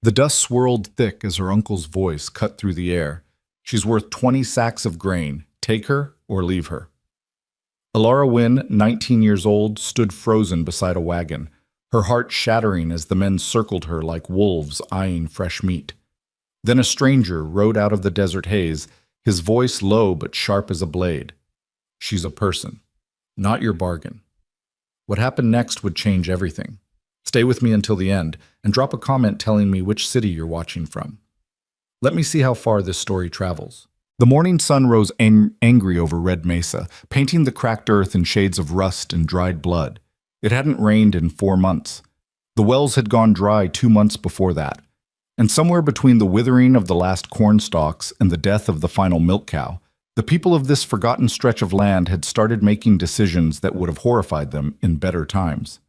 The dust swirled thick as her uncle's voice cut through the air. She's worth 20 sacks of grain. Take her or leave her. Alara Wynne, 19 years old, stood frozen beside a wagon, her heart shattering as the men circled her like wolves eyeing fresh meat. Then a stranger rode out of the desert haze, his voice low but sharp as a blade. She's a person, not your bargain. What happened next would change everything. Stay with me until the end, and drop a comment telling me which city you're watching from. Let me see how far this story travels. The morning sun rose angry over Red Mesa, painting the cracked earth in shades of rust and dried blood. It hadn't rained in 4 months. The wells had gone dry 2 months before that. And somewhere between the withering of the last corn stalks and the death of the final milk cow, the people of this forgotten stretch of land had started making decisions that would have horrified them in better times.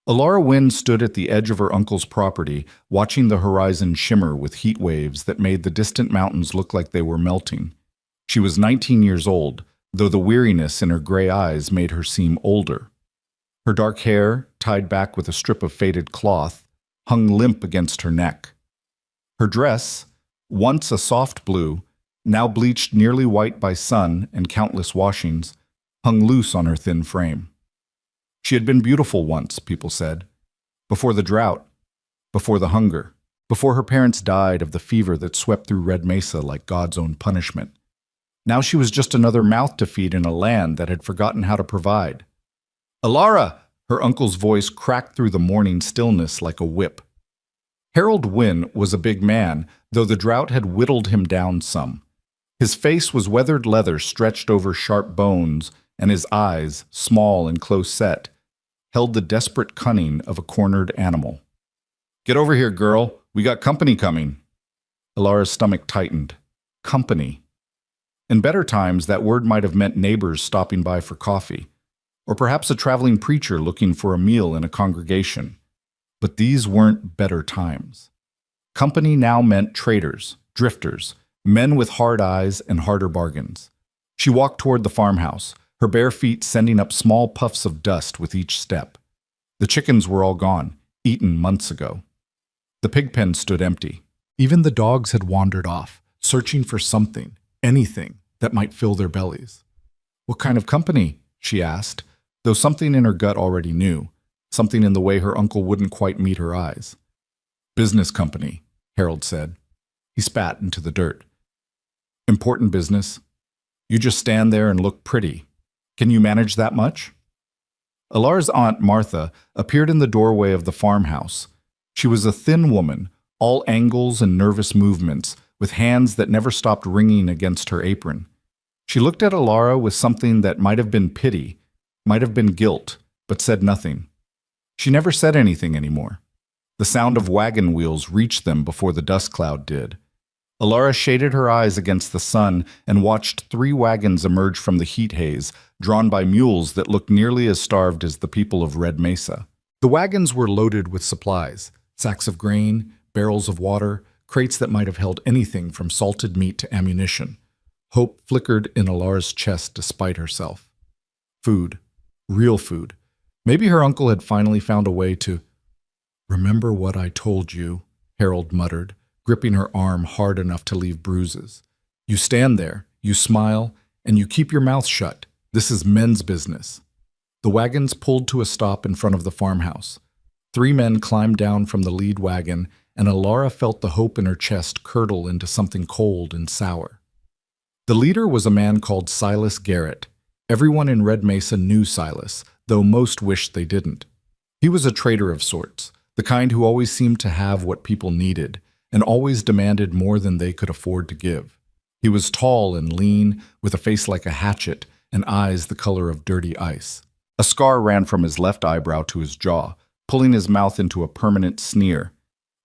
Alara Wynne stood at the edge of her uncle's property, watching the horizon shimmer with heat waves that made the distant mountains look like they were melting. She was 19 years old, though the weariness in her gray eyes made her seem older. Her dark hair, tied back with a strip of faded cloth, hung limp against her neck. Her dress, once a soft blue, now bleached nearly white by sun and countless washings, hung loose on her thin frame. She had been beautiful once, people said. Before the drought, before the hunger, before her parents died of the fever that swept through Red Mesa like God's own punishment. Now she was just another mouth to feed in a land that had forgotten how to provide. "Alara!" Her uncle's voice cracked through the morning stillness like a whip. Harold Wynne was a big man, though the drought had whittled him down some. His face was weathered leather stretched over sharp bones, and his eyes, small and close-set, held the desperate cunning of a cornered animal. "Get over here, girl. We got company coming." Alara's stomach tightened. Company. In better times, that word might have meant neighbors stopping by for coffee, or perhaps a traveling preacher looking for a meal in a congregation. But these weren't better times. Company now meant traders, drifters, men with hard eyes and harder bargains. She walked toward the farmhouse, her bare feet sending up small puffs of dust with each step. The chickens were all gone, eaten months ago. The pig pen stood empty. Even the dogs had wandered off, searching for something, anything, that might fill their bellies. "What kind of company?" she asked, though something in her gut already knew, something in the way her uncle wouldn't quite meet her eyes. "Business company," Harold said. He spat into the dirt. "Important business. You just stand there and look pretty. Can you manage that much?" Alara's aunt, Martha, appeared in the doorway of the farmhouse. She was a thin woman, all angles and nervous movements, with hands that never stopped wringing against her apron. She looked at Alara with something that might have been pity, might have been guilt, but said nothing. She never said anything anymore. The sound of wagon wheels reached them before the dust cloud did. Alara shaded her eyes against the sun and watched 3 wagons emerge from the heat haze, drawn by mules that looked nearly as starved as the people of Red Mesa. The wagons were loaded with supplies, sacks of grain, barrels of water, crates that might have held anything from salted meat to ammunition. Hope flickered in Alara's chest despite herself. Food. Real food. Maybe her uncle had finally found a way to— "Remember what I told you," Harold muttered, gripping her arm hard enough to leave bruises. "You stand there, you smile, and you keep your mouth shut. This is men's business." The wagons pulled to a stop in front of the farmhouse. 3 men climbed down from the lead wagon, and Alara felt the hope in her chest curdle into something cold and sour. The leader was a man called Silas Garrett. Everyone in Red Mesa knew Silas, though most wished they didn't. He was a trader of sorts, the kind who always seemed to have what people needed, and always demanded more than they could afford to give. He was tall and lean, with a face like a hatchet, and eyes the color of dirty ice. A scar ran from his left eyebrow to his jaw, pulling his mouth into a permanent sneer.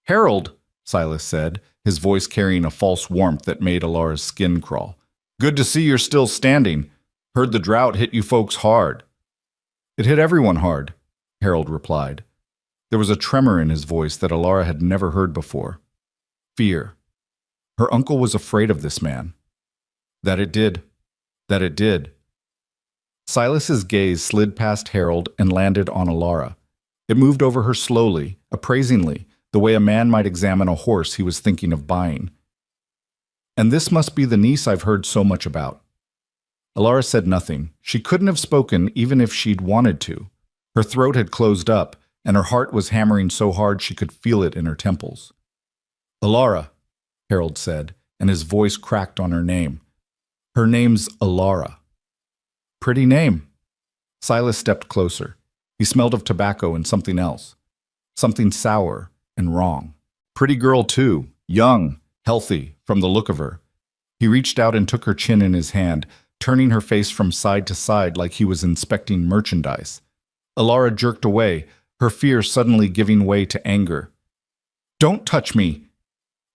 "Harold," Silas said, his voice carrying a false warmth that made Alara's skin crawl. "Good to see you're still standing. Heard the drought hit you folks hard." "It hit everyone hard," Harold replied. There was a tremor in his voice that Alara had never heard before. Fear. Her uncle was afraid of this man. That it did. Silas's gaze slid past Harold and landed on Alara. It moved over her slowly, appraisingly, the way a man might examine a horse he was thinking of buying. And this must be the niece I've heard so much about. Alara said nothing. She couldn't have spoken even if she'd wanted to. Her throat had closed up, and her heart was hammering so hard she could feel it in her temples. Alara, Harold said, and his voice cracked on her name. Her name's Alara. Pretty name. Silas stepped closer. He smelled of tobacco and something else. Something sour and wrong. Pretty girl, too. Young, healthy, from the look of her. He reached out and took her chin in his hand, turning her face from side to side like he was inspecting merchandise. Alara jerked away, her fear suddenly giving way to anger. Don't touch me!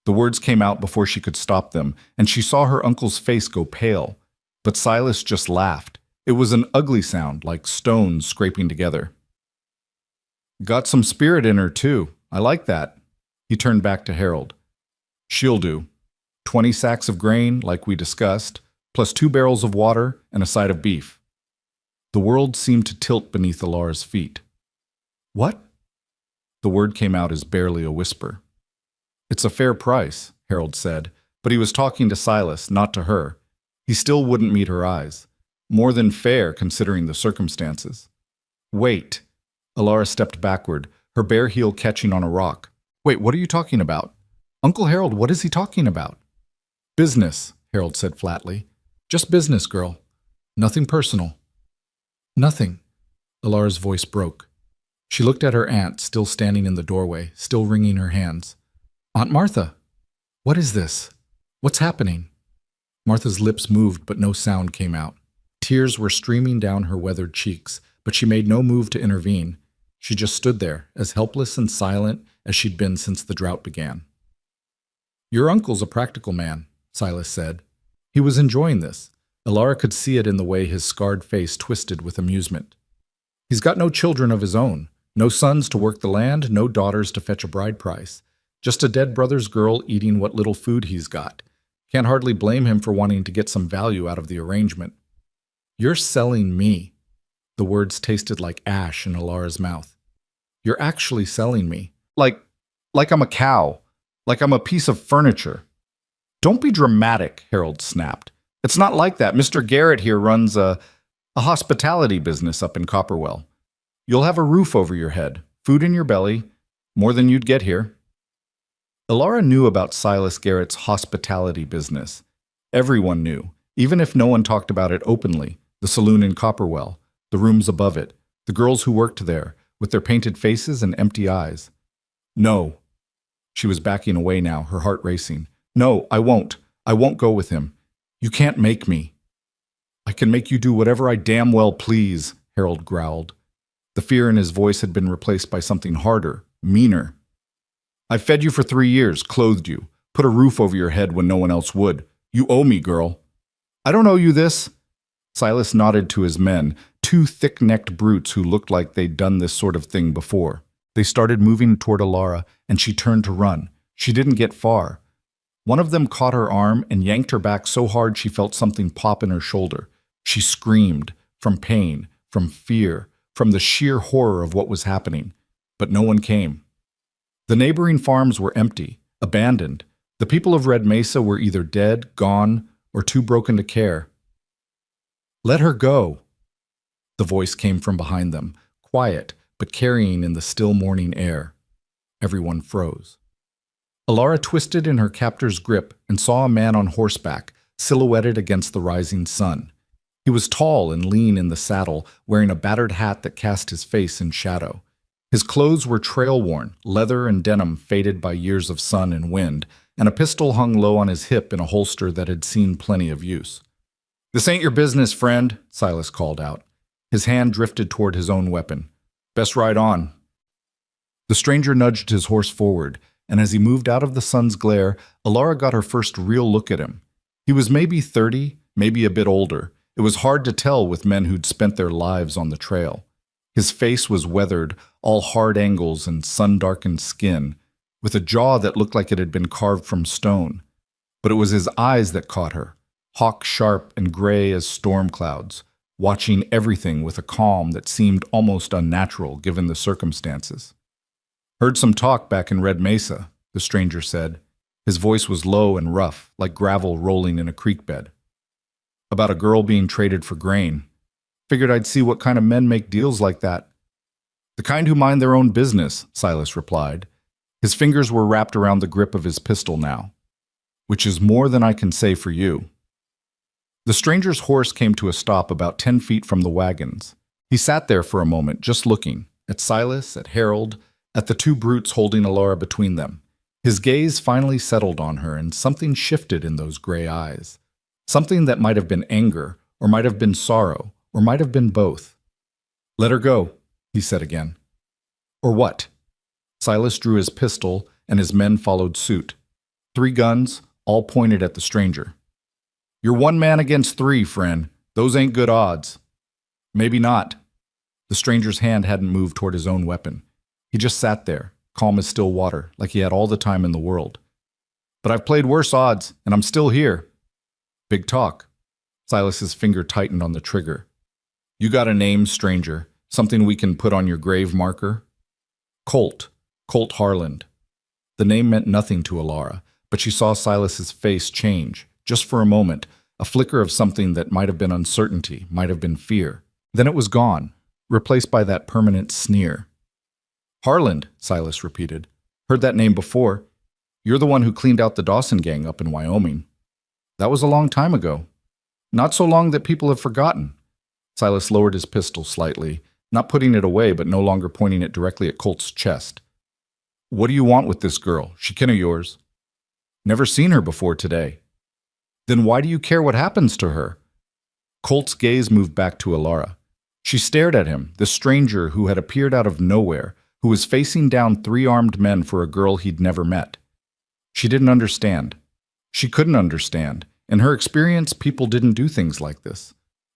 The words came out before she could stop them, and she saw her uncle's face go pale. But Silas just laughed. It was an ugly sound, like stones scraping together. Got some spirit in her, too. I like that. He turned back to Harold. She'll do. 20 sacks of grain, like we discussed, plus 2 barrels of water and a side of beef. The world seemed to tilt beneath Alara's feet. What? The word came out as barely a whisper. It's a fair price, Harold said, but he was talking to Silas, not to her. He still wouldn't meet her eyes. More than fair, considering the circumstances. Wait. Alara stepped backward, her bare heel catching on a rock. Wait, what are you talking about? Uncle Harold, what is he talking about? Business, Harold said flatly. Just business, girl. Nothing personal. Nothing. Alara's voice broke. She looked at her aunt, still standing in the doorway, still wringing her hands. Aunt Martha, what is this? What's happening? Martha's lips moved, but no sound came out. Tears were streaming down her weathered cheeks, but she made no move to intervene. She just stood there, as helpless and silent as she'd been since the drought began. Your uncle's a practical man, Silas said. He was enjoying this. Alara could see it in the way his scarred face twisted with amusement. He's got no children of his own, no sons to work the land, no daughters to fetch a bride price. Just a dead brother's girl eating what little food he's got. Can't hardly blame him for wanting to get some value out of the arrangement. You're selling me. The words tasted like ash in Alara's mouth. You're actually selling me. Like I'm a cow. Like I'm a piece of furniture. Don't be dramatic, Harold snapped. It's not like that. Mr. Garrett here runs a hospitality business up in Copperwell. You'll have a roof over your head, food in your belly, more than you'd get here. Alara knew about Silas Garrett's hospitality business. Everyone knew, even if no one talked about it openly. The saloon in Copperwell, the rooms above it, the girls who worked there, with their painted faces and empty eyes. No. She was backing away now, her heart racing. No, I won't. I won't go with him. You can't make me. I can make you do whatever I damn well please, Harold growled. The fear in his voice had been replaced by something harder, meaner. I fed you for 3 years, clothed you, put a roof over your head when no one else would. You owe me, girl. I don't owe you this. Silas nodded to his men, 2 thick-necked brutes who looked like they'd done this sort of thing before. They started moving toward Alara, and she turned to run. She didn't get far. One of them caught her arm and yanked her back so hard she felt something pop in her shoulder. She screamed, from pain, from fear, from the sheer horror of what was happening. But no one came. The neighboring farms were empty, abandoned. The people of Red Mesa were either dead, gone, or too broken to care. Let her go. The voice came from behind them, quiet, but carrying in the still morning air. Everyone froze. Alara twisted in her captor's grip and saw a man on horseback, silhouetted against the rising sun. He was tall and lean in the saddle, wearing a battered hat that cast his face in shadow. His clothes were trail-worn, leather and denim faded by years of sun and wind, and a pistol hung low on his hip in a holster that had seen plenty of use. This ain't your business, friend, Silas called out. His hand drifted toward his own weapon. Best ride on. The stranger nudged his horse forward, and as he moved out of the sun's glare, Alara got her first real look at him. He was maybe 30, maybe a bit older. It was hard to tell with men who'd spent their lives on the trail. His face was weathered, all hard angles and sun-darkened skin, with a jaw that looked like it had been carved from stone. But it was his eyes that caught her, hawk-sharp and gray as storm clouds, watching everything with a calm that seemed almost unnatural given the circumstances. Heard some talk back in Red Mesa, the stranger said. His voice was low and rough, like gravel rolling in a creek bed. About a girl being traded for grain. Figured I'd see what kind of men make deals like that. The kind who mind their own business, Silas replied. His fingers were wrapped around the grip of his pistol now. Which is more than I can say for you. The stranger's horse came to a stop about 10 feet from the wagons. He sat there for a moment, just looking, at Silas, at Harold, at the two brutes holding Alara between them. His gaze finally settled on her, and something shifted in those gray eyes. Something that might have been anger, or might have been sorrow, or might have been both. Let her go, he said again. Or what? Silas drew his pistol, and his men followed suit. 3 guns, all pointed at the stranger. You're 1 man against 3, friend. Those ain't good odds. Maybe not. The stranger's hand hadn't moved toward his own weapon. He just sat there, calm as still water, like he had all the time in the world. But I've played worse odds, and I'm still here. Big talk. Silas's finger tightened on the trigger. You got a name, stranger, something we can put on your grave marker? Colt Harland. The name meant nothing to Alara, but she saw Silas's face change, just for a moment, a flicker of something that might have been uncertainty, might have been fear. Then it was gone, replaced by that permanent sneer. Harland, Silas repeated. Heard that name before. You're the one who cleaned out the Dawson gang up in Wyoming. That was a long time ago. Not so long that people have forgotten. Silas lowered his pistol slightly, not putting it away but no longer pointing it directly at Colt's chest. What do you want with this girl? She kin of yours? Never seen her before today. Then why do you care what happens to her? Colt's gaze moved back to Alara. She stared at him, the stranger who had appeared out of nowhere, who was facing down 3 armed men for a girl he'd never met. She didn't understand. She couldn't understand. In her experience, people didn't do things like this,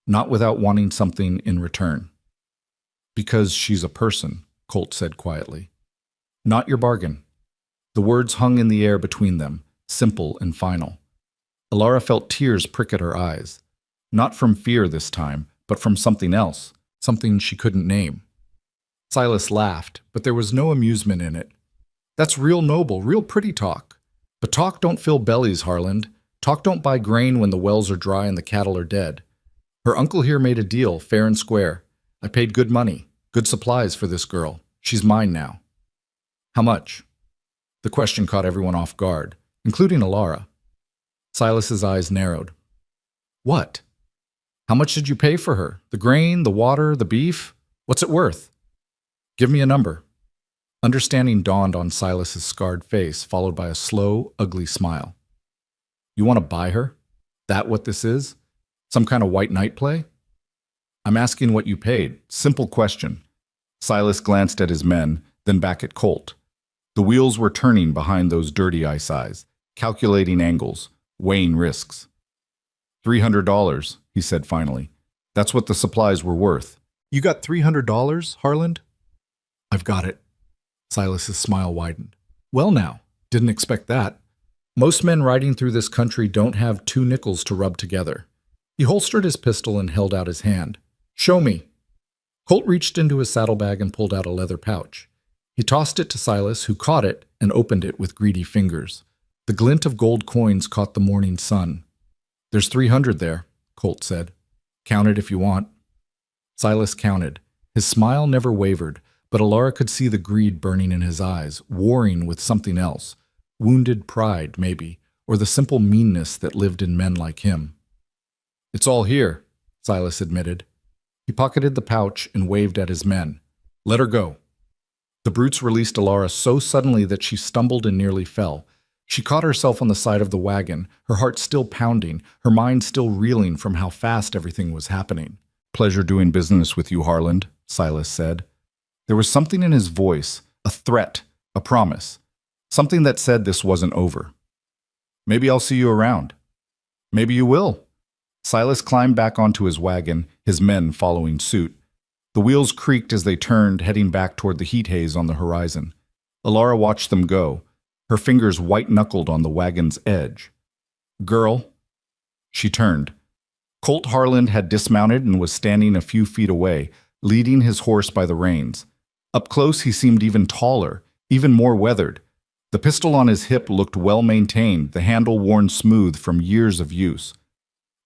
not without wanting something in return. Because she's a person, Colt said quietly. Not your bargain. The words hung in the air between them, simple and final. Alara felt tears prick at her eyes. Not from fear this time, but from something else, something she couldn't name. Silas laughed, but there was no amusement in it. That's real noble, real pretty talk. But talk don't fill bellies, Harland. Talk don't buy grain when the wells are dry and the cattle are dead. Her uncle here made a deal, fair and square. I paid good money, good supplies for this girl. She's mine now. How much? The question caught everyone off guard, including Alara. Silas's eyes narrowed. What? How much did you pay for her? The grain, the water, the beef? What's it worth? Give me a number. Understanding dawned on Silas's scarred face, followed by a slow, ugly smile. You want to buy her? That what this is? Some kind of white knight play? I'm asking what you paid. Simple question. Silas glanced at his men, then back at Colt. The wheels were turning behind those dirty ice eyes, calculating angles, weighing risks. $300, he said finally. That's what the supplies were worth. You got $300, Harland? I've got it. Silas's smile widened. Well now, didn't expect that. Most men riding through this country don't have 2 nickels to rub together. He holstered his pistol and held out his hand. Show me. Colt reached into his saddlebag and pulled out a leather pouch. He tossed it to Silas, who caught it and opened it with greedy fingers. The glint of gold coins caught the morning sun. There's 300 there, Colt said. Count it if you want. Silas counted. His smile never wavered, but Alara could see the greed burning in his eyes, warring with something else. Wounded pride, maybe, or the simple meanness that lived in men like him. It's all here, Silas admitted. He pocketed the pouch and waved at his men. Let her go. The brutes released Alara so suddenly that she stumbled and nearly fell. She caught herself on the side of the wagon, her heart still pounding, her mind still reeling from how fast everything was happening. Pleasure doing business with you, Harland, Silas said. There was something in his voice, a threat, a promise, something that said this wasn't over. Maybe I'll see you around. Maybe you will. Silas climbed back onto his wagon, his men following suit. The wheels creaked as they turned, heading back toward the heat haze on the horizon. Alara watched them go, her fingers white-knuckled on the wagon's edge. Girl. She turned. Colt Harland had dismounted and was standing a few feet away, leading his horse by the reins. Up close he seemed even taller, even more weathered. The pistol on his hip looked well-maintained, the handle worn smooth from years of use.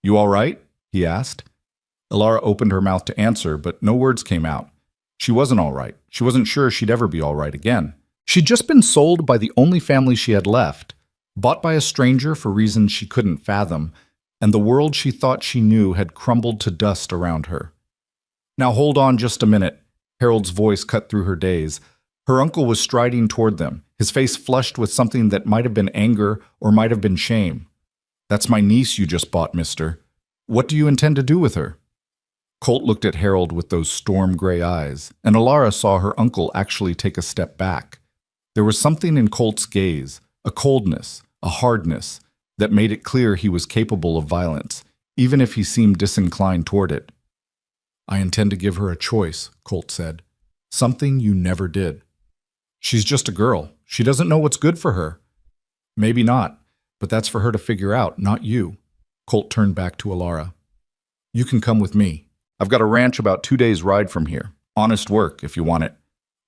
"You all right?" he asked. Alara opened her mouth to answer, but no words came out. She wasn't all right. She wasn't sure she'd ever be all right again. She'd just been sold by the only family she had left, bought by a stranger for reasons she couldn't fathom, and the world she thought she knew had crumbled to dust around her. "Now hold on just a minute," Harold's voice cut through her daze. Her uncle was striding toward them, his face flushed with something that might have been anger or might have been shame. "That's my niece you just bought, mister. What do you intend to do with her?" Colt looked at Harold with those storm-gray eyes, and Alara saw her uncle actually take a step back. There was something in Colt's gaze, a coldness, a hardness, that made it clear he was capable of violence, even if he seemed disinclined toward it. "I intend to give her a choice," Colt said. "Something you never did. She's just a girl. She doesn't know what's good for her." "Maybe not, but that's for her to figure out, not you." Colt turned back to Alara. "You can come with me. I've got a ranch about 2 days' ride from here. Honest work, if you want it.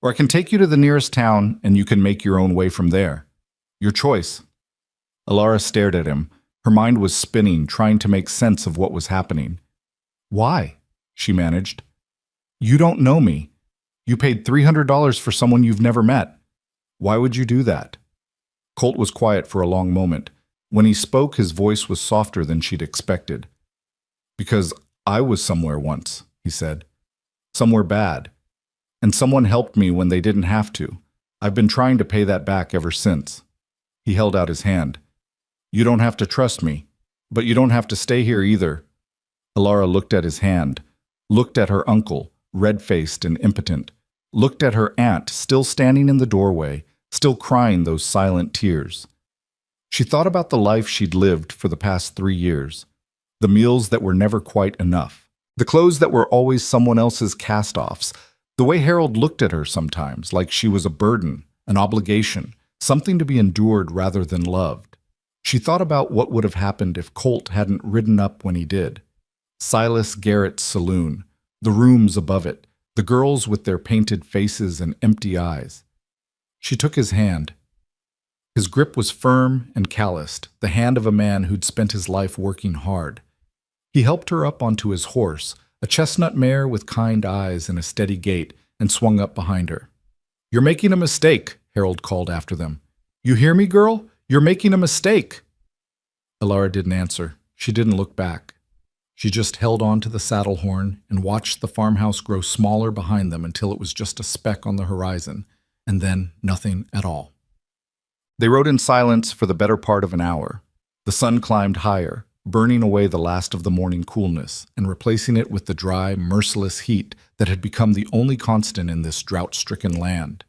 Or I can take you to the nearest town, and you can make your own way from there. Your choice." Alara stared at him. Her mind was spinning, trying to make sense of what was happening. "Why?" she managed. "You don't know me. You paid $300 for someone you've never met. Why would you do that?" Colt was quiet for a long moment. When he spoke, his voice was softer than she'd expected. "Because I was somewhere once," he said. "Somewhere bad. And someone helped me when they didn't have to. I've been trying to pay that back ever since." He held out his hand. "You don't have to trust me, but you don't have to stay here either." Alara looked at his hand, looked at her uncle, red-faced and impotent, looked at her aunt, still standing in the doorway, still crying those silent tears. She thought about the life she'd lived for the past 3 years, the meals that were never quite enough, the clothes that were always someone else's cast-offs, the way Harold looked at her sometimes, like she was a burden, an obligation, something to be endured rather than loved. She thought about what would have happened if Colt hadn't ridden up when he did. Silas Garrett's saloon, the rooms above it, the girls with their painted faces and empty eyes. She took his hand. His grip was firm and calloused, the hand of a man who'd spent his life working hard. He helped her up onto his horse, a chestnut mare with kind eyes and a steady gait, and swung up behind her. "You're making a mistake," Harold called after them. "You hear me, girl? You're making a mistake." Alara didn't answer. She didn't look back. She just held on to the saddle horn and watched the farmhouse grow smaller behind them until it was just a speck on the horizon, and then nothing at all. They rode in silence for the better part of an hour. The sun climbed higher, burning away the last of the morning coolness and replacing it with the dry, merciless heat that had become the only constant in this drought-stricken land.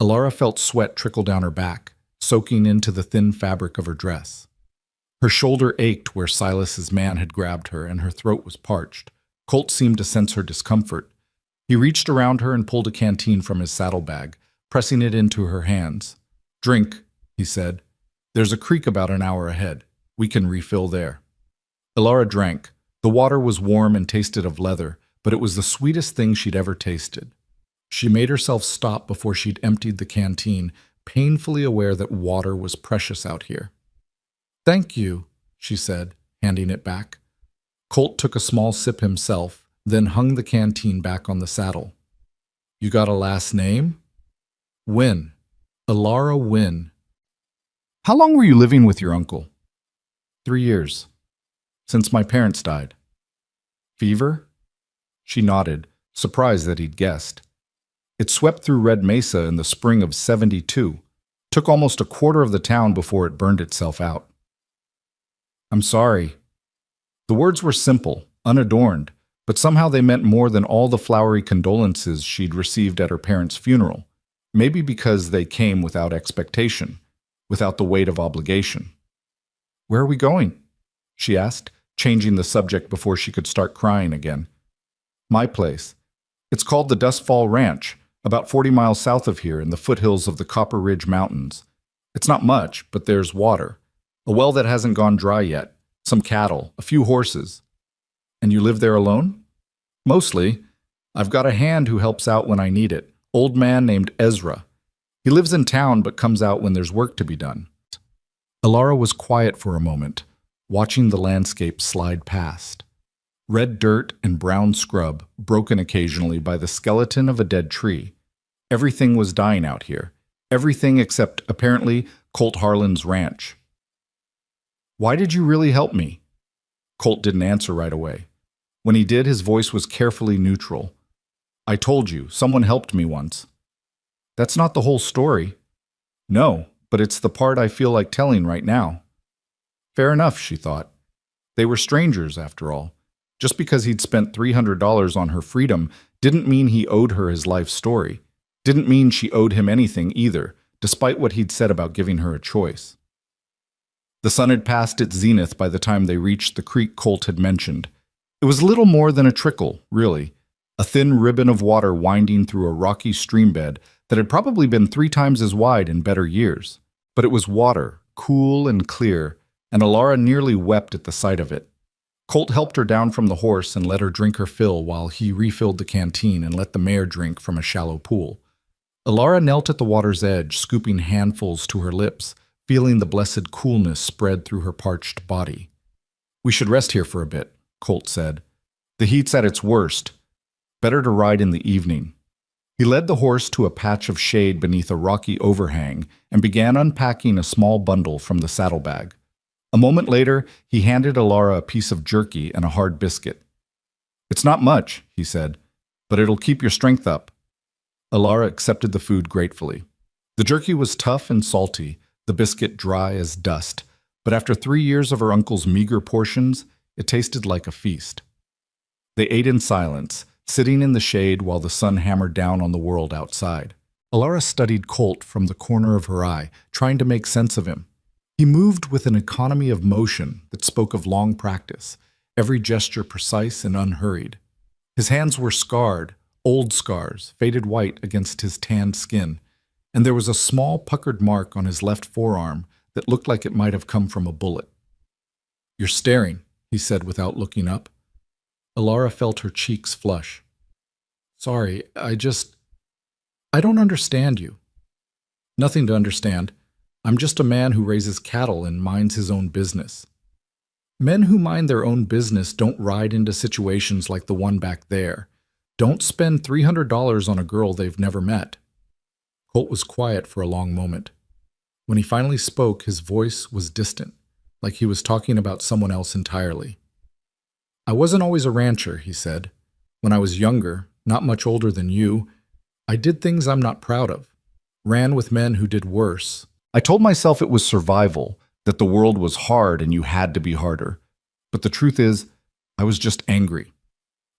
Alara felt sweat trickle down her back, soaking into the thin fabric of her dress. Her shoulder ached where Silas's man had grabbed her, and her throat was parched. Colt seemed to sense her discomfort. He reached around her and pulled a canteen from his saddlebag, pressing it into her hands. "Drink," he said. "There's a creek about an hour ahead. We can refill there." Alara drank. The water was warm and tasted of leather, but it was the sweetest thing she'd ever tasted. She made herself stop before she'd emptied the canteen, painfully aware that water was precious out here. "Thank you," she said, handing it back. Colt took a small sip himself, then hung the canteen back on the saddle. "You got a last name?" "Wynn. Alara Wynn." "How long were you living with your uncle?" 3 years. Since my parents died." "Fever?" She nodded, surprised that he'd guessed. "It swept through Red Mesa in the spring of '72. Took almost a quarter of the town before it burned itself out." "I'm sorry." The words were simple, unadorned, but somehow they meant more than all the flowery condolences she'd received at her parents' funeral, maybe because they came without expectation, without the weight of obligation. "Where are we going?" she asked, changing the subject before she could start crying again. "My place. It's called the Dustfall Ranch, about 40 miles south of here in the foothills of the Copper Ridge Mountains. It's not much, but there's water. A well that hasn't gone dry yet, some cattle, a few horses." "And you live there alone?" "Mostly. I've got a hand who helps out when I need it, old man named Ezra. He lives in town but comes out when there's work to be done. Alara was quiet for a moment, watching the landscape slide past. Red dirt and brown scrub, broken occasionally by the skeleton of a dead tree. Everything was dying out here. Everything except, apparently, Colt Harlan's ranch. "Why did you really help me?" Colt didn't answer right away. When he did, his voice was carefully neutral. "I told you, someone helped me once." "That's not the whole story." "No, but it's the part I feel like telling right now." Fair enough, she thought. They were strangers, after all. Just because he'd spent $300 on her freedom didn't mean he owed her his life story. Didn't mean she owed him anything either, despite what he'd said about giving her a choice. The sun had passed its zenith by the time they reached the creek Colt had mentioned. It was little more than a trickle, really, a thin ribbon of water winding through a rocky streambed that had probably been 3 times as wide in better years. But it was water, cool and clear, and Alara nearly wept at the sight of it. Colt helped her down from the horse and let her drink her fill while he refilled the canteen and let the mare drink from a shallow pool. Alara knelt at the water's edge, scooping handfuls to her lips, feeling the blessed coolness spread through her parched body. "We should rest here for a bit," Colt said. "The heat's at its worst. Better to ride in the evening." He led the horse to a patch of shade beneath a rocky overhang and began unpacking a small bundle from the saddlebag. A moment later, he handed Alara a piece of jerky and a hard biscuit. "It's not much," he said, "but it'll keep your strength up." Alara accepted the food gratefully. The jerky was tough and salty, the biscuit dry as dust, but after 3 years of her uncle's meager portions, it tasted like a feast. They ate in silence, sitting in the shade while the sun hammered down on the world outside. Alara studied Colt from the corner of her eye, trying to make sense of him. He moved with an economy of motion that spoke of long practice, every gesture precise and unhurried. His hands were scarred, old scars, faded white against his tanned skin, and there was a small puckered mark on his left forearm that looked like it might have come from a bullet. "You're staring," he said without looking up. Alara felt her cheeks flush. "Sorry, I don't understand you." "Nothing to understand. I'm just a man who raises cattle and minds his own business." Men who mind their own business don't ride into situations like the one back there. Don't spend $300 on a girl they've never met. Colt was quiet for a long moment. When he finally spoke, his voice was distant, like he was talking about someone else entirely. "I wasn't always a rancher," he said. "When I was younger, not much older than you, I did things I'm not proud of. Ran with men who did worse. I told myself it was survival, that the world was hard and you had to be harder. But the truth is, I was just angry.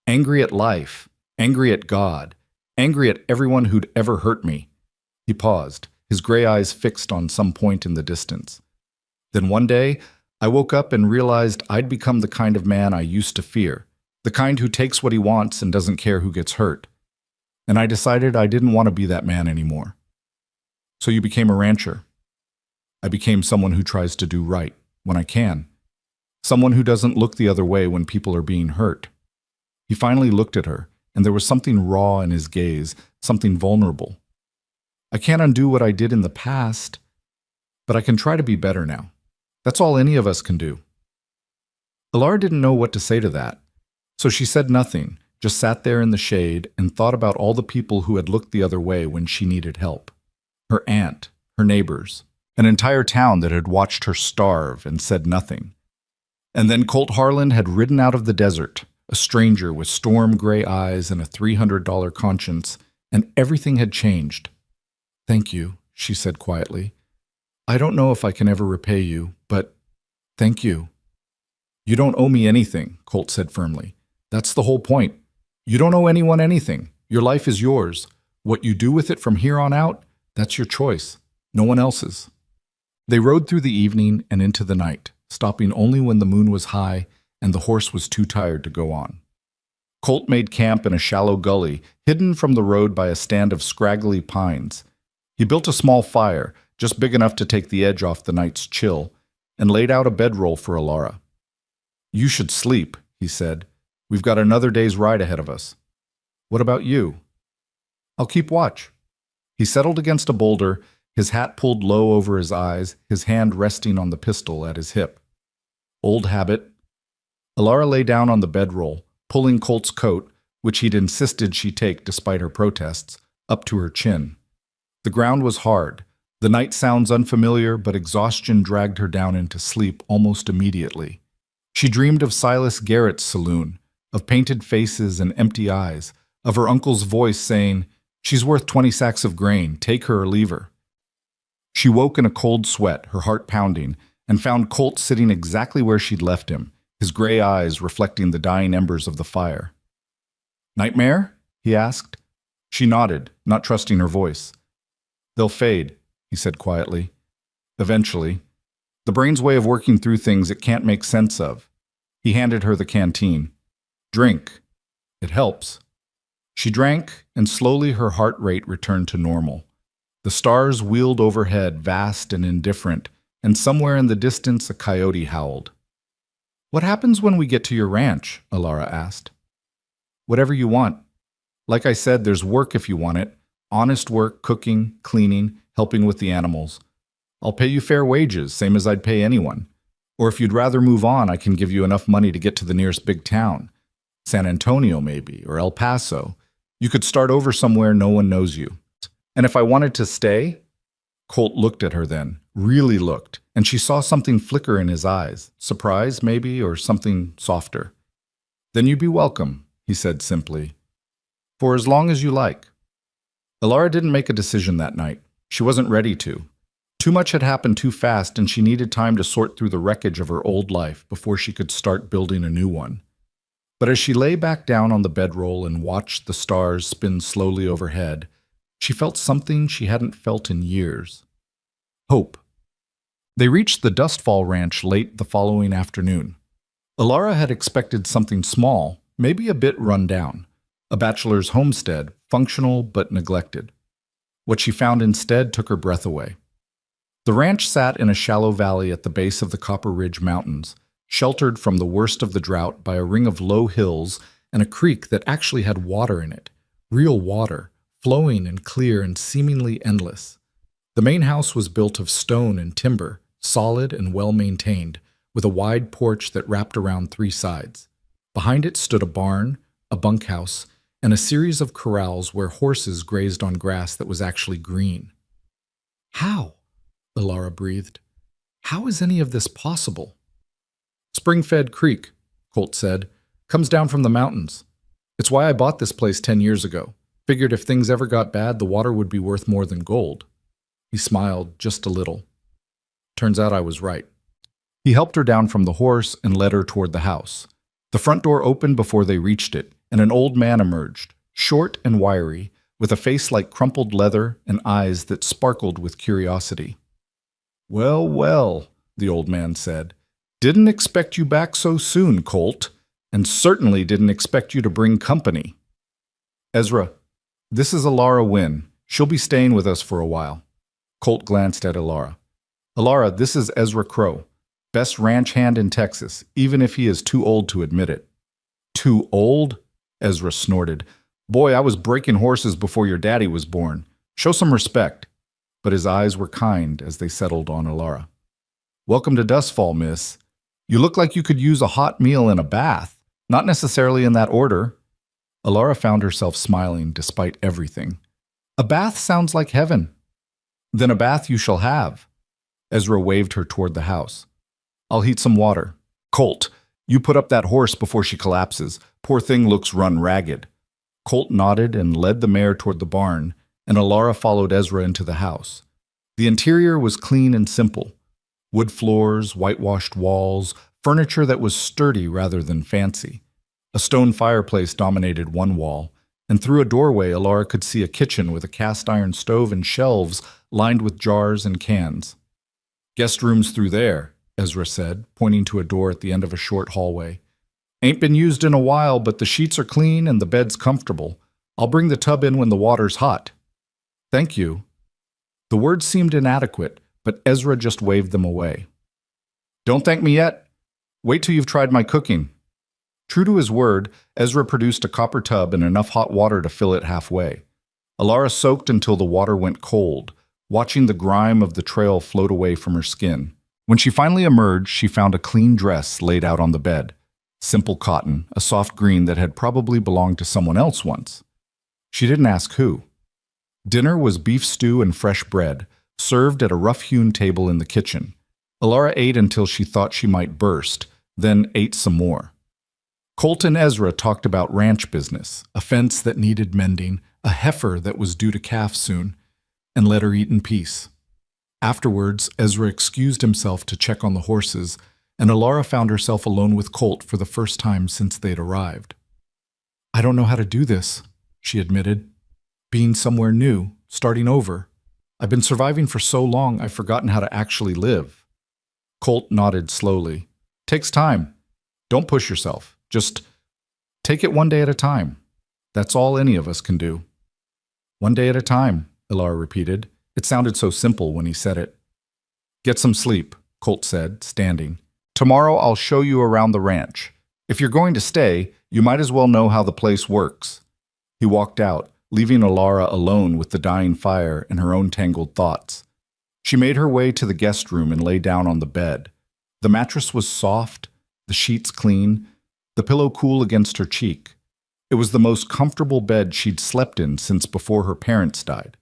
Angry at life, angry at God, angry at everyone who'd ever hurt me." He paused, his gray eyes fixed on some point in the distance. "Then one day, I woke up and realized I'd become the kind of man I used to fear, the kind who takes what he wants and doesn't care who gets hurt. And I decided I didn't want to be that man anymore." "So you became a rancher." "I became someone who tries to do right, when I can. Someone who doesn't look the other way when people are being hurt." He finally looked at her, and there was something raw in his gaze, something vulnerable. "I can't undo what I did in the past, but I can try to be better now. That's all any of us can do." Alara didn't know what to say to that, so she said nothing, just sat there in the shade and thought about all the people who had looked the other way when she needed help. Her aunt, her neighbors, an entire town that had watched her starve and said nothing. And then Colt Harlan had ridden out of the desert, a stranger with storm-gray eyes and a $300 conscience, and everything had changed. "Thank you," she said quietly. "I don't know if I can ever repay you, but thank you." "You don't owe me anything," Colt said firmly. "That's the whole point. You don't owe anyone anything. Your life is yours. What you do with it from here on out, that's your choice, no one else's." They rode through the evening and into the night, stopping only when the moon was high and the horse was too tired to go on. Colt made camp in a shallow gully, hidden from the road by a stand of scraggly pines. He built a small fire, just big enough to take the edge off the night's chill, and laid out a bedroll for Alara. "You should sleep," he said. "We've got another day's ride ahead of us." "What about you?" "I'll keep watch." He settled against a boulder, his hat pulled low over his eyes, his hand resting on the pistol at his hip. Old habit. Alara lay down on the bedroll, pulling Colt's coat, which he'd insisted she take despite her protests, up to her chin. The ground was hard. The night sounds unfamiliar, but exhaustion dragged her down into sleep almost immediately. She dreamed of Silas Garrett's saloon, of painted faces and empty eyes, of her uncle's voice saying, "She's worth 20 sacks of grain, take her or leave her." She woke in a cold sweat, her heart pounding, and found Colt sitting exactly where she'd left him, his gray eyes reflecting the dying embers of the fire. "Nightmare?" he asked. She nodded, not trusting her voice. "They'll fade," he said quietly. "Eventually. The brain's way of working through things it can't make sense of." He handed her the canteen. "Drink. It helps." She drank, and slowly her heart rate returned to normal. The stars wheeled overhead, vast and indifferent, and somewhere in the distance a coyote howled. "What happens when we get to your ranch?" Alara asked. "Whatever you want. Like I said, there's work if you want it. Honest work, cooking, cleaning, helping with the animals. I'll pay you fair wages, same as I'd pay anyone. Or if you'd rather move on, I can give you enough money to get to the nearest big town. San Antonio, maybe, or El Paso. You could start over somewhere no one knows you. And if I wanted to stay?" Colt looked at her then, really looked, and she saw something flicker in his eyes, surprise maybe, or something softer. "Then you'd be welcome," he said simply. "For as long as you like." Alara didn't make a decision that night. She wasn't ready to. Too much had happened too fast, and she needed time to sort through the wreckage of her old life before she could start building a new one. But as she lay back down on the bedroll and watched the stars spin slowly overhead, she felt something she hadn't felt in years. Hope. They reached the Dustfall Ranch late the following afternoon. Alara had expected something small, maybe a bit run down. A bachelor's homestead, functional but neglected. What she found instead took her breath away. The ranch sat in a shallow valley at the base of the Copper Ridge Mountains, sheltered from the worst of the drought by a ring of low hills and a creek that actually had water in it, real water, flowing and clear and seemingly endless. The main house was built of stone and timber, solid and well-maintained, with a wide porch that wrapped around 3 sides. Behind it stood a barn, a bunkhouse, and a series of corrals where horses grazed on grass that was actually green. "How?" Alara breathed. "How is any of this possible?" "Spring-fed creek," Colt said. "Comes down from the mountains. It's why I bought this place 10 years ago. Figured if things ever got bad, the water would be worth more than gold." He smiled just a little. "Turns out I was right." He helped her down from the horse and led her toward the house. The front door opened before they reached it, and an old man emerged, short and wiry, with a face like crumpled leather and eyes that sparkled with curiosity. "Well, well," the old man said. "Didn't expect you back so soon, Colt, and certainly didn't expect you to bring company. Ezra, this is Alara Wynn. She'll be staying with us for a while." Colt glanced at Alara. "Alara, this is Ezra Crow, best ranch hand in Texas, even if he is too old to admit it." "Too old?" Ezra snorted. "Boy, I was breaking horses before your daddy was born. Show some respect." But his eyes were kind as they settled on Alara. "Welcome to Dustfall, miss. You look like you could use a hot meal and a bath. Not necessarily in that order." Alara found herself smiling despite everything. "A bath sounds like heaven." "Then a bath you shall have." Ezra waved her toward the house. "I'll heat some water. Colt, you put up that horse before she collapses. Poor thing looks run ragged." Colt nodded and led the mare toward the barn, and Alara followed Ezra into the house. The interior was clean and simple. Wood floors, whitewashed walls, furniture that was sturdy rather than fancy. A stone fireplace dominated one wall, and through a doorway Alara could see a kitchen with a cast-iron stove and shelves lined with jars and cans. "Guest room's through there," Ezra said, pointing to a door at the end of a short hallway. "Ain't been used in a while, but the sheets are clean and the bed's comfortable. I'll bring the tub in when the water's hot." "Thank you." The words seemed inadequate, but Ezra just waved them away. "Don't thank me yet. Wait till you've tried my cooking." True to his word, Ezra produced a copper tub and enough hot water to fill it halfway. Alara soaked until the water went cold, watching the grime of the trail float away from her skin. When she finally emerged, she found a clean dress laid out on the bed. Simple cotton, a soft green that had probably belonged to someone else once. She didn't ask who. Dinner was beef stew and fresh bread, served at a rough-hewn table in the kitchen. Alara ate until she thought she might burst, then ate some more. Colt and Ezra talked about ranch business, a fence that needed mending, a heifer that was due to calf soon, and let her eat in peace. Afterwards, Ezra excused himself to check on the horses, and Alara found herself alone with Colt for the first time since they'd arrived. "I don't know how to do this," she admitted. "Being somewhere new, starting over. I've been surviving for so long I've forgotten how to actually live." Colt nodded slowly. "Takes time. Don't push yourself. Just take it one day at a time. That's all any of us can do." "One day at a time," Alara repeated. It sounded so simple when he said it. "Get some sleep," Colt said, standing. "Tomorrow I'll show you around the ranch. If you're going to stay, you might as well know how the place works." He walked out, leaving Alara alone with the dying fire and her own tangled thoughts. She made her way to the guest room and lay down on the bed. The mattress was soft, the sheets clean, the pillow cool against her cheek. It was the most comfortable bed she'd slept in since before her parents died.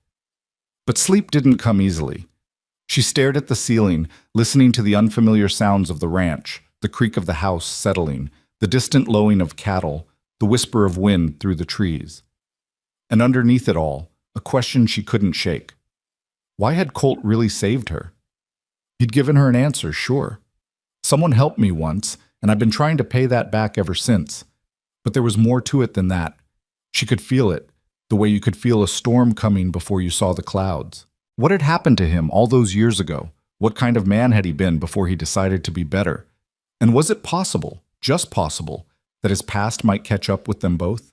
But sleep didn't come easily. She stared at the ceiling, listening to the unfamiliar sounds of the ranch, the creak of the house settling, the distant lowing of cattle, the whisper of wind through the trees. And underneath it all, a question she couldn't shake. Why had Colt really saved her? He'd given her an answer, sure. "Someone helped me once, and I've been trying to pay that back ever since." But there was more to it than that. She could feel it, the way you could feel a storm coming before you saw the clouds. What had happened to him all those years ago? What kind of man had he been before he decided to be better? And was it possible, just possible, that his past might catch up with them both?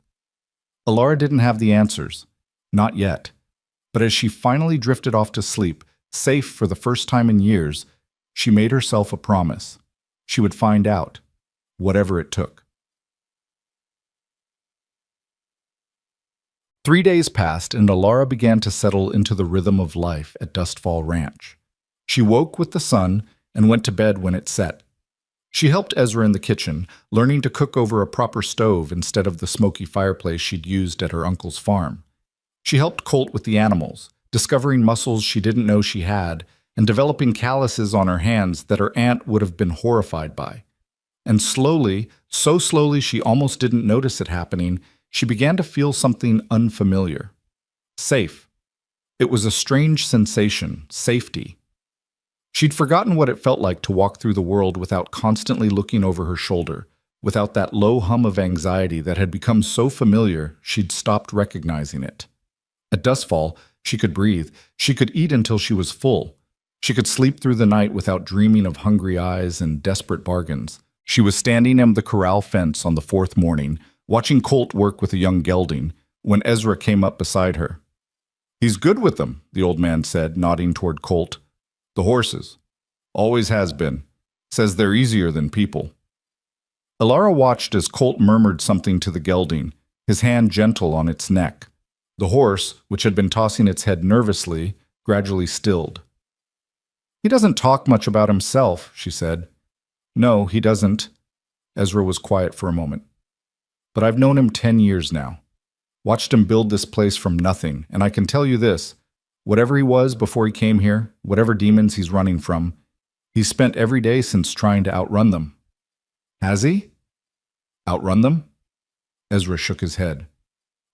Alara didn't have the answers. Not yet. But as she finally drifted off to sleep, safe for the first time in years, she made herself a promise. She would find out, whatever it took. 3 days passed, and Alara began to settle into the rhythm of life at Dustfall Ranch. She woke with the sun and went to bed when it set. She helped Ezra in the kitchen, learning to cook over a proper stove instead of the smoky fireplace she'd used at her uncle's farm. She helped Colt with the animals, discovering muscles she didn't know she had, and developing calluses on her hands that her aunt would have been horrified by. And slowly, so slowly she almost didn't notice it happening, she began to feel something unfamiliar. Safe. It was a strange sensation, safety. She'd forgotten what it felt like to walk through the world without constantly looking over her shoulder, without that low hum of anxiety that had become so familiar she'd stopped recognizing it. At Dustfall, she could breathe. She could eat until she was full. She could sleep through the night without dreaming of hungry eyes and desperate bargains. She was standing on the corral fence on the 4th morning, watching Colt work with a young gelding, when Ezra came up beside her. "He's good with them," the old man said, nodding toward Colt. "The horses. Always has been. Says they're easier than people." Alara watched as Colt murmured something to the gelding, his hand gentle on its neck. The horse, which had been tossing its head nervously, gradually stilled. "He doesn't talk much about himself," she said. "No, he doesn't." Ezra was quiet for a moment. "But I've known him 10 years now. Watched him build this place from nothing, and I can tell you this, whatever he was before he came here, whatever demons he's running from, he's spent every day since trying to outrun them." "Has he? Outrun them?" Ezra shook his head.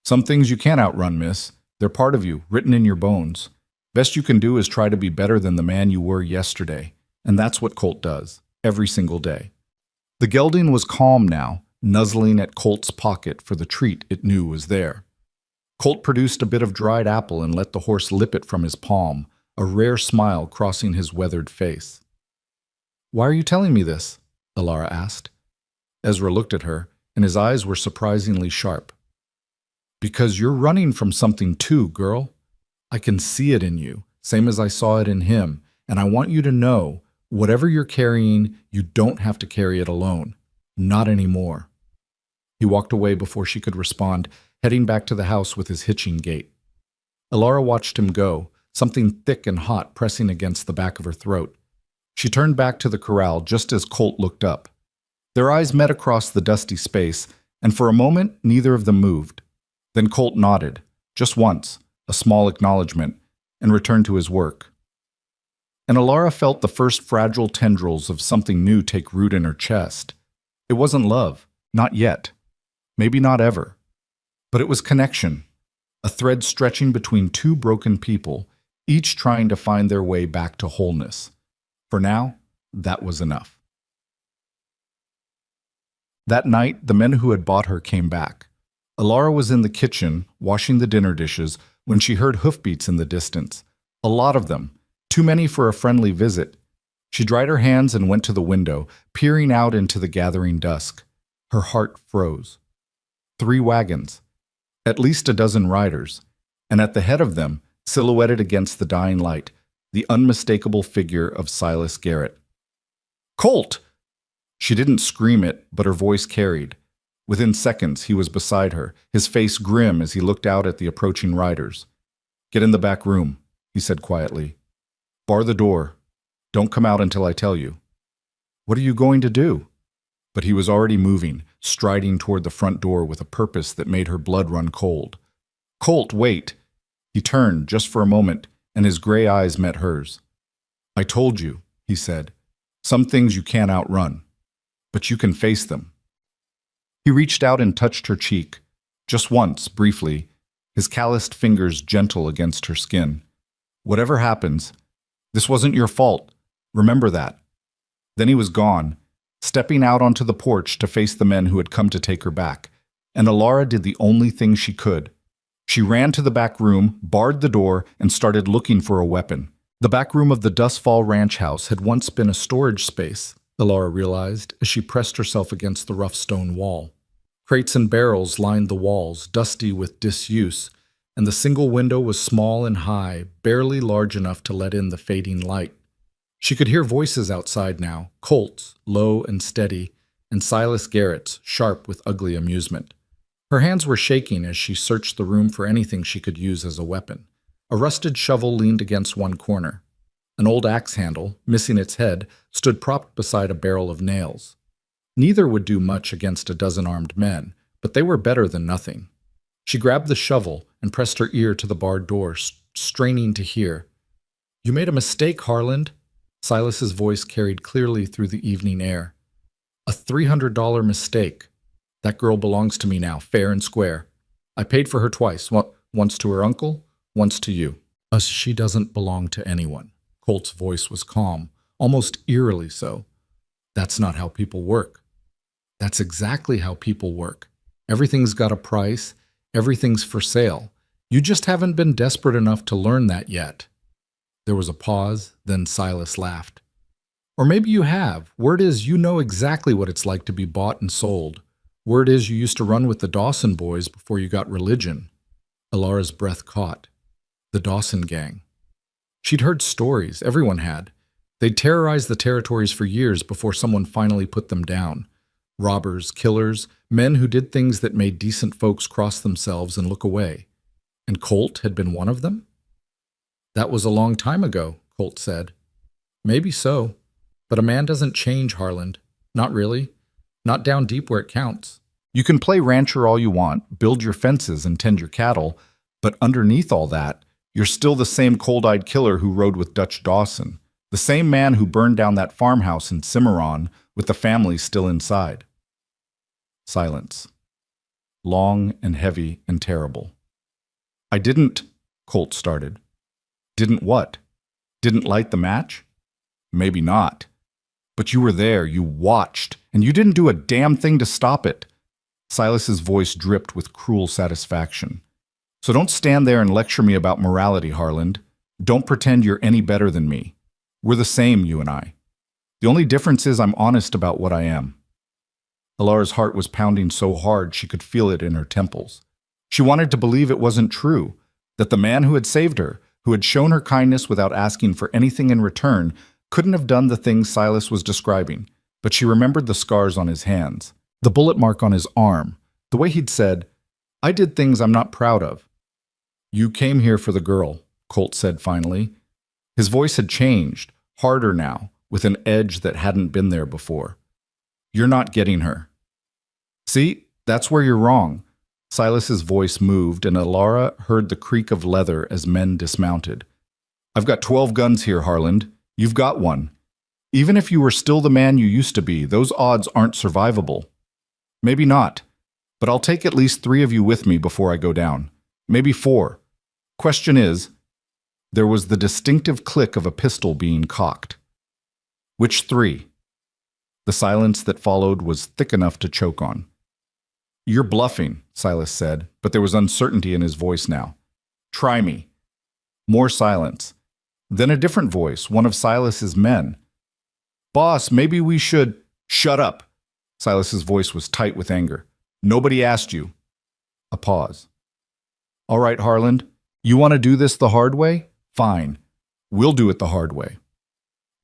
"Some things you can't outrun, miss. They're part of you, written in your bones. Best you can do is try to be better than the man you were yesterday, and that's what Colt does, every single day." The gelding was calm now, nuzzling at Colt's pocket for the treat it knew was there. Colt produced a bit of dried apple and let the horse lip it from his palm, a rare smile crossing his weathered face. "Why are you telling me this?" Alara asked. Ezra looked at her, and his eyes were surprisingly sharp. "Because you're running from something too, girl. I can see it in you, same as I saw it in him, and I want you to know, whatever you're carrying, you don't have to carry it alone. Not anymore." He walked away before she could respond, heading back to the house with his hitching gait. Alara watched him go, something thick and hot pressing against the back of her throat. She turned back to the corral just as Colt looked up. Their eyes met across the dusty space, and for a moment neither of them moved. Then Colt nodded, just once, a small acknowledgement, and returned to his work. And Alara felt the first fragile tendrils of something new take root in her chest. It wasn't love, not yet, maybe not ever. But it was connection, a thread stretching between two broken people, each trying to find their way back to wholeness. For now, that was enough. That night, the men who had bought her came back. Alara was in the kitchen, washing the dinner dishes, when she heard hoofbeats in the distance. A lot of them, too many for a friendly visit. She dried her hands and went to the window, peering out into the gathering dusk. Her heart froze. 3 wagons, at least a dozen riders, and at the head of them, silhouetted against the dying light, the unmistakable figure of Silas Garrett. "Colt!" She didn't scream it, but her voice carried. Within seconds, he was beside her, his face grim as he looked out at the approaching riders. "Get in the back room," he said quietly. "Bar the door. Don't come out until I tell you." "What are you going to do?" But he was already moving, striding toward the front door with a purpose that made her blood run cold. "Colt, wait!" He turned just for a moment, and his gray eyes met hers. "I told you," he said. "Some things you can't outrun, but you can face them." He reached out and touched her cheek, just once, briefly, his calloused fingers gentle against her skin. "Whatever happens, this wasn't your fault. Remember that." Then he was gone, stepping out onto the porch to face the men who had come to take her back, and Alara did the only thing she could. She ran to the back room, barred the door, and started looking for a weapon. The back room of the Dustfall Ranch house had once been a storage space, Alara realized as she pressed herself against the rough stone wall. Crates and barrels lined the walls, dusty with disuse, and the single window was small and high, barely large enough to let in the fading light. She could hear voices outside now, Colt's, low and steady, and Silas Garrett's, sharp with ugly amusement. Her hands were shaking as she searched the room for anything she could use as a weapon. A rusted shovel leaned against one corner. An old axe handle, missing its head, stood propped beside a barrel of nails. Neither would do much against a dozen armed men, but they were better than nothing. She grabbed the shovel and pressed her ear to the barred door, straining to hear. "You made a mistake, Harland." Silas's voice carried clearly through the evening air. "A $300 mistake. That girl belongs to me now, fair and square. I paid for her twice, once to her uncle, once to you. She doesn't belong to anyone." Colt's voice was calm, almost eerily so. "That's not how people work." "That's exactly how people work. Everything's got a price, everything's for sale. You just haven't been desperate enough to learn that yet." There was a pause, then Silas laughed. "Or maybe you have. Word is you know exactly what it's like to be bought and sold. Word is you used to run with the Dawson boys before you got religion." Alara's breath caught. The Dawson gang. She'd heard stories, everyone had. They'd terrorized the territories for years before someone finally put them down. Robbers, killers, men who did things that made decent folks cross themselves and look away. And Colt had been one of them? "That was a long time ago," Colt said. "Maybe so. But a man doesn't change, Harland. Not really. Not down deep where it counts. You can play rancher all you want, build your fences and tend your cattle, but underneath all that, you're still the same cold-eyed killer who rode with Dutch Dawson, the same man who burned down that farmhouse in Cimarron with the family still inside." Silence. Long and heavy and terrible. "I didn't," Colt started. "Didn't what? Didn't light the match?" "Maybe not. But you were there, you watched, and you didn't do a damn thing to stop it." Silas's voice dripped with cruel satisfaction. "So don't stand there and lecture me about morality, Harland. Don't pretend you're any better than me. We're the same, you and I. The only difference is I'm honest about what I am." Alara's heart was pounding so hard she could feel it in her temples. She wanted to believe it wasn't true, that the man who had saved her, who had shown her kindness without asking for anything in return, couldn't have done the things Silas was describing, but she remembered the scars on his hands, the bullet mark on his arm, the way he'd said, "I did things I'm not proud of." You came here for the girl, Colt said finally. His voice had changed, harder now, with an edge that hadn't been there before. You're not getting her. See, that's where you're wrong. Silas's voice moved, and Alara heard the creak of leather as men dismounted. I've got 12 guns here, Harland. You've got one. Even if you were still the man you used to be, those odds aren't survivable. Maybe not, but I'll take at least 3 of you with me before I go down. Maybe 4. Question is, there was the distinctive click of a pistol being cocked. Which 3? The silence that followed was thick enough to choke on. You're bluffing, Silas said, but there was uncertainty in his voice now. Try me. More silence. Then a different voice, one of Silas's men. Boss, maybe we should… Shut up. Silas's voice was tight with anger. Nobody asked you. A pause. All right, Harland, you want to do this the hard way? Fine. We'll do it the hard way.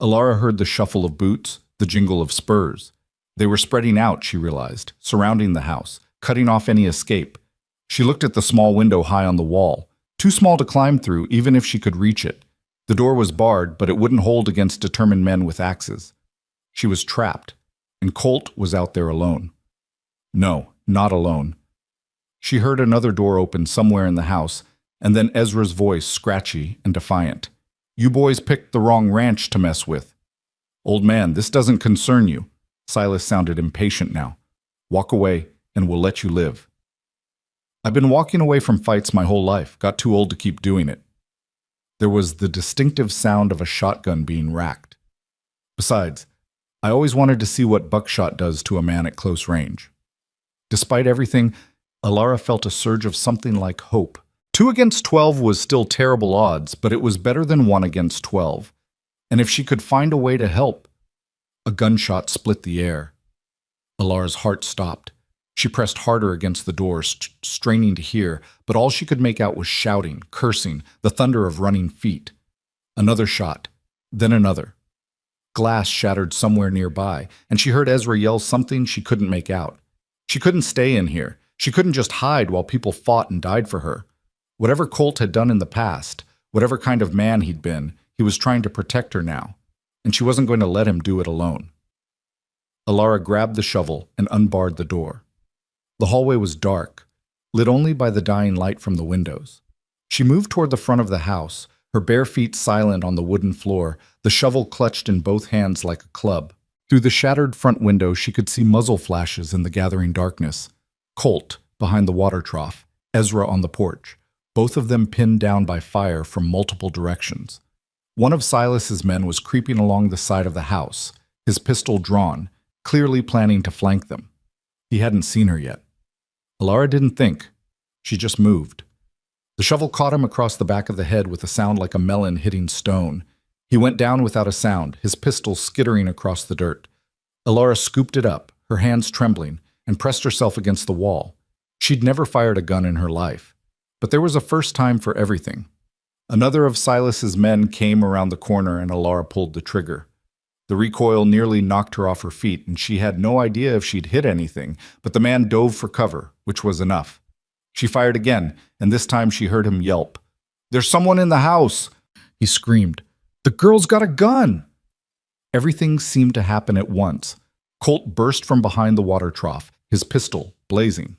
Alara heard the shuffle of boots, the jingle of spurs. They were spreading out, she realized, surrounding the house, cutting off any escape. She looked at the small window high on the wall, too small to climb through even if she could reach it. The door was barred, but it wouldn't hold against determined men with axes. She was trapped, and Colt was out there alone. No, not alone. She heard another door open somewhere in the house, and then Ezra's voice, scratchy and defiant. You boys picked the wrong ranch to mess with. Old man, this doesn't concern you. Silas sounded impatient now. Walk away, and we'll let you live. I've been walking away from fights my whole life, got too old to keep doing it. There was the distinctive sound of a shotgun being racked. Besides, I always wanted to see what buckshot does to a man at close range. Despite everything, Alara felt a surge of something like hope. 2 against 12 was still terrible odds, but it was better than 1 against 12. And if she could find a way to help… A gunshot split the air. Alara's heart stopped. She pressed harder against the door, straining to hear, but all she could make out was shouting, cursing, the thunder of running feet. Another shot, then another. Glass shattered somewhere nearby, and she heard Ezra yell something she couldn't make out. She couldn't stay in here. She couldn't just hide while people fought and died for her. Whatever Colt had done in the past, whatever kind of man he'd been, he was trying to protect her now, and she wasn't going to let him do it alone. Alara grabbed the shovel and unbarred the door. The hallway was dark, lit only by the dying light from the windows. She moved toward the front of the house, her bare feet silent on the wooden floor, the shovel clutched in both hands like a club. Through the shattered front window, she could see muzzle flashes in the gathering darkness. Colt, behind the water trough, Ezra on the porch, both of them pinned down by fire from multiple directions. One of Silas's men was creeping along the side of the house, his pistol drawn, clearly planning to flank them. He hadn't seen her yet. Alara didn't think. She just moved. The shovel caught him across the back of the head with a sound like a melon hitting stone. He went down without a sound, his pistol skittering across the dirt. Alara scooped it up, her hands trembling, and pressed herself against the wall. She'd never fired a gun in her life. But there was a first time for everything. Another of Silas's men came around the corner and Alara pulled the trigger. The recoil nearly knocked her off her feet, and she had no idea if she'd hit anything, but the man dove for cover, which was enough. She fired again, and this time she heard him yelp. "There's someone in the house!" He screamed. "The girl's got a gun!" Everything seemed to happen at once. Colt burst from behind the water trough, his pistol blazing.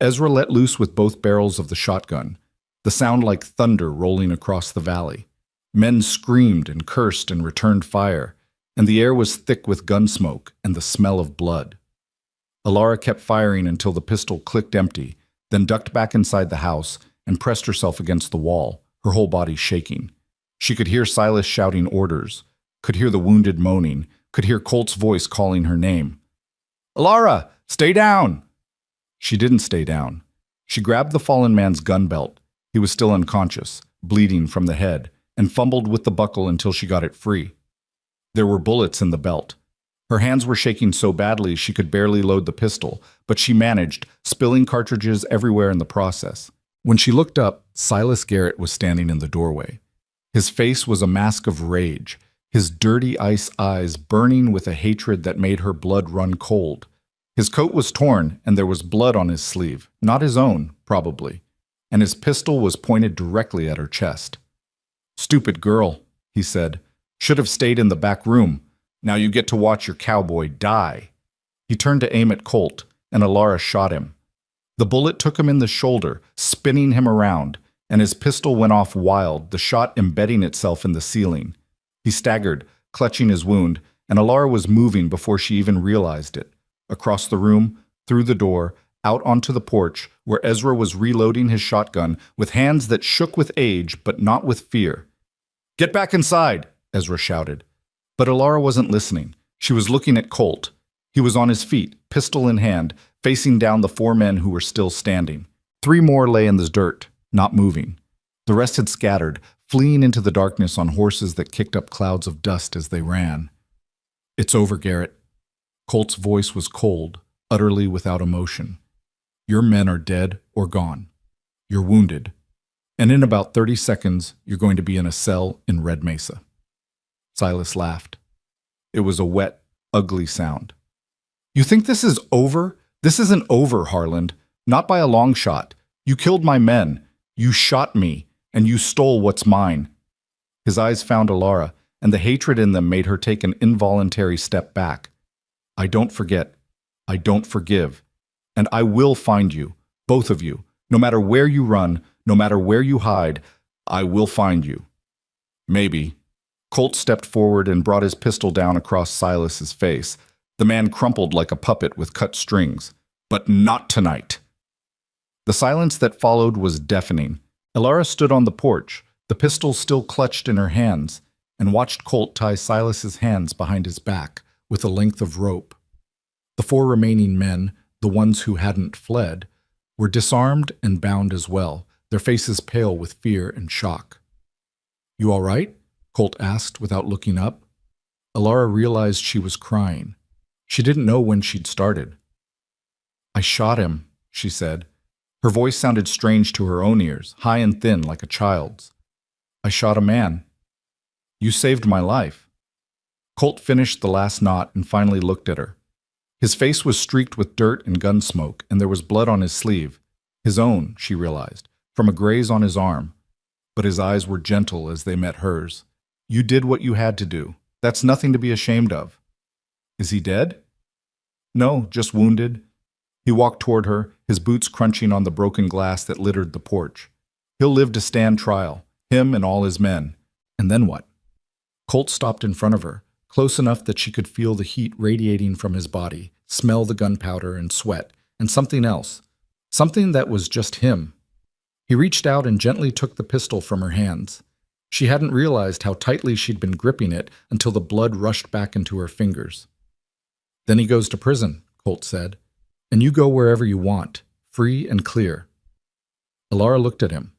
Ezra let loose with both barrels of the shotgun, the sound like thunder rolling across the valley. Men screamed and cursed and returned fire, and the air was thick with gun smoke and the smell of blood. Alara kept firing until the pistol clicked empty, then ducked back inside the house and pressed herself against the wall, her whole body shaking. She could hear Silas shouting orders, could hear the wounded moaning, could hear Colt's voice calling her name. "Alara, stay down!" She didn't stay down. She grabbed the fallen man's gun belt. He was still unconscious, bleeding from the head, and fumbled with the buckle until she got it free. There were bullets in the belt. Her hands were shaking so badly she could barely load the pistol, but she managed, spilling cartridges everywhere in the process. When she looked up, Silas Garrett was standing in the doorway. His face was a mask of rage, his dirty ice eyes burning with a hatred that made her blood run cold. His coat was torn, and there was blood on his sleeve, not his own, probably. and his pistol was pointed directly at her chest. "Stupid girl," he said. "Should have stayed in the back room. Now you get to watch your cowboy die." He turned to aim at Colt, and Alara shot him. The bullet took him in the shoulder, spinning him around, and his pistol went off wild, the shot embedding itself in the ceiling. He staggered, clutching his wound, and Alara was moving before she even realized it. Across the room, through the door, out onto the porch, where Ezra was reloading his shotgun with hands that shook with age but not with fear. "Get back inside!" Ezra shouted. But Alara wasn't listening. She was looking at Colt. He was on his feet, pistol in hand, facing down the 4 men who were still standing. 3 more lay in the dirt, not moving. The rest had scattered, fleeing into the darkness on horses that kicked up clouds of dust as they ran. "It's over, Garrett." Colt's voice was cold, utterly without emotion. "Your men are dead or gone. You're wounded. And in about 30 seconds, you're going to be in a cell in Red Mesa." Silas laughed. It was a wet, ugly sound. "You think this is over? This isn't over, Harland. Not by a long shot. You killed my men. You shot me, and you stole what's mine." His eyes found Alara, and the hatred in them made her take an involuntary step back. "I don't forget. I don't forgive. And I will find you, both of you. No matter where you run, no matter where you hide, I will find you." "Maybe." Colt stepped forward and brought his pistol down across Silas's face. The man crumpled like a puppet with cut strings. "But not tonight." The silence that followed was deafening. Alara stood on the porch, the pistol still clutched in her hands, and watched Colt tie Silas's hands behind his back with a length of rope. The 4 remaining men, the ones who hadn't fled, were disarmed and bound as well, their faces pale with fear and shock. "You all right?" Colt asked without looking up. Alara realized she was crying. She didn't know when she'd started. "I shot him," she said. Her voice sounded strange to her own ears, high and thin like a child's. "I shot a man. You saved my life." Colt finished the last knot and finally looked at her. His face was streaked with dirt and gun smoke, and there was blood on his sleeve. His own, she realized, from a graze on his arm. But his eyes were gentle as they met hers. "You did what you had to do. That's nothing to be ashamed of." "Is he dead?" "No, just wounded." He walked toward her, his boots crunching on the broken glass that littered the porch. "He'll live to stand trial, him and all his men." "And then what?" Colt stopped in front of her, close enough that she could feel the heat radiating from his body, smell the gunpowder and sweat, and something else. Something that was just him. He reached out and gently took the pistol from her hands. She hadn't realized how tightly she'd been gripping it until the blood rushed back into her fingers. "Then he goes to prison," Colt said. "And you go wherever you want, free and clear." Alara looked at him.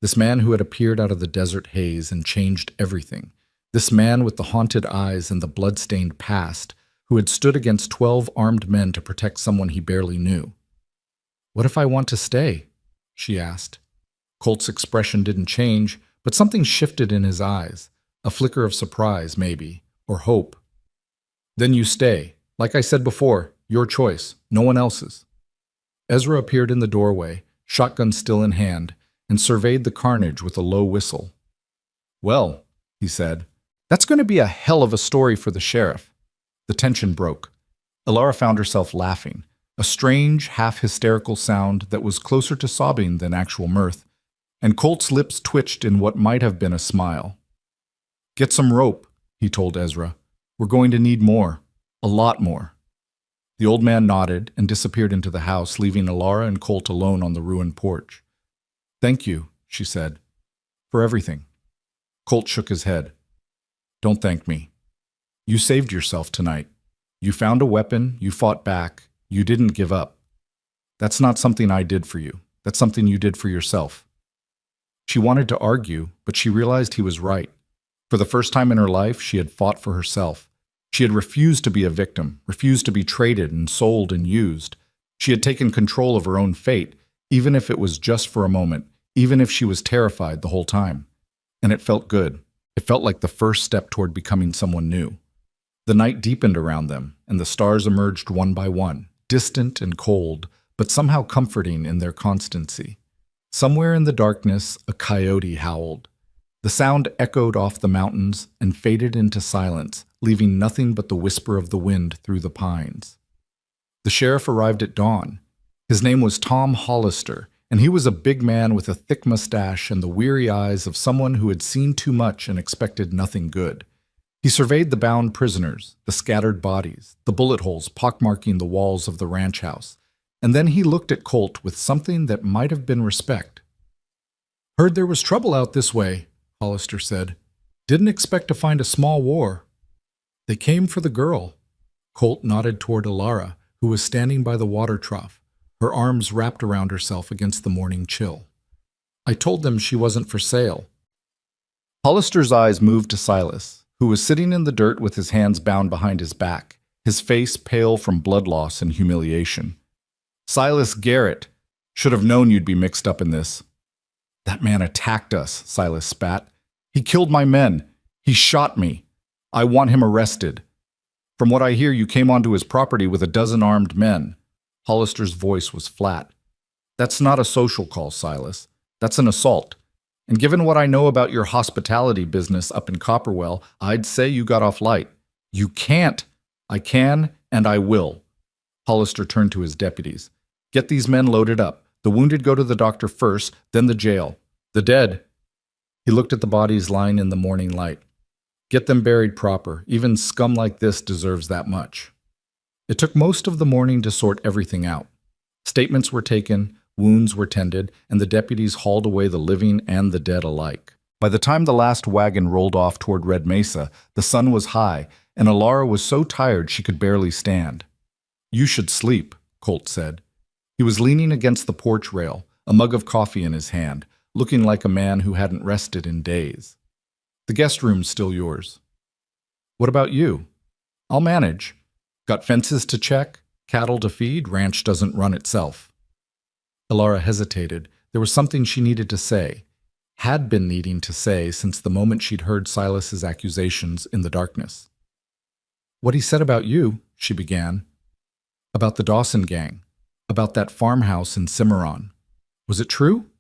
This man who had appeared out of the desert haze and changed everything. This man with the haunted eyes and the blood-stained past, who had stood against 12 armed men to protect someone he barely knew. "What if I want to stay?" she asked. Colt's expression didn't change, but something shifted in his eyes, a flicker of surprise, maybe, or hope. "Then you stay. Like I said before, your choice, no one else's." Ezra appeared in the doorway, shotgun still in hand, and surveyed the carnage with a low whistle. "Well," he said, "that's going to be a hell of a story for the sheriff." The tension broke. Alara found herself laughing, a strange, half-hysterical sound that was closer to sobbing than actual mirth, and Colt's lips twitched in what might have been a smile. "Get some rope," he told Ezra. "We're going to need more, a lot more." The old man nodded and disappeared into the house, leaving Alara and Colt alone on the ruined porch. "Thank you," she said, "for everything." Colt shook his head. "Don't thank me. You saved yourself tonight. You found a weapon, you fought back, you didn't give up. That's not something I did for you. That's something you did for yourself." She wanted to argue, but she realized he was right. For the first time in her life, she had fought for herself. She had refused to be a victim, refused to be traded and sold and used. She had taken control of her own fate, even if it was just for a moment, even if she was terrified the whole time. And it felt good. It felt like the first step toward becoming someone new. The night deepened around them, and the stars emerged one by one, distant and cold, but somehow comforting in their constancy. Somewhere in the darkness, a coyote howled. The sound echoed off the mountains and faded into silence, leaving nothing but the whisper of the wind through the pines. The sheriff arrived at dawn. His name was Tom Hollister, and he was a big man with a thick mustache and the weary eyes of someone who had seen too much and expected nothing good. He surveyed the bound prisoners, the scattered bodies, the bullet holes pockmarking the walls of the ranch house, and then he looked at Colt with something that might have been respect. "Heard there was trouble out this way," Hollister said. "Didn't expect to find a small war." "They came for the girl." Colt nodded toward Alara, who was standing by the water trough, her arms wrapped around herself against the morning chill. "I told them she wasn't for sale." Hollister's eyes moved to Silas, who was sitting in the dirt with his hands bound behind his back, his face pale from blood loss and humiliation. "Silas Garrett, should have known you'd be mixed up in this." "That man attacked us," Silas spat. "He killed my men. He shot me. I want him arrested. From what I hear, you came onto his property with a dozen armed men." Hollister's voice was flat. "That's not a social call, Silas. That's an assault. And given what I know about your hospitality business up in Copperwell, I'd say you got off light. You can't. I can, and I will." Hollister turned to his deputies. "Get these men loaded up. The wounded go to the doctor first, then the jail. The dead." He looked at the bodies lying in the morning light. "Get them buried proper. Even scum like this deserves that much." It took most of the morning to sort everything out. Statements were taken, wounds were tended, and the deputies hauled away the living and the dead alike. By the time the last wagon rolled off toward Red Mesa, the sun was high, and Alara was so tired she could barely stand. "You should sleep," Colt said. He was leaning against the porch rail, a mug of coffee in his hand, looking like a man who hadn't rested in days. "The guest room's still yours." "What about you?" "I'll manage. Got fences to check, cattle to feed, ranch doesn't run itself." Alara hesitated. There was something she needed to say, had been needing to say since the moment she'd heard Silas's accusations in the darkness. "What he said about you," she began. "About the Dawson gang. About that farmhouse in Cimarron. Was it true?"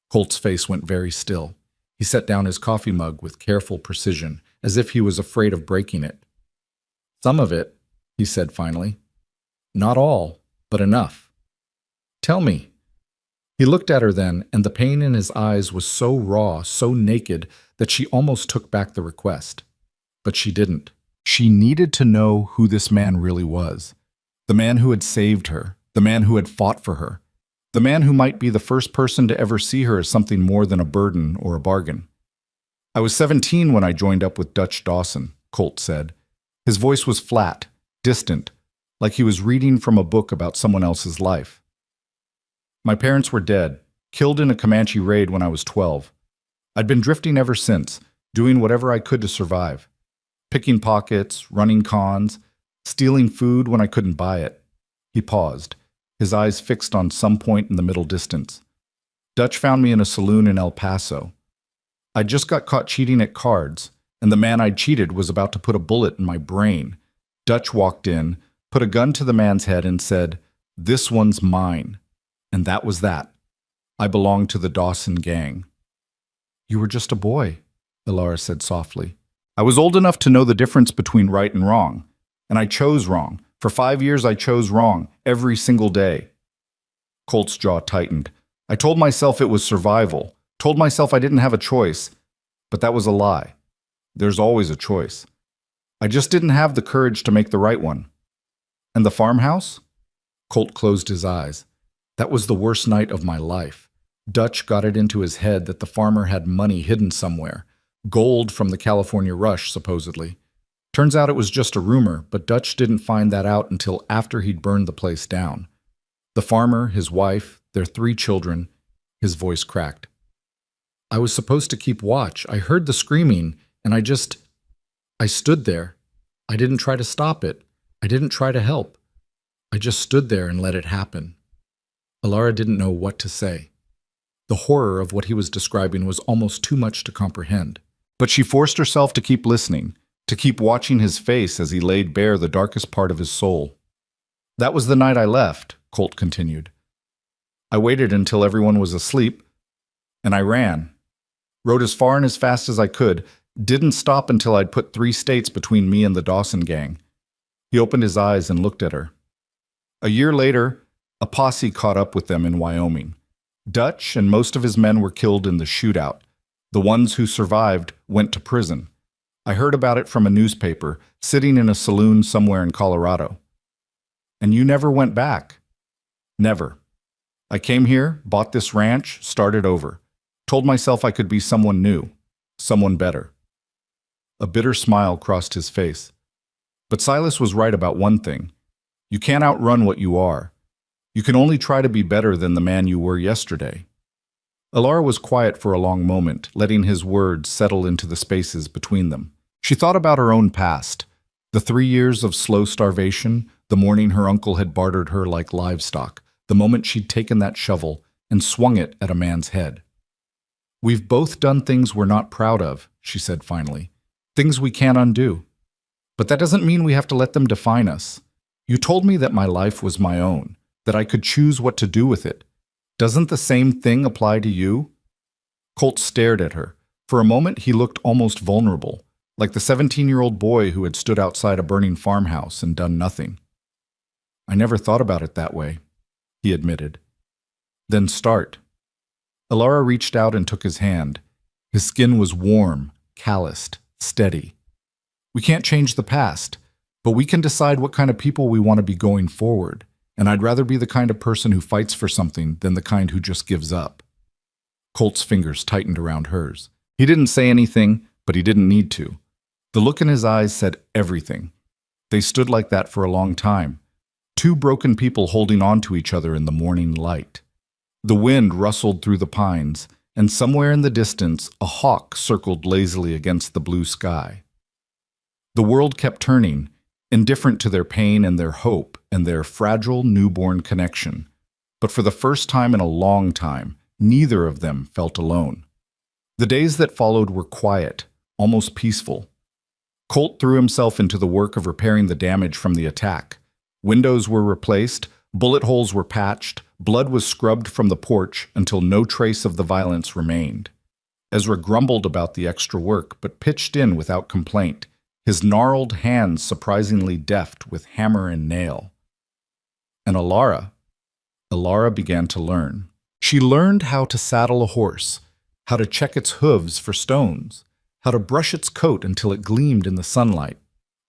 Colt's face went very still. He set down his coffee mug with careful precision, as if he was afraid of breaking it. "Some of it," he said finally. "Not all, but enough." "Tell me." He looked at her then, and the pain in his eyes was so raw, so naked, that she almost took back the request. But she didn't. She needed to know who this man really was. The man who had saved her, the man who had fought for her, the man who might be the first person to ever see her as something more than a burden or a bargain. "I was 17 when I joined up with Dutch Dawson," Colt said. His voice was flat, distant, like he was reading from a book about someone else's life. "My parents were dead, killed in a Comanche raid when I was 12. I'd been drifting ever since, doing whatever I could to survive. Picking pockets, running cons, stealing food when I couldn't buy it." He paused, his eyes fixed on some point in the middle distance. "Dutch found me in a saloon in El Paso. I'd just got caught cheating at cards, and the man I'd cheated was about to put a bullet in my brain. Dutch walked in, put a gun to the man's head and said, 'This one's mine.' And that was that. I belonged to the Dawson gang." "You were just a boy," Alara said softly. "I was old enough to know the difference between right and wrong, and I chose wrong. For 5 years I chose wrong, every single day." Colt's jaw tightened. "I told myself it was survival, told myself I didn't have a choice, but that was a lie. There's always a choice. I just didn't have the courage to make the right one." "And the farmhouse?" Colt closed his eyes. "That was the worst night of my life. Dutch got it into his head that the farmer had money hidden somewhere. Gold from the California rush, supposedly. Turns out it was just a rumor, but Dutch didn't find that out until after he'd burned the place down. The farmer, his wife, their 3 children," his voice cracked. "I was supposed to keep watch. I heard the screaming, and I stood there. I didn't try to stop it. I didn't try to help. I just stood there and let it happen." Alara didn't know what to say. The horror of what he was describing was almost too much to comprehend. But she forced herself to keep listening, to keep watching his face as he laid bare the darkest part of his soul. "That was the night I left," Colt continued. "I waited until everyone was asleep, And I ran. Rode as far and as fast as I could, didn't stop until I'd put 3 states between me and the Dawson gang. He opened his eyes and looked at her. A year later, a posse caught up with them in Wyoming. Dutch and most of his men were killed in the shootout. The ones who survived went to prison. I heard about it from a newspaper, sitting in a saloon somewhere in Colorado. And you never went back? Never. I came here, bought this ranch, started over. Told myself I could be someone new, someone better. A bitter smile crossed his face. But Silas was right about one thing. You can't outrun what you are. You can only try to be better than the man you were yesterday. Alara was quiet for a long moment, letting his words settle into the spaces between them. She thought about her own past, the 3 years of slow starvation, the morning her uncle had bartered her like livestock, the moment she'd taken that shovel and swung it at a man's head. We've both done things we're not proud of, she said finally, things we can't undo. But that doesn't mean we have to let them define us. You told me that my life was my own, that I could choose what to do with it. Doesn't the same thing apply to you? Colt stared at her. For a moment he looked almost vulnerable, like the 17-year-old boy who had stood outside a burning farmhouse and done nothing. I never thought about it that way, he admitted. Then start. Alara reached out and took his hand. His skin was warm, calloused, steady. We can't change the past, but we can decide what kind of people we want to be going forward, and I'd rather be the kind of person who fights for something than the kind who just gives up. Colt's fingers tightened around hers. He didn't say anything, but he didn't need to. The look in his eyes said everything. They stood like that for a long time, 2 broken people holding on to each other in the morning light. The wind rustled through the pines, and somewhere in the distance a hawk circled lazily against the blue sky. The world kept turning, indifferent to their pain and their hope and their fragile newborn connection. But for the first time in a long time, neither of them felt alone. The days that followed were quiet, almost peaceful. Colt threw himself into the work of repairing the damage from the attack. Windows were replaced, bullet holes were patched, blood was scrubbed from the porch until no trace of the violence remained. Ezra grumbled about the extra work, but pitched in without complaint, his gnarled hands surprisingly deft with hammer and nail. And Alara began to learn. She learned how to saddle a horse, how to check its hooves for stones, how to brush its coat until it gleamed in the sunlight.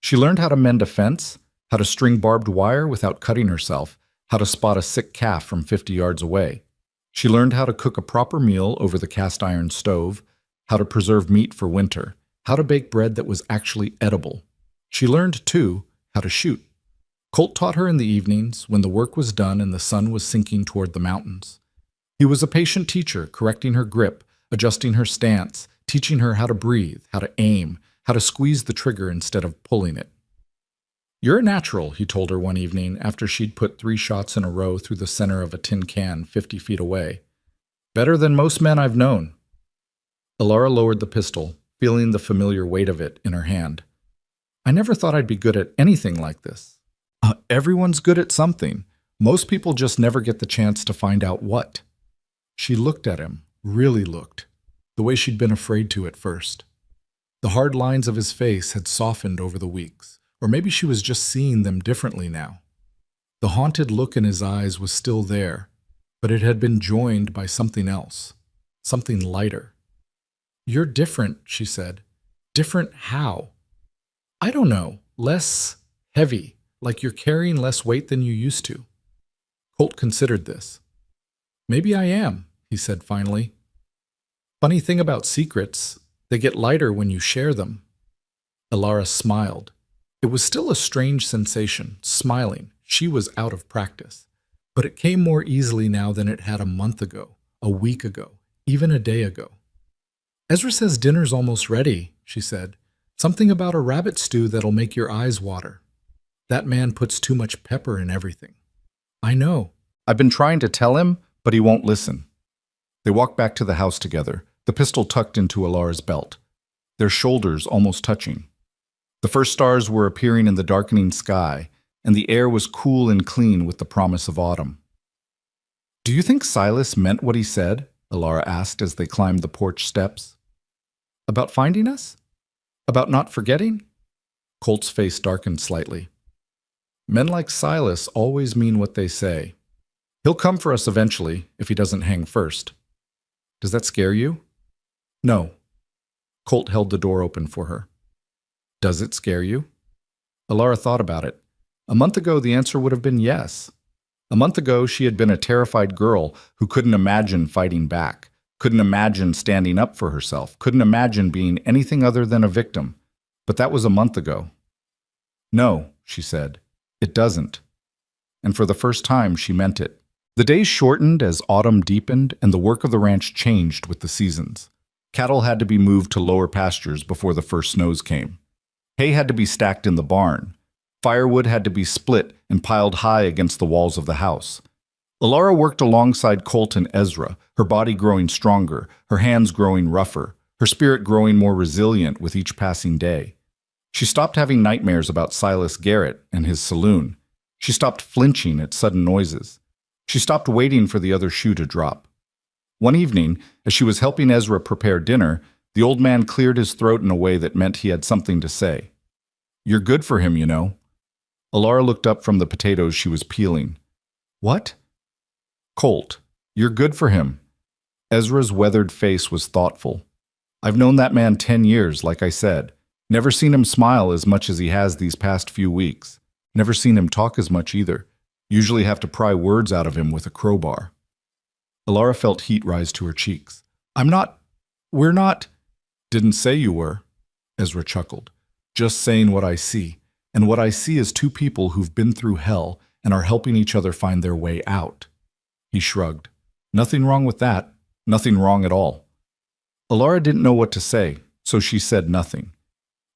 She learned how to mend a fence, how to string barbed wire without cutting herself, how to spot a sick calf from 50 yards away. She learned how to cook a proper meal over the cast iron stove, how to preserve meat for winter, how to bake bread that was actually edible. She learned, too, how to shoot. Colt taught her in the evenings when the work was done and the sun was sinking toward the mountains. He was a patient teacher, correcting her grip, adjusting her stance, teaching her how to breathe, how to aim, how to squeeze the trigger instead of pulling it. You're a natural, he told her one evening after she'd put 3 shots in a row through the center of a tin can 50 feet away. Better than most men I've known. Alara lowered the pistol, feeling the familiar weight of it in her hand. I never thought I'd be good at anything like this. Everyone's good at something. Most people just never get the chance to find out what. She looked at him, really looked, the way she'd been afraid to at first. The hard lines of his face had softened over the weeks, or maybe she was just seeing them differently now. The haunted look in his eyes was still there, but it had been joined by something else, something lighter. You're different, she said. Different how? I don't know. Less heavy, like you're carrying less weight than you used to. Colt considered this. Maybe I am, he said finally. Funny thing about secrets, they get lighter when you share them. Alara smiled. It was still a strange sensation, smiling. She was out of practice. But it came more easily now than it had a month ago, a week ago, even a day ago. Ezra says dinner's almost ready, she said. Something about a rabbit stew that'll make your eyes water. That man puts too much pepper in everything. I know. I've been trying to tell him, but he won't listen. They walked back to the house together, the pistol tucked into Alara's belt, their shoulders almost touching. The first stars were appearing in the darkening sky, and the air was cool and clean with the promise of autumn. Do you think Silas meant what he said? Alara asked as they climbed the porch steps. About finding us? About not forgetting? Colt's face darkened slightly. Men like Silas always mean what they say. He'll come for us eventually, if he doesn't hang first. Does that scare you? No. Colt held the door open for her. Does it scare you? Alara thought about it. A month ago, the answer would have been yes. A month ago, she had been a terrified girl who couldn't imagine fighting back, couldn't imagine standing up for herself, couldn't imagine being anything other than a victim. But that was a month ago. No, she said, it doesn't. And for the first time, she meant it. The days shortened as autumn deepened and the work of the ranch changed with the seasons. Cattle had to be moved to lower pastures before the first snows came. Hay had to be stacked in the barn. Firewood had to be split and piled high against the walls of the house. Alara worked alongside Colt and Ezra, her body growing stronger, her hands growing rougher, her spirit growing more resilient with each passing day. She stopped having nightmares about Silas Garrett and his saloon. She stopped flinching at sudden noises. She stopped waiting for the other shoe to drop. One evening, as she was helping Ezra prepare dinner, the old man cleared his throat in a way that meant he had something to say. You're good for him, you know. Alara looked up from the potatoes she was peeling. What? Colt, you're good for him. Ezra's weathered face was thoughtful. I've known that man 10 years, like I said. Never seen him smile as much as he has these past few weeks. Never seen him talk as much either. Usually have to pry words out of him with a crowbar. Alara felt heat rise to her cheeks. We're not. Didn't say you were, Ezra chuckled. Just saying what I see. And what I see is two people who've been through hell and are helping each other find their way out. He shrugged. Nothing wrong with that. Nothing wrong at all. Alara didn't know what to say, so she said nothing.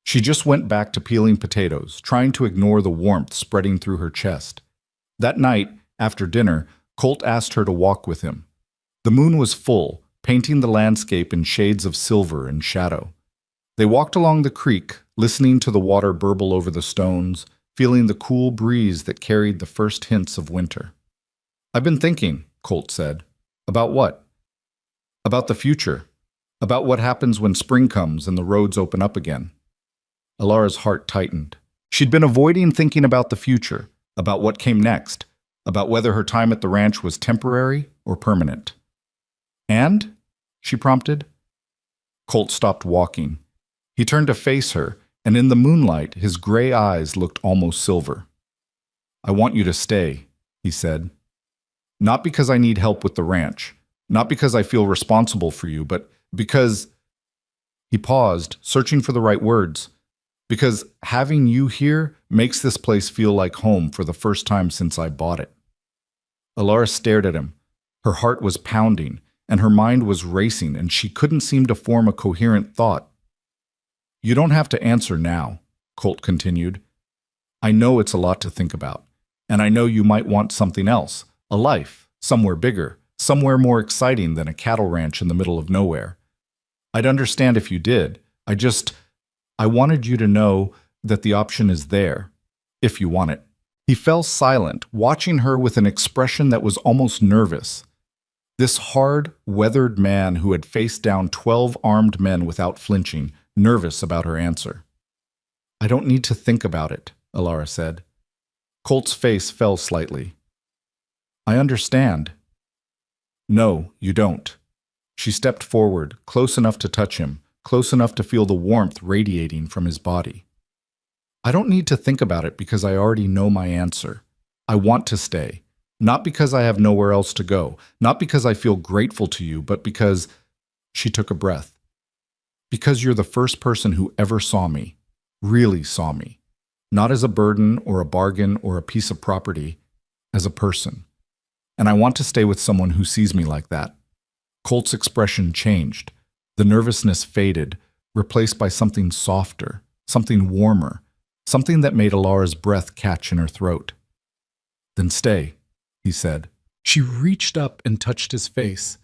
She just went back to peeling potatoes, trying to ignore the warmth spreading through her chest. That night, after dinner, Colt asked her to walk with him. The moon was full, painting the landscape in shades of silver and shadow. They walked along the creek, listening to the water burble over the stones, feeling the cool breeze that carried the first hints of winter. I've been thinking, Colt said. About what? About the future. About what happens when spring comes and the roads open up again. Alara's heart tightened. She'd been avoiding thinking about the future, about what came next, about whether her time at the ranch was temporary or permanent. And? She prompted. Colt stopped walking. He turned to face her, and in the moonlight, his gray eyes looked almost silver. I want you to stay, he said. Not because I need help with the ranch, not because I feel responsible for you, but because... He paused, searching for the right words. Because having you here makes this place feel like home for the first time since I bought it. Alara stared at him. Her heart was pounding, and her mind was racing, and she couldn't seem to form a coherent thought. You don't have to answer now, Colt continued. I know it's a lot to think about, and I know you might want something else, a life, somewhere bigger, somewhere more exciting than a cattle ranch in the middle of nowhere. I'd understand if you did. I wanted you to know that the option is there, if you want it. He fell silent, watching her with an expression that was almost nervous. This hard, weathered man who had faced down 12 armed men without flinching, nervous about her answer. I don't need to think about it, Alara said. Colt's face fell slightly. I understand. No, you don't. She stepped forward, close enough to touch him, close enough to feel the warmth radiating from his body. I don't need to think about it because I already know my answer. I want to stay, not because I have nowhere else to go, not because I feel grateful to you, but because... She took a breath. Because you're the first person who ever saw me, really saw me, not as a burden or a bargain or a piece of property, as a person. And I want to stay with someone who sees me like that. Colt's expression changed. The nervousness faded, replaced by something softer, something warmer, something that made Alara's breath catch in her throat. Then stay, he said. She reached up and touched his face,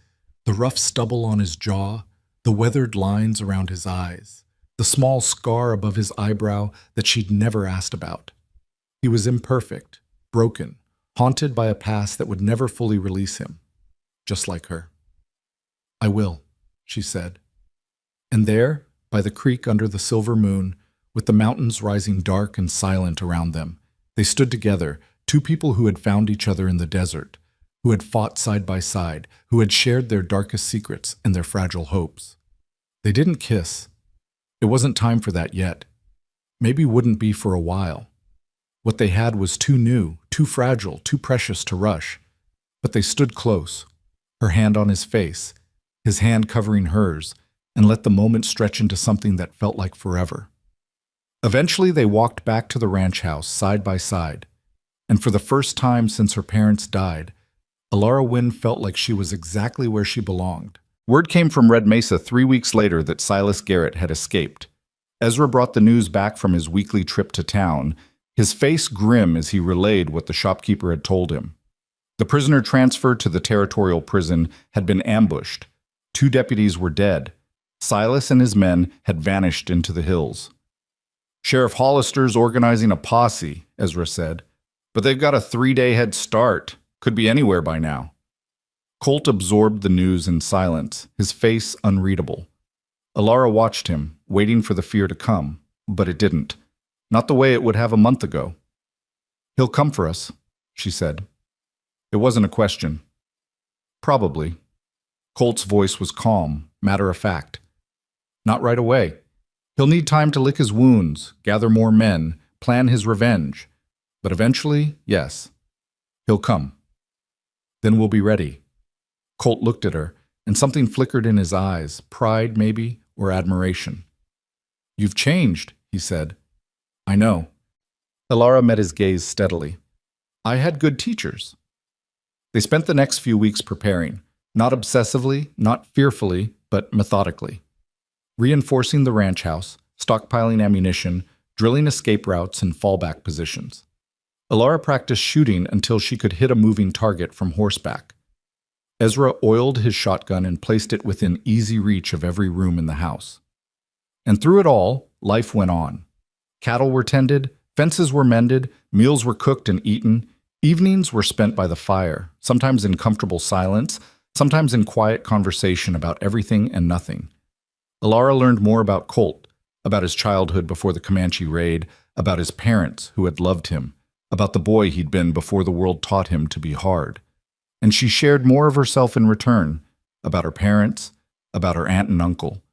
the rough stubble on his jaw, the weathered lines around his eyes, the small scar above his eyebrow that she'd never asked about. He was imperfect, broken, haunted by a past that would never fully release him, just like her. I will, she said. And there, by the creek under the silver moon, with the mountains rising dark and silent around them, they stood together, two people who had found each other in the desert, who had fought side by side, who had shared their darkest secrets and their fragile hopes. They didn't kiss. It wasn't time for that yet. Maybe wouldn't be for a while. What they had was too new, too fragile, too precious to rush. But they stood close, her hand on his face, his hand covering hers, and let the moment stretch into something that felt like forever. Eventually they walked back to the ranch house side by side, and for the first time since her parents died, Alara Wynn felt like she was exactly where she belonged. Word came from Red Mesa 3 weeks later that Silas Garrett had escaped. Ezra brought the news back from his weekly trip to town, his face grim as he relayed what the shopkeeper had told him. The prisoner transferred to the territorial prison had been ambushed. 2 deputies were dead. Silas and his men had vanished into the hills. Sheriff Hollister's organizing a posse, Ezra said, but they've got a 3-day head start. Could be anywhere by now. Colt absorbed the news in silence, his face unreadable. Alara watched him, waiting for the fear to come, but it didn't. Not the way it would have a month ago. He'll come for us, she said. It wasn't a question. Probably. Colt's voice was calm, matter-of-fact. Not right away. He'll need time to lick his wounds, gather more men, plan his revenge. But eventually, yes, he'll come. Then we'll be ready. Colt looked at her, and something flickered in his eyes, pride maybe, or admiration. You've changed, he said. I know. Alara met his gaze steadily. I had good teachers. They spent the next few weeks preparing, not obsessively, not fearfully, but methodically. Reinforcing the ranch house, stockpiling ammunition, drilling escape routes and fallback positions. Alara practiced shooting until she could hit a moving target from horseback. Ezra oiled his shotgun and placed it within easy reach of every room in the house. And through it all, life went on. Cattle were tended, fences were mended, meals were cooked and eaten, evenings were spent by the fire, sometimes in comfortable silence, sometimes in quiet conversation about everything and nothing. Alara learned more about Colt, about his childhood before the Comanche raid, about his parents who had loved him, about the boy he'd been before the world taught him to be hard. And she shared more of herself in return, about her parents, about her aunt and uncle,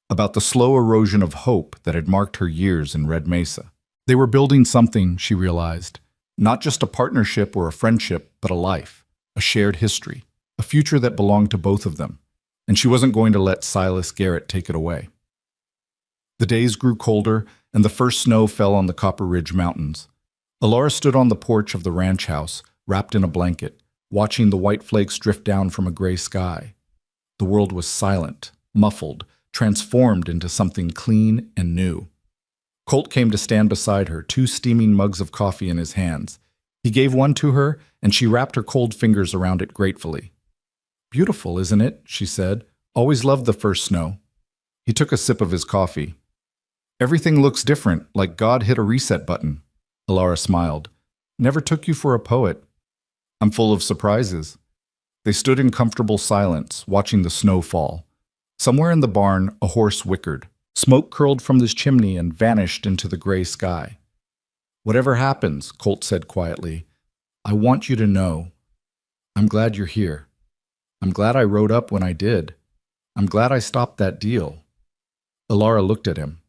about the slow erosion of hope that had marked her years in Red Mesa. They were building something, she realized, not just a partnership or a friendship, but a life, a shared history, a future that belonged to both of them, and she wasn't going to let Silas Garrett take it away. The days grew colder, and the first snow fell on the Copper Ridge Mountains. Alara stood on the porch of the ranch house, wrapped in a blanket, watching the white flakes drift down from a gray sky. The world was silent, muffled, transformed into something clean and new. Colt came to stand beside her, 2 steaming mugs of coffee in his hands. He gave one to her, and she wrapped her cold fingers around it gratefully. Beautiful, isn't it? She said. Always loved the first snow. He took a sip of his coffee. Everything looks different, like God hit a reset button. Alara smiled. Never took you for a poet. I'm full of surprises. They stood in comfortable silence, watching the snow fall. Somewhere in the barn, a horse whickered. Smoke curled from this chimney and vanished into the gray sky. Whatever happens, Colt said quietly, I want you to know. I'm glad you're here. I'm glad I rode up when I did. I'm glad I stopped that deal. Alara looked at him.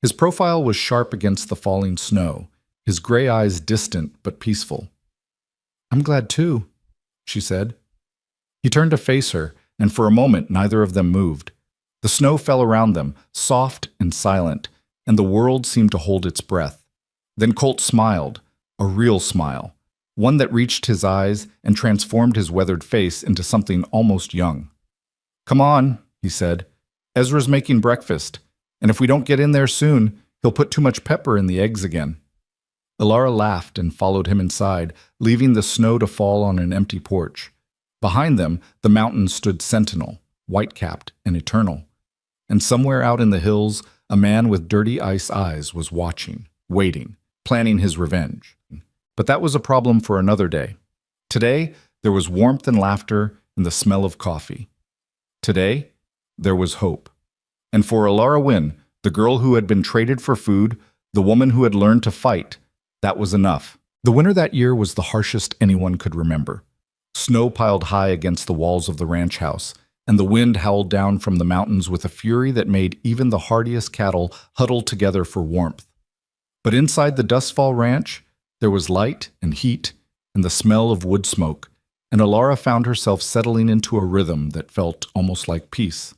His profile was sharp against the falling snow, his gray eyes distant but peaceful. I'm glad too, she said. He turned to face her, and for a moment neither of them moved. The snow fell around them, soft and silent, and the world seemed to hold its breath. Then Colt smiled, a real smile, one that reached his eyes and transformed his weathered face into something almost young. Come on, he said. Ezra's making breakfast, and if we don't get in there soon, he'll put too much pepper in the eggs again. Alara laughed and followed him inside, leaving the snow to fall on an empty porch. Behind them, the mountains stood sentinel, white-capped and eternal. And somewhere out in the hills, a man with dirty ice eyes was watching, waiting, planning his revenge. But that was a problem for another day. Today, there was warmth and laughter and the smell of coffee. Today, there was hope. And for Alara Wynne, the girl who had been traded for food, the woman who had learned to fight, that was enough. The winter that year was the harshest anyone could remember. Snow piled high against the walls of the ranch house, and the wind howled down from the mountains with a fury that made even the hardiest cattle huddle together for warmth. But inside the Dustfall Ranch, there was light and heat and the smell of wood smoke, and Alara found herself settling into a rhythm that felt almost like peace.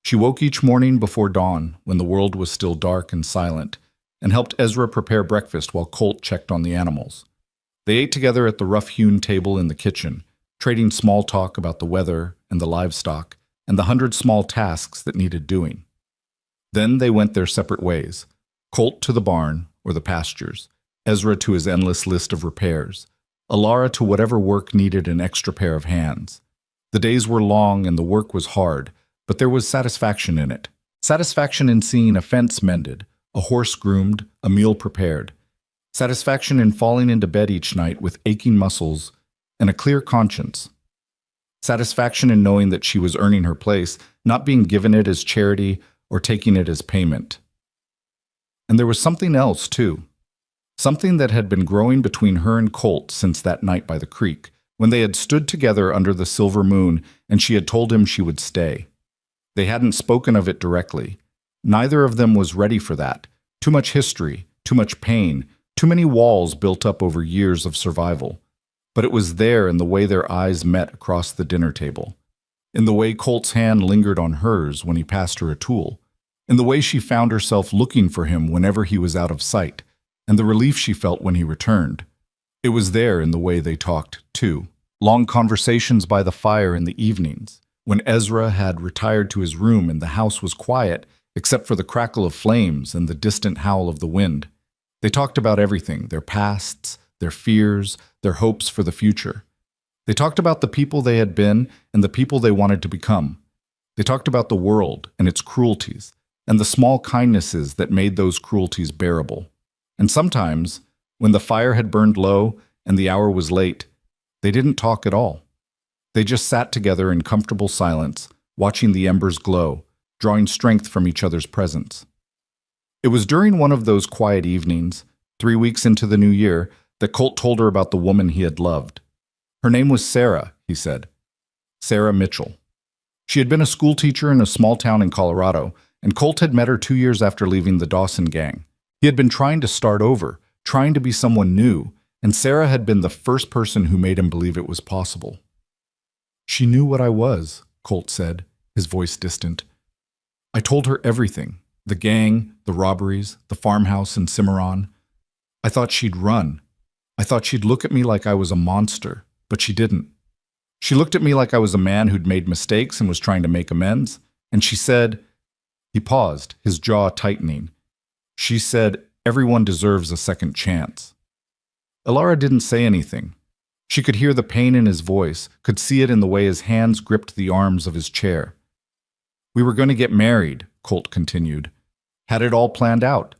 She woke each morning before dawn, when the world was still dark and silent, and helped Ezra prepare breakfast while Colt checked on the animals. They ate together at the rough-hewn table in the kitchen, trading small talk about the weather and the livestock and the 100 small tasks that needed doing. Then they went their separate ways, Colt to the barn or the pastures, Ezra to his endless list of repairs, Alara to whatever work needed an extra pair of hands. The days were long and the work was hard, but there was satisfaction in it. Satisfaction in seeing a fence mended, a horse groomed, a meal prepared. Satisfaction in falling into bed each night with aching muscles and a clear conscience. Satisfaction in knowing that she was earning her place, not being given it as charity or taking it as payment. And there was something else, too. Something that had been growing between her and Colt since that night by the creek, when they had stood together under the silver moon and she had told him she would stay. They hadn't spoken of it directly. Neither of them was ready for that. Too much history, too much pain, too many walls built up over years of survival. But it was there in the way their eyes met across the dinner table, in the way Colt's hand lingered on hers when he passed her a tool, in the way she found herself looking for him whenever he was out of sight, and the relief she felt when he returned. It was there in the way they talked, too. Long conversations by the fire in the evenings, when Ezra had retired to his room and the house was quiet, except for the crackle of flames and the distant howl of the wind. They talked about everything, their pasts, their fears, their hopes for the future. They talked about the people they had been and the people they wanted to become. They talked about the world and its cruelties, and the small kindnesses that made those cruelties bearable. And sometimes, when the fire had burned low and the hour was late, they didn't talk at all. They just sat together in comfortable silence, watching the embers glow, drawing strength from each other's presence. It was during one of those quiet evenings, 3 weeks into the new year, that Colt told her about the woman he had loved. Her name was Sarah, he said. Sarah Mitchell. She had been a schoolteacher in a small town in Colorado, and Colt had met her 2 years after leaving the Dawson gang. He had been trying to start over, trying to be someone new, and Sarah had been the first person who made him believe it was possible. She knew what I was, Colt said, his voice distant. I told her everything, the gang, the robberies, the farmhouse in Cimarron. I thought she'd run. I thought she'd look at me like I was a monster, but she didn't. She looked at me like I was a man who'd made mistakes and was trying to make amends, and she said— He paused, his jaw tightening. She said, everyone deserves a second chance. Alara didn't say anything. She could hear the pain in his voice, could see it in the way his hands gripped the arms of his chair. We were going to get married, Colt continued. Had it all planned out.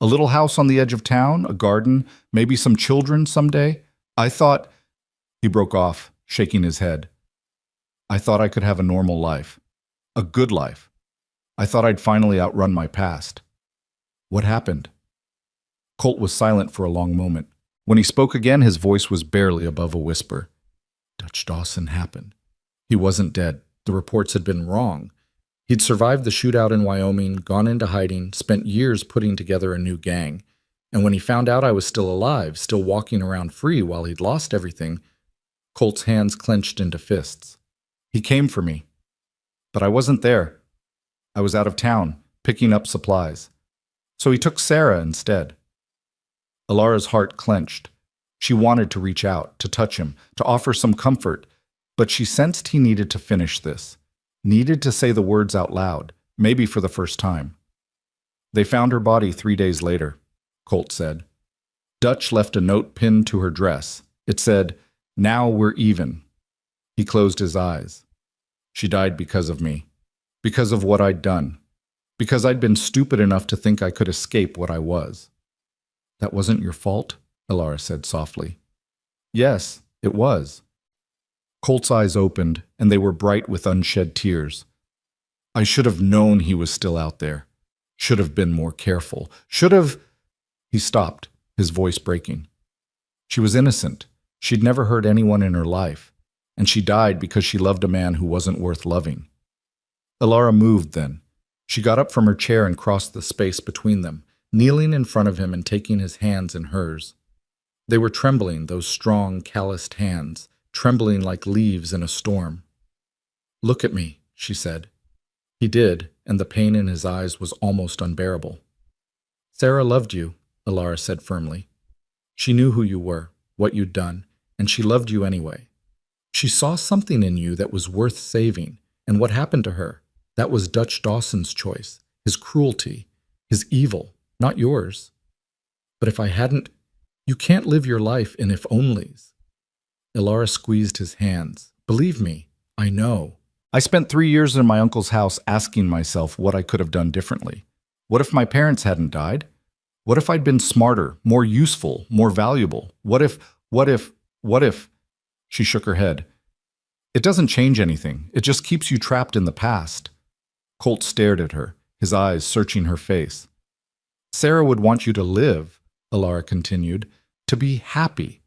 A little house on the edge of town, a garden, maybe some children someday. I thought— He broke off, shaking his head. I thought I could have a normal life. A good life. I thought I'd finally outrun my past. What happened? Colt was silent for a long moment. When he spoke again, his voice was barely above a whisper. Dutch Dawson happened. He wasn't dead. The reports had been wrong. He'd survived the shootout in Wyoming, gone into hiding, spent years putting together a new gang. And when he found out I was still alive, still walking around free while he'd lost everything, Colt's hands clenched into fists. He came for me. But I wasn't there. I was out of town, picking up supplies. So he took Sarah instead. Alara's heart clenched. She wanted to reach out, to touch him, to offer some comfort, but she sensed he needed to finish this, needed to say the words out loud, maybe for the first time. They found her body 3 days later, Colt said. Dutch left a note pinned to her dress. It said, "Now we're even." He closed his eyes. She died because of me, because of what I'd done, because I'd been stupid enough to think I could escape what I was. That wasn't your fault? Alara said softly. Yes, it was. Colt's eyes opened, and they were bright with unshed tears. I should have known he was still out there. Should have been more careful. Should have... He stopped, his voice breaking. She was innocent. She'd never hurt anyone in her life, and she died because she loved a man who wasn't worth loving. Alara moved then. She got up from her chair and crossed the space between them, kneeling in front of him and taking his hands in hers. They were trembling, those strong, calloused hands, trembling like leaves in a storm. "Look at me," she said. He did, and the pain in his eyes was almost unbearable. "Sarah loved you," Alara said firmly. "She knew who you were, what you'd done, and she loved you anyway. She saw something in you that was worth saving, and what happened to her? That was Dutch Dawson's choice, his cruelty, his evil, not yours. But if I hadn't, you can't live your life in if-onlys." Alara squeezed his hands. "Believe me, I know. I spent 3 years in my uncle's house asking myself what I could have done differently. What if my parents hadn't died? What if I'd been smarter, more useful, more valuable? What if... She shook her head. "It doesn't change anything. It just keeps you trapped in the past." Colt stared at her, his eyes searching her face. "Sarah would want you to live," Alara continued, "to be happy,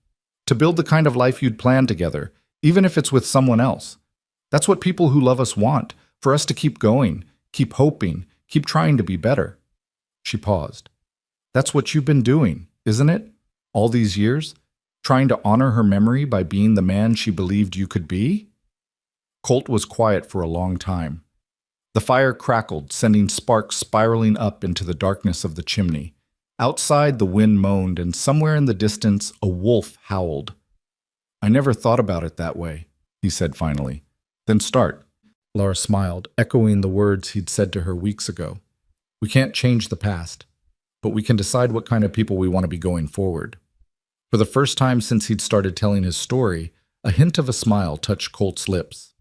to build the kind of life you'd planned together, even if it's with someone else. That's what people who love us want, for us to keep going, keep hoping, keep trying to be better." She paused. "That's what you've been doing, isn't it? All these years? Trying to honor her memory by being the man she believed you could be?" Colt was quiet for a long time. The fire crackled, sending sparks spiraling up into the darkness of the chimney. Outside, the wind moaned, and somewhere in the distance, a wolf howled. "I never thought about it that way," he said finally. "Then start." Laura smiled, echoing the words he'd said to her weeks ago. "We can't change the past, but we can decide what kind of people we want to be going forward." For the first time since he'd started telling his story, a hint of a smile touched Colt's lips.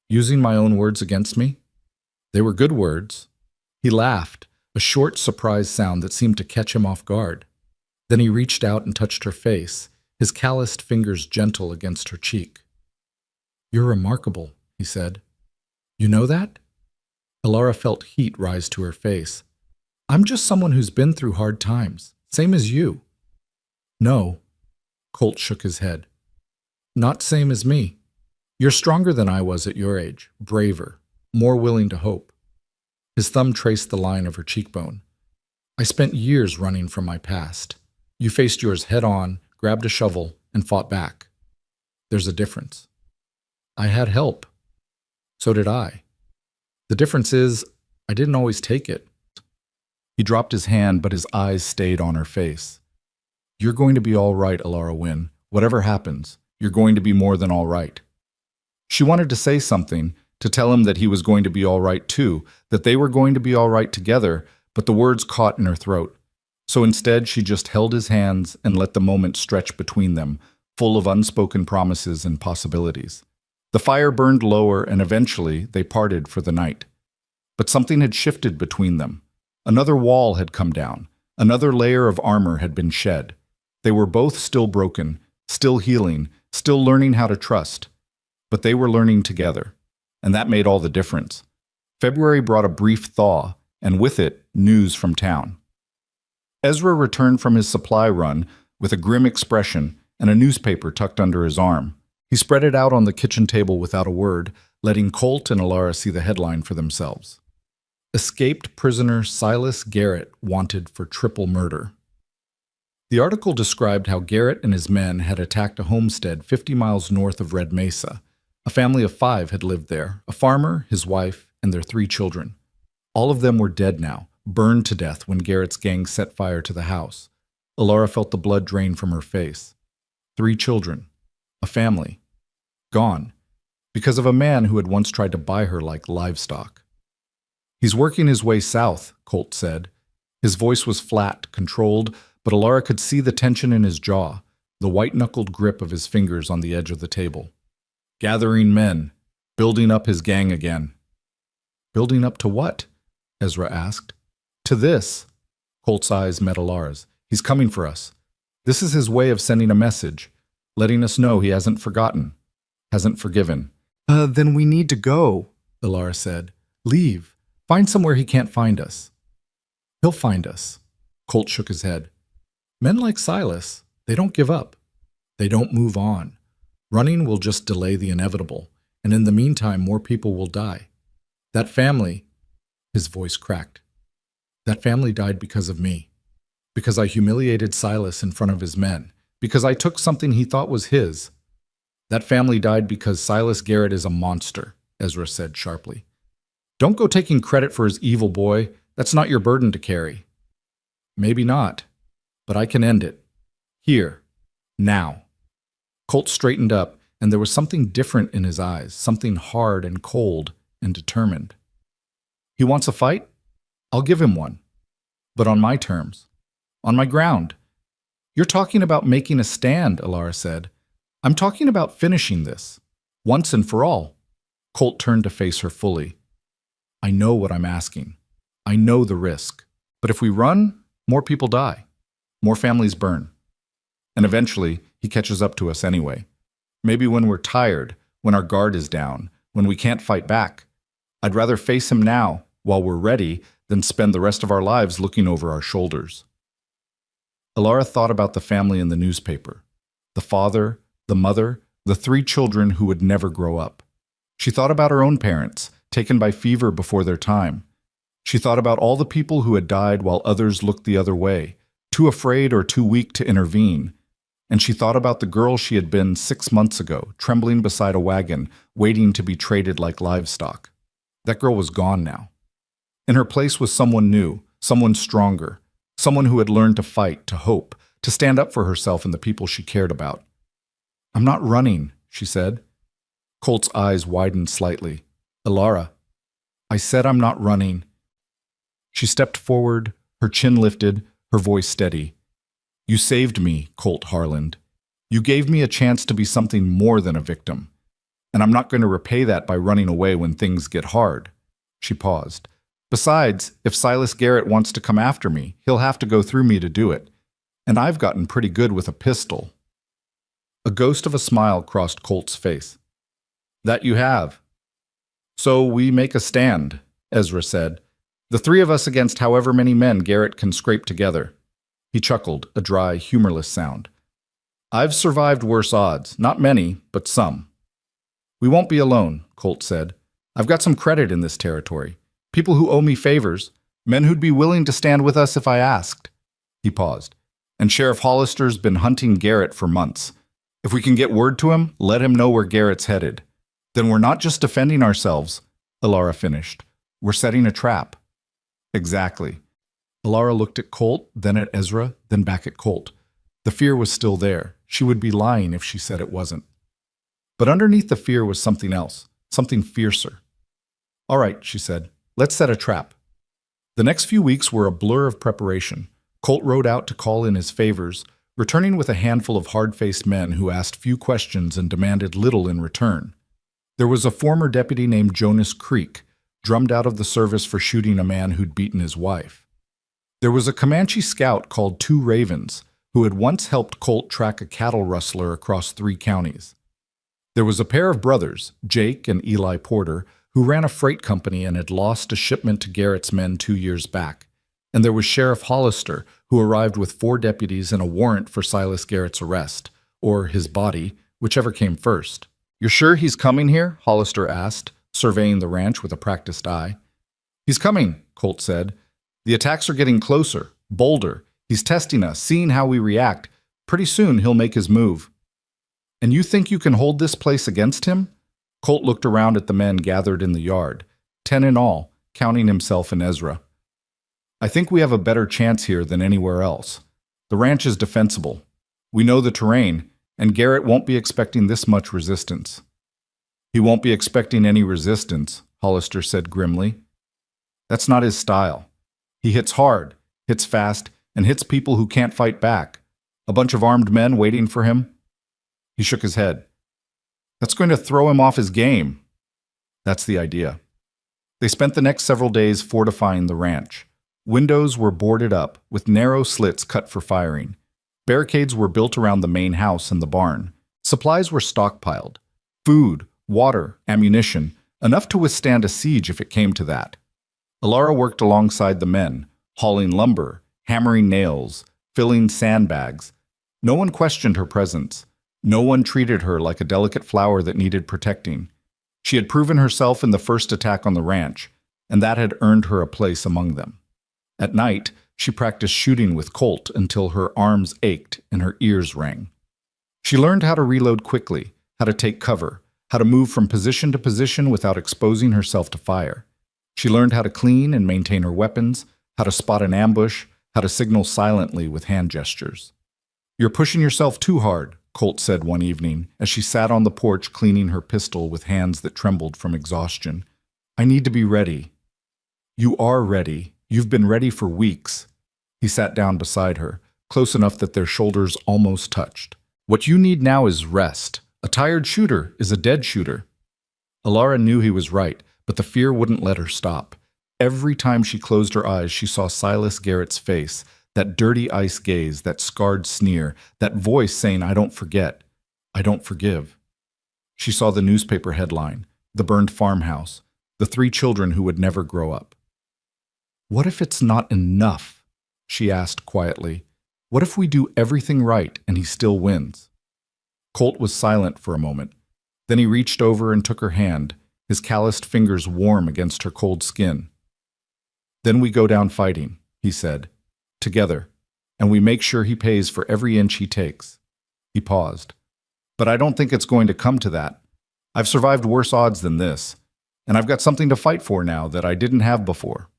"Using my own words against me?" They were good words. He laughed, a short, surprised sound that seemed to catch him off guard. Then he reached out and touched her face, his calloused fingers gentle against her cheek. "You're remarkable," he said. "You know that?" Alara felt heat rise to her face. "I'm just someone who's been through hard times, same as you." "No." Colt shook his head. "Not same as me. You're stronger than I was at your age, braver, more willing to hope." His thumb traced the line of her cheekbone. "I spent years running from my past. You faced yours head on, grabbed a shovel, and fought back. There's a difference. I had help. So did I. The difference is, I didn't always take it." He dropped his hand, but his eyes stayed on her face. "You're going to be all right, Alara Wynne. Whatever happens, you're going to be more than all right." She wanted to say something, to tell him that he was going to be all right too, that they were going to be all right together, but the words caught in her throat. So instead, she just held his hands and let the moment stretch between them, full of unspoken promises and possibilities. The fire burned lower, and eventually they parted for the night. But something had shifted between them. Another wall had come down. Another layer of armor had been shed. They were both still broken, still healing, still learning how to trust. But they were learning together, and that made all the difference. February brought a brief thaw, and with it, news from town. Ezra returned from his supply run with a grim expression and a newspaper tucked under his arm. He spread it out on the kitchen table without a word, letting Colt and Alara see the headline for themselves. "Escaped prisoner Silas Garrett wanted for triple murder." The article described how Garrett and his men had attacked a homestead 50 miles north of Red Mesa. A family of 5 had lived there, a farmer, his wife, and their 3 children. All of them were dead now, burned to death when Garrett's gang set fire to the house. Alara felt the blood drain from her face. 3 children. A family. Gone. Because of a man who had once tried to buy her like livestock. "He's working his way south," Colt said. His voice was flat, controlled, but Alara could see the tension in his jaw, the white-knuckled grip of his fingers on the edge of the table. "Gathering men. Building up his gang again." "Building up to what?" Ezra asked. "To this." Colt's eyes met Alara's. "He's coming for us. This is his way of sending a message, letting us know he hasn't forgotten. Hasn't forgiven. Then we need to go, Ilara said. Leave. Find somewhere he can't find us. He'll find us. Colt shook his head. Men like Silas, they don't give up. They don't move on. Running will just delay the inevitable, and in the meantime, more people will die. That family, his voice cracked. That family died because of me. Because I humiliated Silas in front of his men. Because I took something he thought was his. That family died because Silas Garrett is a monster, Ezra said sharply. Don't go taking credit for his evil, boy. That's not your burden to carry. Maybe not, but I can end it. Here. Now. Colt straightened up, and there was something different in his eyes, something hard and cold and determined. He wants a fight? I'll give him one. But on my terms. On my ground. You're talking about making a stand, Ilara said. I'm talking about finishing this. Once and for all. Colt turned to face her fully. I know what I'm asking. I know the risk. But if we run, more people die. More families burn. And eventually, he catches up to us anyway. Maybe when we're tired, when our guard is down, when we can't fight back. I'd rather face him now, while we're ready, than spend the rest of our lives looking over our shoulders. Ilara thought about the family in the newspaper. The father, the mother, the 3 children who would never grow up. She thought about her own parents, taken by fever before their time. She thought about all the people who had died while others looked the other way, too afraid or too weak to intervene. And she thought about the girl she had been 6 months ago, trembling beside a wagon, waiting to be traded like livestock. That girl was gone now. In her place was someone new, someone stronger, someone who had learned to fight, to hope, to stand up for herself and the people she cared about. I'm not running, she said. Colt's eyes widened slightly. Ilara, I said I'm not running. She stepped forward, her chin lifted, her voice steady. You saved me, Colt Harland. You gave me a chance to be something more than a victim. And I'm not going to repay that by running away when things get hard. She paused. Besides, if Silas Garrett wants to come after me, he'll have to go through me to do it. And I've gotten pretty good with a pistol. A ghost of a smile crossed Colt's face. That you have. So we make a stand, Ezra said. The 3 of us against however many men Garrett can scrape together. He chuckled, a dry, humorless sound. I've survived worse odds, not many, but some. We won't be alone, Colt said. I've got some credit in this territory. People who owe me favors, men who'd be willing to stand with us if I asked. He paused. And Sheriff Hollister's been hunting Garrett for months. If we can get word to him, let him know where Garrett's headed. Then we're not just defending ourselves, Ilara finished. We're setting a trap. Exactly. Ilara looked at Colt, then at Ezra, then back at Colt. The fear was still there. She would be lying if she said it wasn't. But underneath the fear was something else, something fiercer. All right, she said. Let's set a trap. The next few weeks were a blur of preparation. Colt rode out to call in his favors, returning with a handful of hard-faced men who asked few questions and demanded little in return. There was a former deputy named Jonas Creek, drummed out of the service for shooting a man who'd beaten his wife. There was a Comanche scout called 2 Ravens, who had once helped Colt track a cattle rustler across 3 counties. There was a pair of brothers, Jake and Eli Porter, who ran a freight company and had lost a shipment to Garrett's men 2 years back. And there was Sheriff Hollister, who arrived with 4 deputies and a warrant for Silas Garrett's arrest, or his body, whichever came first. You're sure he's coming here? Hollister asked, surveying the ranch with a practiced eye. He's coming, Colt said. The attacks are getting closer, bolder. He's testing us, seeing how we react. Pretty soon he'll make his move. And you think you can hold this place against him? Colt looked around at the men gathered in the yard, 10 in all, counting himself and Ezra. I think we have a better chance here than anywhere else. The ranch is defensible. We know the terrain, and Garrett won't be expecting this much resistance. He won't be expecting any resistance, Hollister said grimly. That's not his style. He hits hard, hits fast, and hits people who can't fight back. A bunch of armed men waiting for him. He shook his head. That's going to throw him off his game. That's the idea. They spent the next several days fortifying the ranch. Windows were boarded up, with narrow slits cut for firing. Barricades were built around the main house and the barn. Supplies were stockpiled. Food, water, ammunition, enough to withstand a siege if it came to that. Alara worked alongside the men, hauling lumber, hammering nails, filling sandbags. No one questioned her presence. No one treated her like a delicate flower that needed protecting. She had proven herself in the first attack on the ranch, and that had earned her a place among them. At night, she practiced shooting with Colt until her arms ached and her ears rang. She learned how to reload quickly, how to take cover, how to move from position to position without exposing herself to fire. She learned how to clean and maintain her weapons, how to spot an ambush, how to signal silently with hand gestures. "You're pushing yourself too hard," Colt said one evening as she sat on the porch cleaning her pistol with hands that trembled from exhaustion. "I need to be ready." "You are ready. You've been ready for weeks." He sat down beside her, close enough that their shoulders almost touched. "What you need now is rest. A tired shooter is a dead shooter." Alara knew he was right, but the fear wouldn't let her stop. Every time she closed her eyes, she saw Silas Garrett's face, that dirty ice gaze, that scarred sneer, that voice saying, "I don't forget, I don't forgive." She saw the newspaper headline, the burned farmhouse, the 3 children who would never grow up. "What if it's not enough?" she asked quietly. "What if we do everything right and he still wins?" Colt was silent for a moment. Then he reached over and took her hand, his calloused fingers warm against her cold skin. "Then we go down fighting," he said, "together, and we make sure he pays for every inch he takes." He paused. "But I don't think it's going to come to that. I've survived worse odds than this, and I've got something to fight for now that I didn't have before."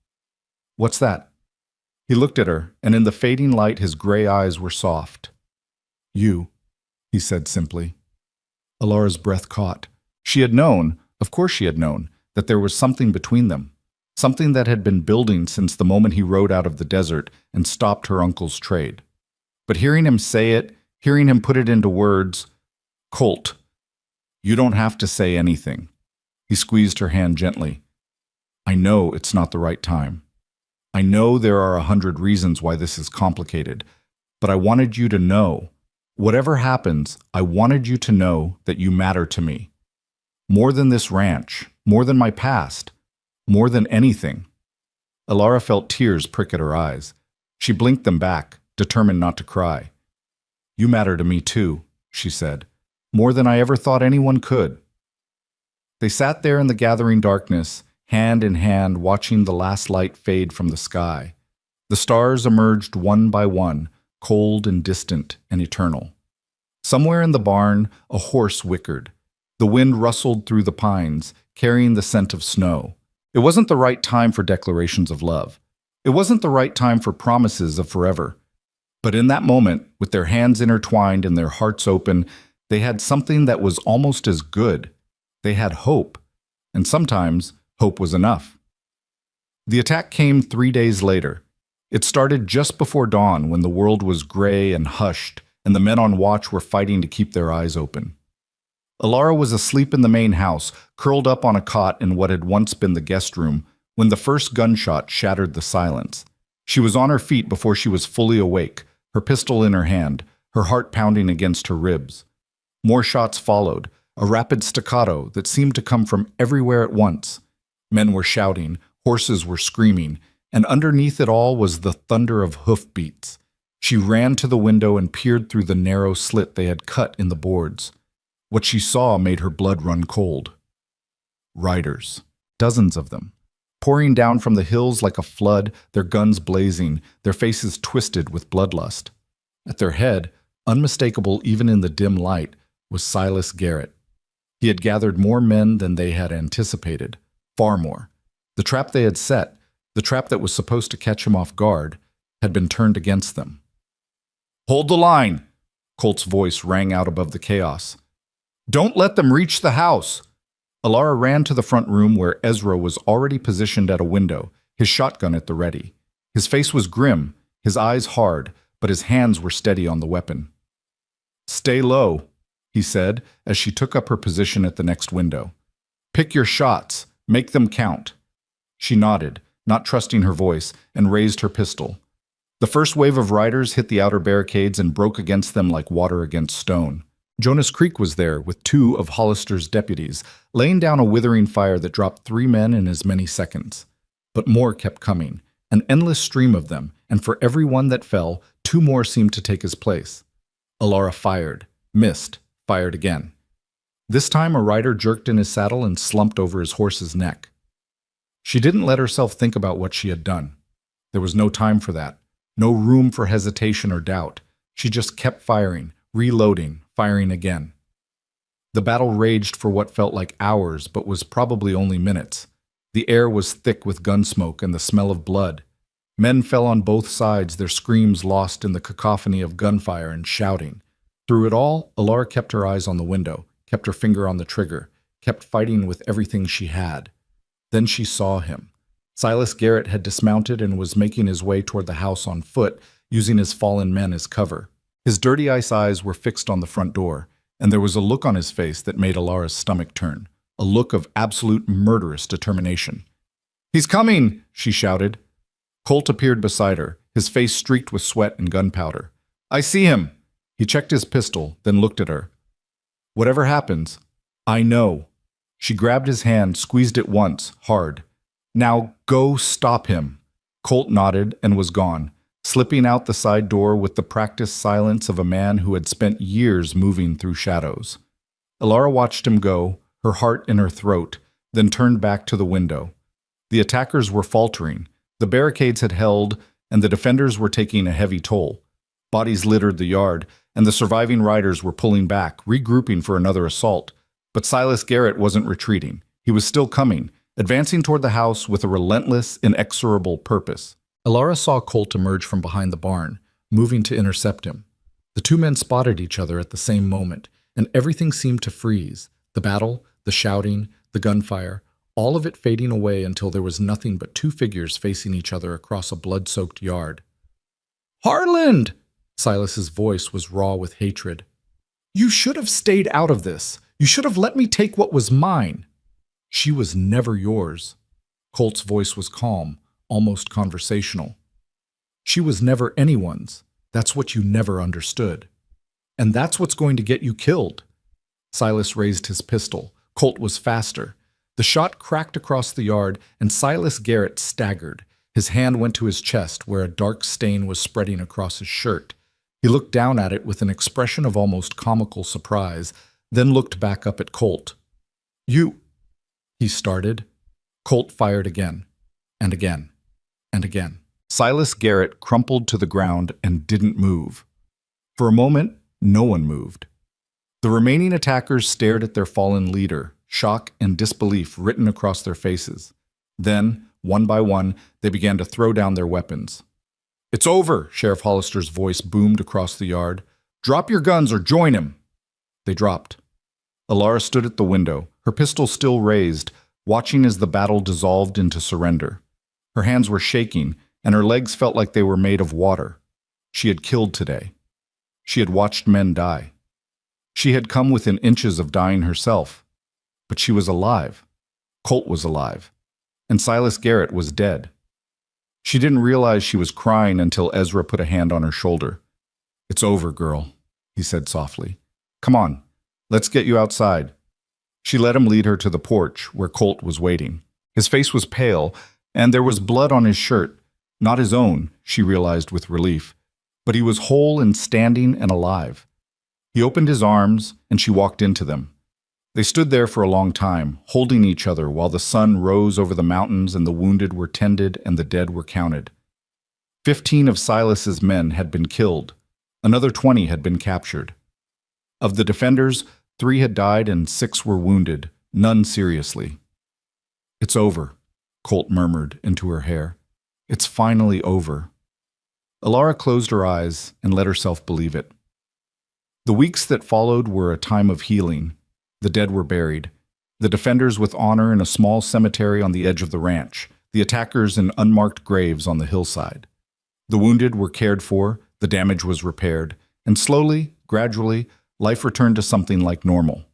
"What's that?" He looked at her, and in the fading light his gray eyes were soft. "You," he said simply. Alara's breath caught. She had known, of course she had known, that there was something between them, something that had been building since the moment he rode out of the desert and stopped her uncle's trade. But hearing him say it, hearing him put it into words, "Colt, you don't have to say anything." He squeezed her hand gently. "I know it's not the right time. I know there are 100 reasons why this is complicated, but I wanted you to know, whatever happens, I wanted you to know that you matter to me. More than this ranch, more than my past, more than anything." Alara felt tears prick at her eyes. She blinked them back, determined not to cry. "You matter to me too," she said, "more than I ever thought anyone could." They sat there in the gathering darkness, hand in hand, watching the last light fade from the sky. The stars emerged one by one, cold and distant and eternal. Somewhere in the barn, a horse whickered. The wind rustled through the pines, carrying the scent of snow. It wasn't the right time for declarations of love. It wasn't the right time for promises of forever. But in that moment, with their hands intertwined and their hearts open, they had something that was almost as good. They had hope. And sometimes, hope was enough. The attack came 3 days later. It started just before dawn when the world was gray and hushed, and the men on watch were fighting to keep their eyes open. Alara was asleep in the main house, curled up on a cot in what had once been the guest room, when the first gunshot shattered the silence. She was on her feet before she was fully awake, her pistol in her hand, her heart pounding against her ribs. More shots followed, a rapid staccato that seemed to come from everywhere at once. Men were shouting, horses were screaming, and underneath it all was the thunder of hoofbeats. She ran to the window and peered through the narrow slit they had cut in the boards. What she saw made her blood run cold. Riders, dozens of them, pouring down from the hills like a flood, their guns blazing, their faces twisted with bloodlust. At their head, unmistakable even in the dim light, was Silas Garrett. He had gathered more men than they had anticipated, far more. The trap they had set, the trap that was supposed to catch him off guard, had been turned against them. "Hold the line!" Colt's voice rang out above the chaos. "Don't let them reach the house!" Alara ran to the front room where Ezra was already positioned at a window, his shotgun at the ready. His face was grim, his eyes hard, but his hands were steady on the weapon. "Stay low," he said as she took up her position at the next window. "Pick your shots. Make them count." She nodded, not trusting her voice, and raised her pistol. The first wave of riders hit the outer barricades and broke against them like water against stone. Jonas Creek was there with two of Hollister's deputies, laying down a withering fire that dropped 3 men in as many seconds. But more kept coming, an endless stream of them, and for every one that fell, 2 more seemed to take his place. Alara fired, missed, fired again. This time a rider jerked in his saddle and slumped over his horse's neck. She didn't let herself think about what she had done. There was no time for that, no room for hesitation or doubt. She just kept firing, reloading, firing again. The battle raged for what felt like hours, but was probably only minutes. The air was thick with gun smoke and the smell of blood. Men fell on both sides, their screams lost in the cacophony of gunfire and shouting. Through it all, Alara kept her eyes on the window, kept her finger on the trigger, kept fighting with everything she had. Then she saw him. Silas Garrett had dismounted and was making his way toward the house on foot, using his fallen men as cover. His dirty ice eyes were fixed on the front door, and there was a look on his face that made Alara's stomach turn, a look of absolute murderous determination. "He's coming!" she shouted. Colt appeared beside her, his face streaked with sweat and gunpowder. "I see him!" He checked his pistol, then looked at her. "Whatever happens, I know." She grabbed his hand, squeezed it once, hard. "Now go stop him." Colt nodded and was gone, slipping out the side door with the practiced silence of a man who had spent years moving through shadows. Alara watched him go, her heart in her throat, then turned back to the window. The attackers were faltering. The barricades had held, and the defenders were taking a heavy toll. Bodies littered the yard, and the surviving riders were pulling back, regrouping for another assault. But Silas Garrett wasn't retreating. He was still coming, advancing toward the house with a relentless, inexorable purpose. Alara saw Colt emerge from behind the barn, moving to intercept him. The 2 men spotted each other at the same moment, and everything seemed to freeze. The battle, the shouting, the gunfire, all of it fading away until there was nothing but 2 figures facing each other across a blood-soaked yard. "Harland!" Silas's voice was raw with hatred. "You should have stayed out of this. You should have let me take what was mine." "She was never yours." Colt's voice was calm, almost conversational. "She was never anyone's. That's what you never understood. And that's what's going to get you killed." Silas raised his pistol. Colt was faster. The shot cracked across the yard, and Silas Garrett staggered. His hand went to his chest, where a dark stain was spreading across his shirt. He looked down at it with an expression of almost comical surprise, then looked back up at Colt. "You—" he started. Colt fired again, and again, and again. Silas Garrett crumpled to the ground and didn't move. For a moment, no one moved. The remaining attackers stared at their fallen leader, shock and disbelief written across their faces. Then, one by one, they began to throw down their weapons. "It's over," Sheriff Hollister's voice boomed across the yard. "Drop your guns or join him." They dropped. Alara stood at the window, her pistol still raised, watching as the battle dissolved into surrender. Her hands were shaking, and her legs felt like they were made of water. She had killed today. She had watched men die. She had come within inches of dying herself. But she was alive. Colt was alive. And Silas Garrett was dead. She didn't realize she was crying until Ezra put a hand on her shoulder. "It's over, girl," he said softly. "Come on, let's get you outside." She let him lead her to the porch where Colt was waiting. His face was pale, and there was blood on his shirt. Not his own, she realized with relief. But he was whole and standing and alive. He opened his arms, and she walked into them. They stood there for a long time, holding each other while the sun rose over the mountains and the wounded were tended and the dead were counted. 15 of Silas's men had been killed. Another 20 had been captured. Of the defenders, 3 had died and 6 were wounded, none seriously. "It's over," Colt murmured into her hair. "It's finally over." Alara closed her eyes and let herself believe it. The weeks that followed were a time of healing. The dead were buried. The defenders with honor in a small cemetery on the edge of the ranch, the attackers in unmarked graves on the hillside. The wounded were cared for, the damage was repaired, and slowly, gradually, life returned to something like normal.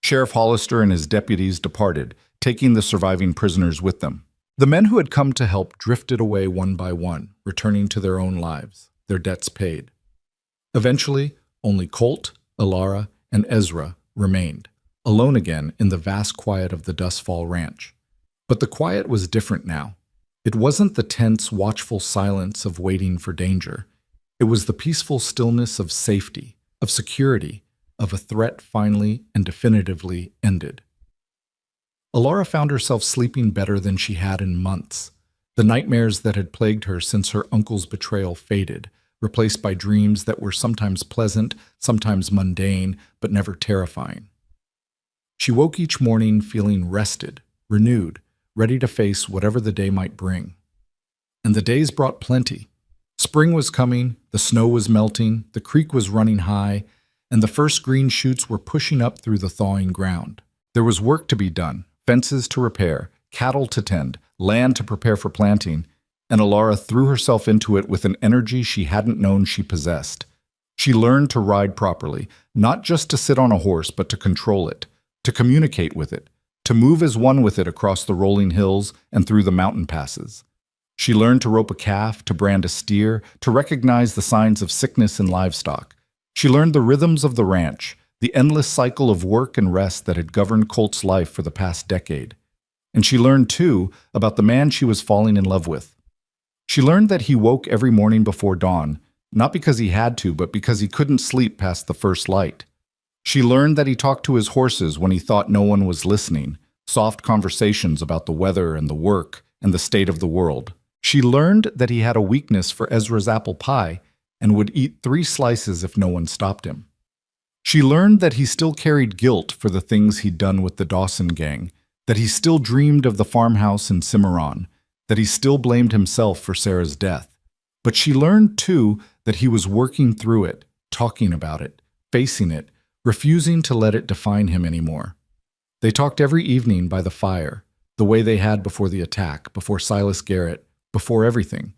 Sheriff Hollister and his deputies departed, taking the surviving prisoners with them. The men who had come to help drifted away one by one, returning to their own lives, their debts paid. Eventually, only Colt, Alara, and Ezra remained, alone again in the vast quiet of the Dustfall Ranch. But the quiet was different now. It wasn't the tense, watchful silence of waiting for danger. It was the peaceful stillness of safety, of security, of a threat finally and definitively ended. Alara found herself sleeping better than she had in months. The nightmares that had plagued her since her uncle's betrayal faded, replaced by dreams that were sometimes pleasant, sometimes mundane, but never terrifying. She woke each morning feeling rested, renewed, ready to face whatever the day might bring. And the days brought plenty. Spring was coming, the snow was melting, the creek was running high, and the first green shoots were pushing up through the thawing ground. There was work to be done, fences to repair, cattle to tend, land to prepare for planting, and Alara threw herself into it with an energy she hadn't known she possessed. She learned to ride properly, not just to sit on a horse, but to control it, to communicate with it, to move as one with it across the rolling hills and through the mountain passes. She learned to rope a calf, to brand a steer, to recognize the signs of sickness in livestock. She learned the rhythms of the ranch, the endless cycle of work and rest that had governed Colt's life for the past decade. And she learned, too, about the man she was falling in love with. She learned that he woke every morning before dawn, not because he had to, but because he couldn't sleep past the first light. She learned that he talked to his horses when he thought no one was listening, soft conversations about the weather and the work and the state of the world. She learned that he had a weakness for Ezra's apple pie and would eat 3 slices if no one stopped him. She learned that he still carried guilt for the things he'd done with the Dawson gang, that he still dreamed of the farmhouse in Cimarron, that he still blamed himself for Sarah's death. But she learned, too, that he was working through it, talking about it, facing it, refusing to let it define him anymore. They talked every evening by the fire, the way they had before the attack, before Silas Garrett, before everything.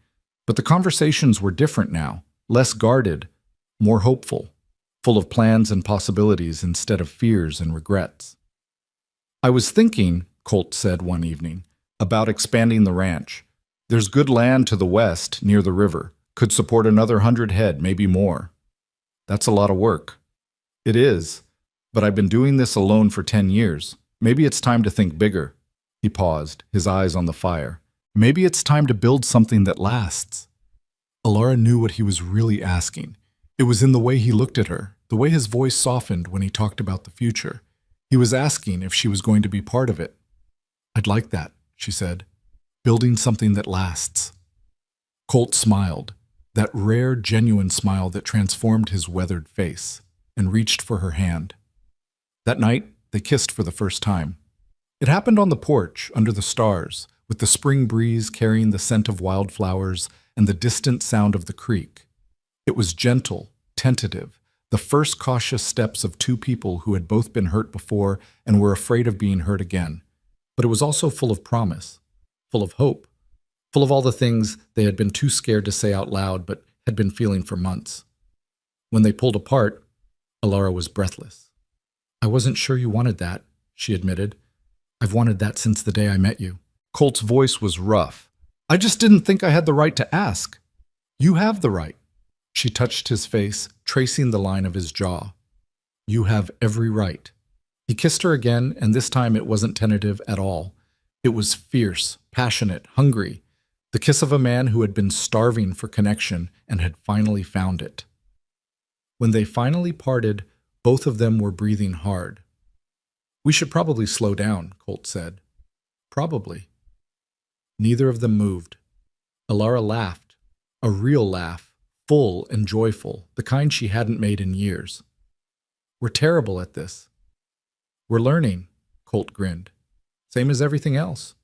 But the conversations were different now, less guarded, more hopeful, full of plans and possibilities instead of fears and regrets. "I was thinking," Colt said one evening, "about expanding the ranch. There's good land to the west, near the river. Could support another 100 head, maybe more." "That's a lot of work." "It is, but I've been doing this alone for 10 years. Maybe it's time to think bigger." He paused, his eyes on the fire. "Maybe it's time to build something that lasts." Alara knew what he was really asking. It was in the way he looked at her, the way his voice softened when he talked about the future. He was asking if she was going to be part of it. "I'd like that," she said. "Building something that lasts." Colt smiled, that rare, genuine smile that transformed his weathered face, and reached for her hand. That night, they kissed for the first time. It happened on the porch, under the stars, with the spring breeze carrying the scent of wildflowers and the distant sound of the creek. It was gentle, tentative, the first cautious steps of 2 people who had both been hurt before and were afraid of being hurt again. But it was also full of promise, full of hope, full of all the things they had been too scared to say out loud but had been feeling for months. When they pulled apart, Alara was breathless. "I wasn't sure you wanted that," she admitted. "I've wanted that since the day I met you." Colt's voice was rough. "I just didn't think I had the right to ask." "You have the right." She touched his face, tracing the line of his jaw. "You have every right." He kissed her again, and this time it wasn't tentative at all. It was fierce, passionate, hungry, the kiss of a man who had been starving for connection and had finally found it. When they finally parted, both of them were breathing hard. "We should probably slow down," Colt said. "Probably." Neither of them moved. Alara laughed, a real laugh, full and joyful, the kind she hadn't made in years. "We're terrible at this." "We're learning," Colt grinned. "Same as everything else."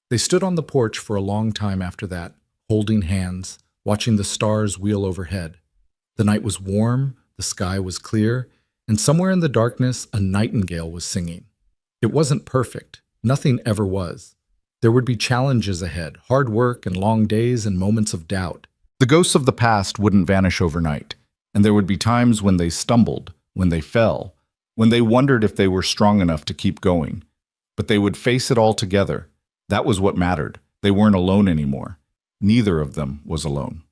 They stood on the porch for a long time after that, holding hands, watching the stars wheel overhead. The night was warm, the sky was clear, and somewhere in the darkness a nightingale was singing. It wasn't perfect. Nothing ever was. There would be challenges ahead, hard work and long days and moments of doubt. The ghosts of the past wouldn't vanish overnight, and there would be times when they stumbled, when they fell, when they wondered if they were strong enough to keep going. But they would face it all together. That was what mattered. They weren't alone anymore. Neither of them was alone.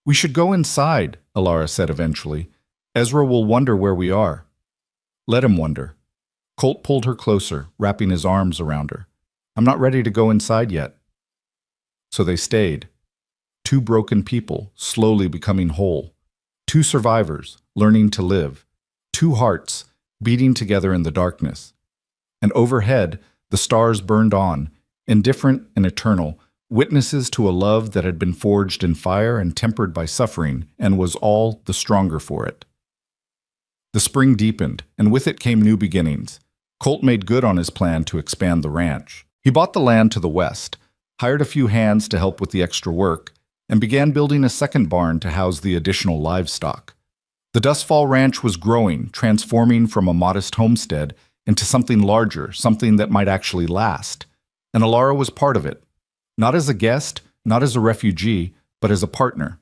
"We should go inside," Alara said eventually. Ezra will wonder where we are. Let him wonder. Colt pulled her closer, wrapping his arms around her. I'm not ready to go inside yet. So they stayed. Two broken people, slowly becoming whole. Two survivors, learning to live. Two hearts, beating together in the darkness. And overhead, the stars burned on, indifferent and eternal, witnesses to a love that had been forged in fire and tempered by suffering, and was all the stronger for it. The spring deepened, and with it came new beginnings. Colt made good on his plan to expand the ranch. He bought the land to the west, hired a few hands to help with the extra work, and began building a second barn to house the additional livestock. The Dustfall Ranch was growing, transforming from a modest homestead into something larger, something that might actually last. And Alara was part of it. Not as a guest, not as a refugee, but as a partner.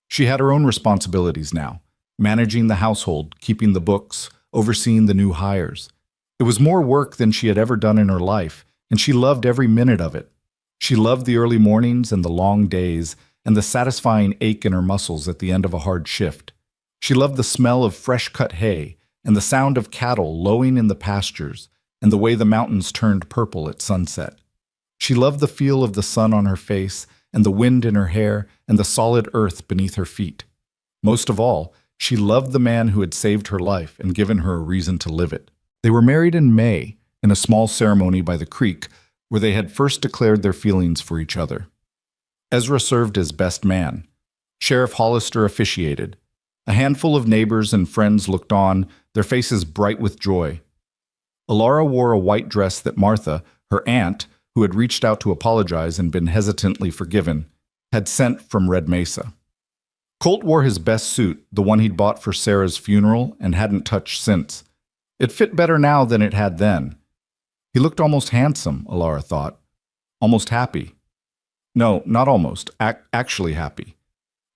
She had her own responsibilities now, managing the household, keeping the books, overseeing the new hires. It was more work than she had ever done in her life, and she loved every minute of it. She loved the early mornings and the long days, and the satisfying ache in her muscles at the end of a hard shift. She loved the smell of fresh-cut hay, and the sound of cattle lowing in the pastures, and the way the mountains turned purple at sunset. She loved the feel of the sun on her face, and the wind in her hair, and the solid earth beneath her feet. Most of all, she loved the man who had saved her life and given her a reason to live it. They were married in May, in a small ceremony by the creek, where they had first declared their feelings for each other. Ezra served as best man. Sheriff Hollister officiated. A handful of neighbors and friends looked on, their faces bright with joy. Alara wore a white dress that Martha, her aunt, who had reached out to apologize and been hesitantly forgiven, had sent from Red Mesa. Colt wore his best suit, the one he'd bought for Sarah's funeral and hadn't touched since. It fit better now than it had then. He looked almost handsome, Alara thought. Almost happy. No, not almost, actually happy.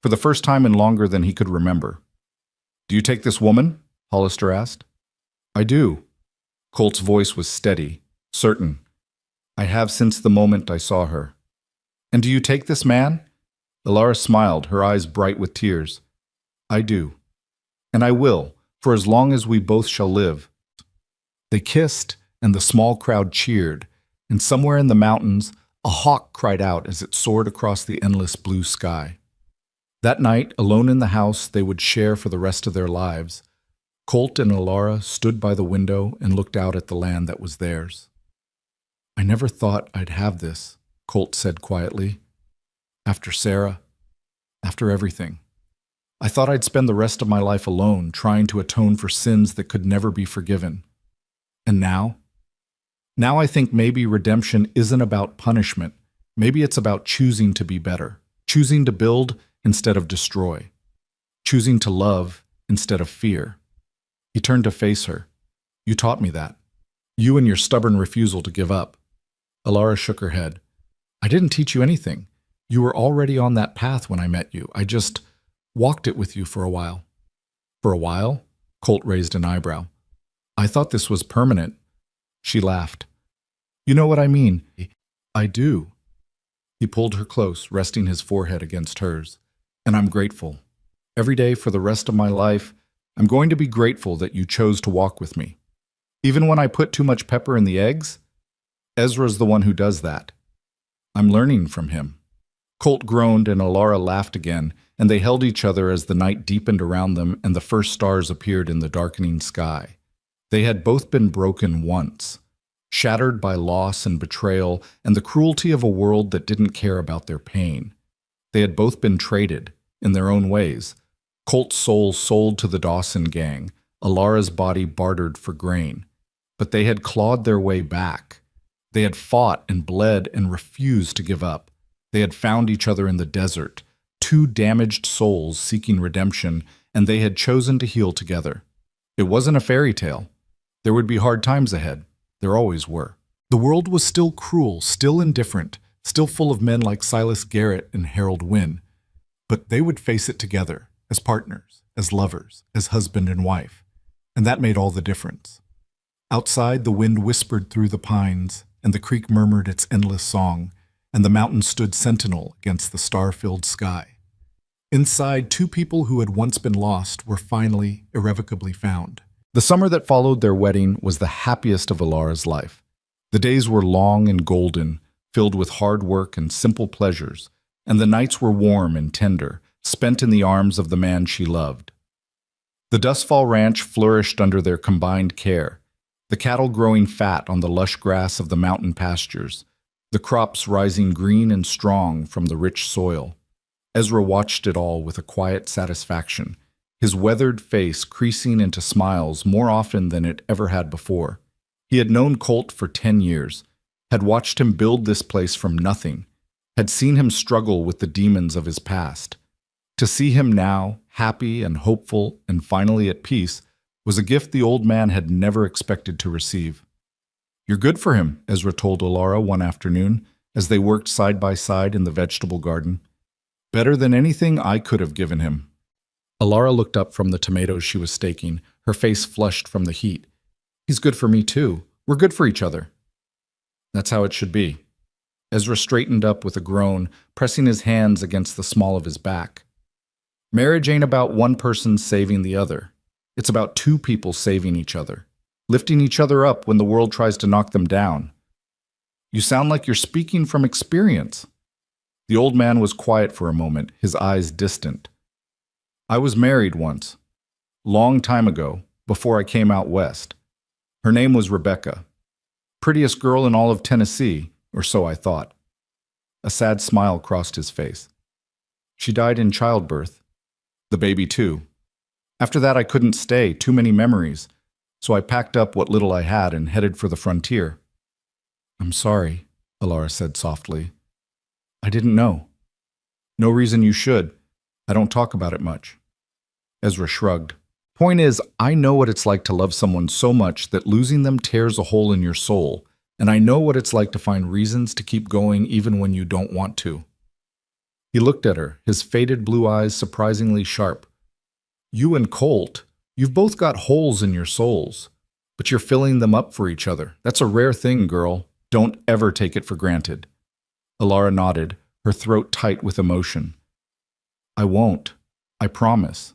For the first time in longer than he could remember. Do you take this woman? Hollister asked. I do. Colt's voice was steady, certain. I have since the moment I saw her. And do you take this man? Alara smiled, her eyes bright with tears. I do. And I will, for as long as we both shall live. They kissed, and the small crowd cheered, and somewhere in the mountains, a hawk cried out as it soared across the endless blue sky. That night, alone in the house they would share for the rest of their lives, Colt and Alara stood by the window and looked out at the land that was theirs. I never thought I'd have this, Colt said quietly. After Sarah, after everything. I thought I'd spend the rest of my life alone, trying to atone for sins that could never be forgiven. And now? Now I think maybe redemption isn't about punishment. Maybe it's about choosing to be better, choosing to build instead of destroy, choosing to love instead of fear. He turned to face her. You taught me that. You and your stubborn refusal to give up. Alara shook her head. I didn't teach you anything. You were already on that path when I met you. I just walked it with you for a while. For a while? Colt raised an eyebrow. I thought this was permanent. She laughed. You know what I mean. I do. He pulled her close, resting his forehead against hers. And I'm grateful. Every day for the rest of my life, I'm going to be grateful that you chose to walk with me. Even when I put too much pepper in the eggs? Ezra's the one who does that. I'm learning from him. Colt groaned and Alara laughed again, and they held each other as the night deepened around them and the first stars appeared in the darkening sky. They had both been broken once, shattered by loss and betrayal and the cruelty of a world that didn't care about their pain. They had both been traded, in their own ways. Colt's soul sold to the Dawson gang, Alara's body bartered for grain. But they had clawed their way back. They had fought and bled and refused to give up. They had found each other in the desert, two damaged souls seeking redemption, and they had chosen to heal together. It wasn't a fairy tale. There would be hard times ahead. There always were. The world was still cruel, still indifferent, still full of men like Silas Garrett and Harold Wynne. But they would face it together, as partners, as lovers, as husband and wife. And that made all the difference. Outside, the wind whispered through the pines, and the creek murmured its endless song, and the mountain stood sentinel against the star-filled sky. Inside, two people who had once been lost were finally, irrevocably found. The summer that followed their wedding was the happiest of Alara's life. The days were long and golden, filled with hard work and simple pleasures, and the nights were warm and tender, spent in the arms of the man she loved. The Dustfall Ranch flourished under their combined care, the cattle growing fat on the lush grass of the mountain pastures, the crops rising green and strong from the rich soil. Ezra watched it all with a quiet satisfaction, his weathered face creasing into smiles more often than it ever had before. He had known Colt for 10 years, had watched him build this place from nothing, had seen him struggle with the demons of his past. To see him now, happy and hopeful and finally at peace, was a gift the old man had never expected to receive. "You're good for him," Ezra told Alara one afternoon as they worked side by side in the vegetable garden. "Better than anything I could have given him." Alara looked up from the tomatoes she was staking, her face flushed from the heat. "He's good for me too. We're good for each other." "That's how it should be." Ezra straightened up with a groan, pressing his hands against the small of his back. "Marriage ain't about one person saving the other. It's about two people saving each other, lifting each other up when the world tries to knock them down." "You sound like you're speaking from experience." The old man was quiet for a moment, his eyes distant. "I was married once, long time ago, before I came out west. Her name was Rebecca. Prettiest girl in all of Tennessee, or so I thought." A sad smile crossed his face. "She died in childbirth. The baby too. After that I couldn't stay, too many memories, so I packed up what little I had and headed for the frontier." "I'm sorry," Alara said softly. "I didn't know." "No reason you should. I don't talk about it much." Ezra shrugged. "Point is, I know what it's like to love someone so much that losing them tears a hole in your soul, and I know what it's like to find reasons to keep going even when you don't want to." He looked at her, his faded blue eyes surprisingly sharp. "You and Colt, you've both got holes in your souls, but you're filling them up for each other. That's a rare thing, girl. Don't ever take it for granted." Alara nodded, her throat tight with emotion. "I won't. I promise."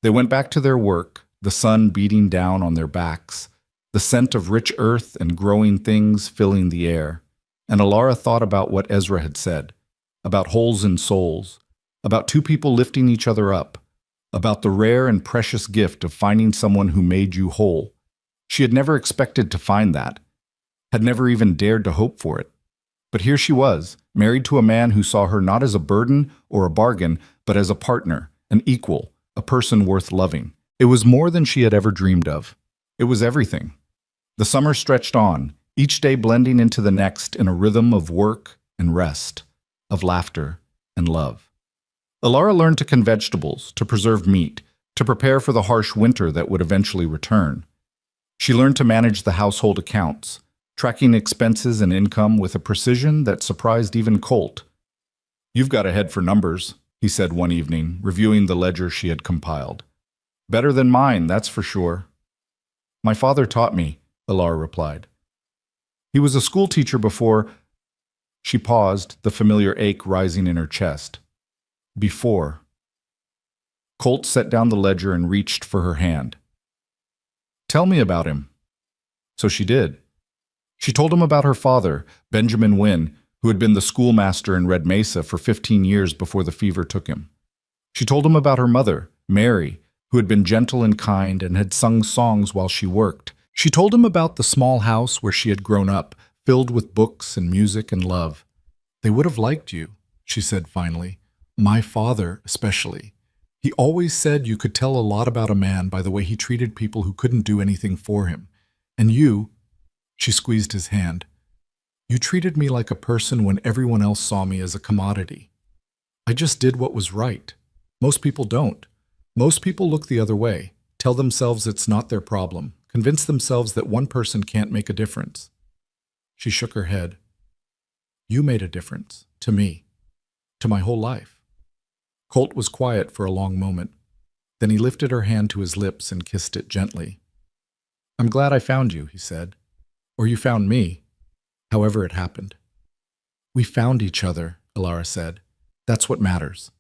They went back to their work, the sun beating down on their backs, the scent of rich earth and growing things filling the air, and Alara thought about what Ezra had said, about holes in souls, about two people lifting each other up, about the rare and precious gift of finding someone who made you whole. She had never expected to find that, had never even dared to hope for it. But here she was, married to a man who saw her not as a burden or a bargain, but as a partner, an equal, a person worth loving. It was more than she had ever dreamed of. It was everything. The summer stretched on, each day blending into the next in a rhythm of work and rest, of laughter and love. Alara learned to can vegetables, to preserve meat, to prepare for the harsh winter that would eventually return. She learned to manage the household accounts, tracking expenses and income with a precision that surprised even Colt. "You've got a head for numbers," he said one evening, reviewing the ledger she had compiled. "Better than mine, that's for sure." "My father taught me," Alara replied. "He was a school teacher before—" She paused, the familiar ache rising in her chest. "Before." Colt set down the ledger and reached for her hand. "Tell me about him." So she did. She told him about her father, Benjamin Wynn, who had been the schoolmaster in Red Mesa for 15 years before the fever took him. She told him about her mother, Mary, who had been gentle and kind and had sung songs while she worked. She told him about the small house where she had grown up, filled with books and music and love. "They would have liked you," she said finally. "My father, especially. He always said you could tell a lot about a man by the way he treated people who couldn't do anything for him. And you," she squeezed his hand, "you treated me like a person when everyone else saw me as a commodity. I just did what was right. Most people don't. Most people look the other way, tell themselves it's not their problem, convince themselves that one person can't make a difference." She shook her head. "You made a difference, to me, to my whole life." Colt was quiet for a long moment. Then he lifted her hand to his lips and kissed it gently. "I'm glad I found you," he said. "Or you found me, however it happened." "We found each other," Alara said. "That's what matters."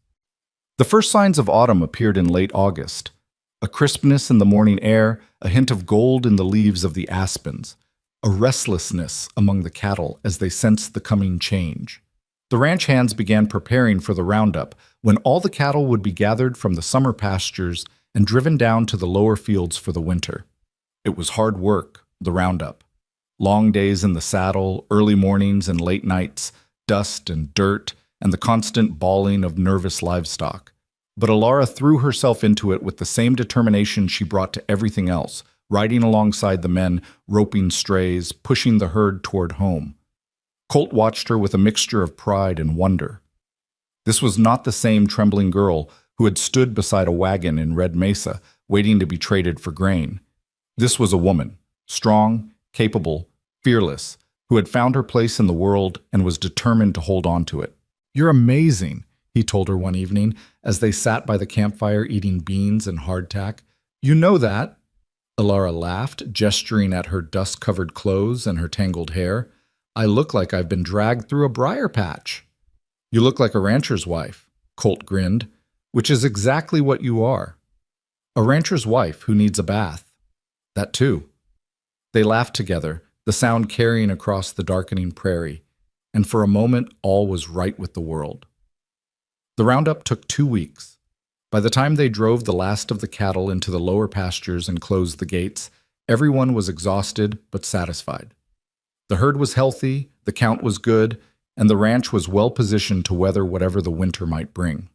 The first signs of autumn appeared in late August. A crispness in the morning air, a hint of gold in the leaves of the aspens, a restlessness among the cattle as they sensed the coming change. The ranch hands began preparing for the roundup, when all the cattle would be gathered from the summer pastures and driven down to the lower fields for the winter. It was hard work, the roundup. Long days in the saddle, early mornings and late nights, dust and dirt, and the constant bawling of nervous livestock. But Alara threw herself into it with the same determination she brought to everything else, riding alongside the men, roping strays, pushing the herd toward home. Colt watched her with a mixture of pride and wonder. This was not the same trembling girl who had stood beside a wagon in Red Mesa, waiting to be traded for grain. This was a woman, strong, capable, fearless, who had found her place in the world and was determined to hold on to it. "You're amazing," he told her one evening as they sat by the campfire eating beans and hardtack. "You know that?" Alara laughed, gesturing at her dust-covered clothes and her tangled hair. "I look like I've been dragged through a briar patch." "You look like a rancher's wife," Colt grinned, "which is exactly what you are. A rancher's wife who needs a bath. That too." They laughed together, the sound carrying across the darkening prairie, and for a moment all was right with the world. The roundup took 2 weeks. By the time they drove the last of the cattle into the lower pastures and closed the gates, everyone was exhausted but satisfied. The herd was healthy, the count was good, and the ranch was well positioned to weather whatever the winter might bring.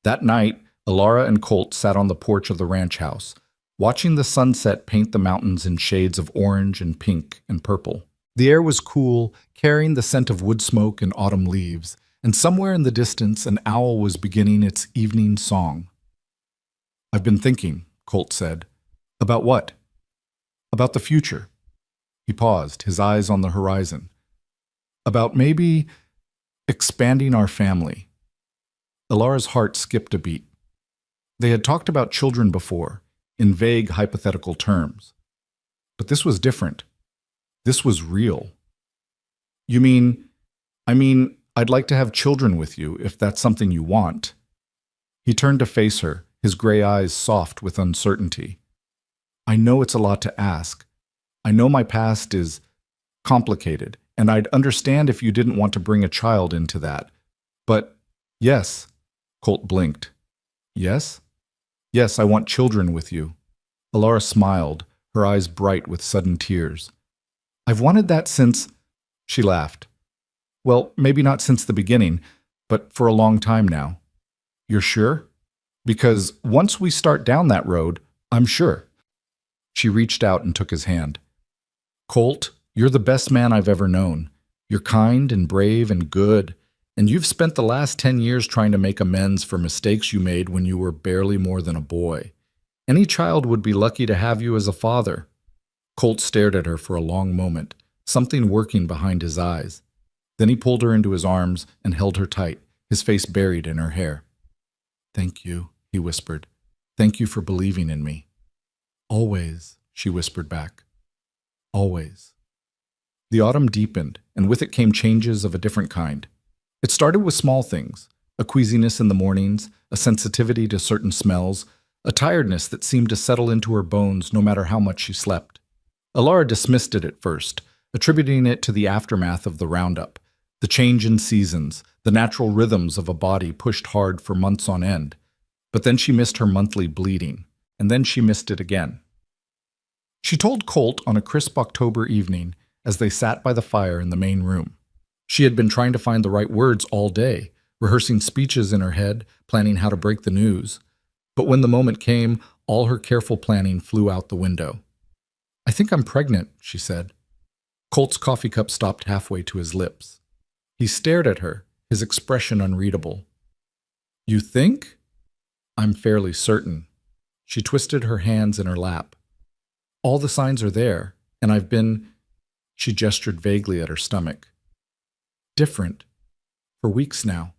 That night, Alara and Colt sat on the porch of the ranch house, watching the sunset paint the mountains in shades of orange and pink and purple. The air was cool, carrying the scent of wood smoke and autumn leaves, and somewhere in the distance an owl was beginning its evening song. "I've been thinking," Colt said. "About what?" "About the future." He paused, his eyes on the horizon. "About maybe expanding our family." Alara's heart skipped a beat. They had talked about children before, in vague hypothetical terms. But this was different. This was real. "You mean, I'd like to have children with you, if that's something you want." He turned to face her, his gray eyes soft with uncertainty. "I know it's a lot to ask. I know my past is complicated, and I'd understand if you didn't want to bring a child into that. But, yes," Colt blinked. "Yes? Yes, I want children with you." Alara smiled, her eyes bright with sudden tears. "I've wanted that since—" She laughed. "Well, maybe not since the beginning, but for a long time now." "You're sure?" "Because once we start down that road, I'm sure." She reached out and took his hand. "Colt, you're the best man I've ever known. You're kind and brave and good, and you've spent the last 10 years trying to make amends for mistakes you made when you were barely more than a boy. Any child would be lucky to have you as a father." Colt stared at her for a long moment, something working behind his eyes. Then he pulled her into his arms and held her tight, his face buried in her hair. "Thank you," he whispered. "Thank you for believing in me." "Always," she whispered back. "Always." The autumn deepened, and with it came changes of a different kind. It started with small things, a queasiness in the mornings, a sensitivity to certain smells, a tiredness that seemed to settle into her bones no matter how much she slept. Alara dismissed it at first, attributing it to the aftermath of the roundup, the change in seasons, the natural rhythms of a body pushed hard for months on end. But then she missed her monthly bleeding, and then she missed it again. She told Colt on a crisp October evening as they sat by the fire in the main room. She had been trying to find the right words all day, rehearsing speeches in her head, planning how to break the news. But when the moment came, all her careful planning flew out the window. "I think I'm pregnant," she said. Colt's coffee cup stopped halfway to his lips. He stared at her, his expression unreadable. "You think?" "I'm fairly certain." She twisted her hands in her lap. "All the signs are there, and I've been—" She gestured vaguely at her stomach. "Different. For weeks now."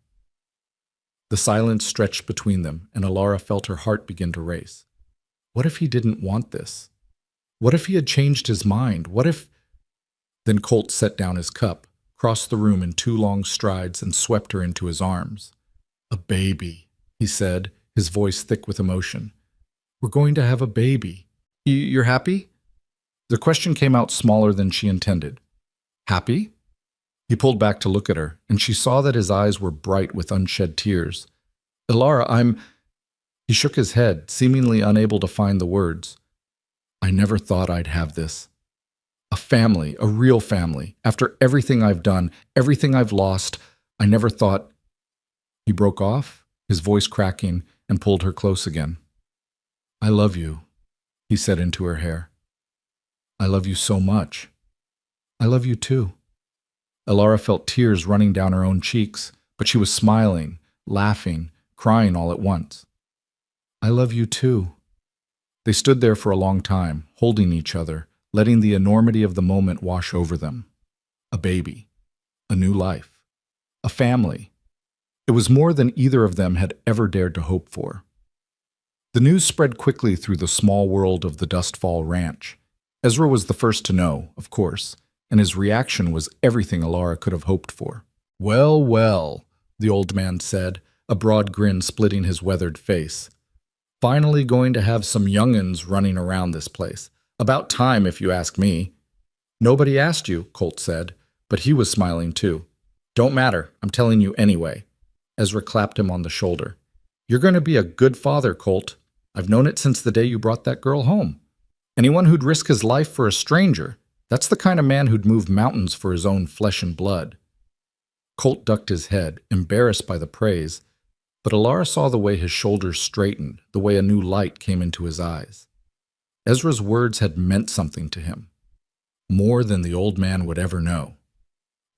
The silence stretched between them, and Alara felt her heart begin to race. What if he didn't want this? What if he had changed his mind? What if— Then Colt set down his cup, crossed the room in 2 long strides, and swept her into his arms. "A baby," he said, his voice thick with emotion. We're going to have a baby. You're happy? The question came out smaller than she intended. Happy? He pulled back to look at her, and she saw that his eyes were bright with unshed tears. Ilara, He shook his head, seemingly unable to find the words. I never thought I'd have this. A family, a real family. After everything I've done, everything I've lost, I never thought... He broke off, his voice cracking, and pulled her close again. I love you, he said into her hair. I love you so much. I love you too. Ilara felt tears running down her own cheeks, but she was smiling, laughing, crying all at once. I love you too. They stood there for a long time, holding each other, letting the enormity of the moment wash over them. A baby. A new life. A family. It was more than either of them had ever dared to hope for. The news spread quickly through the small world of the Dustfall Ranch. Ezra was the first to know, of course, and his reaction was everything Ilara could have hoped for. Well, well, the old man said, a broad grin splitting his weathered face. Finally going to have some young'uns running around this place. About time, if you ask me. Nobody asked you, Colt said, but he was smiling too. Don't matter, I'm telling you anyway. Ezra clapped him on the shoulder. You're going to be a good father, Colt. I've known it since the day you brought that girl home. Anyone who'd risk his life for a stranger, that's the kind of man who'd move mountains for his own flesh and blood. Colt ducked his head, embarrassed by the praise, but Ilara saw the way his shoulders straightened, the way a new light came into his eyes. Ezra's words had meant something to him, more than the old man would ever know.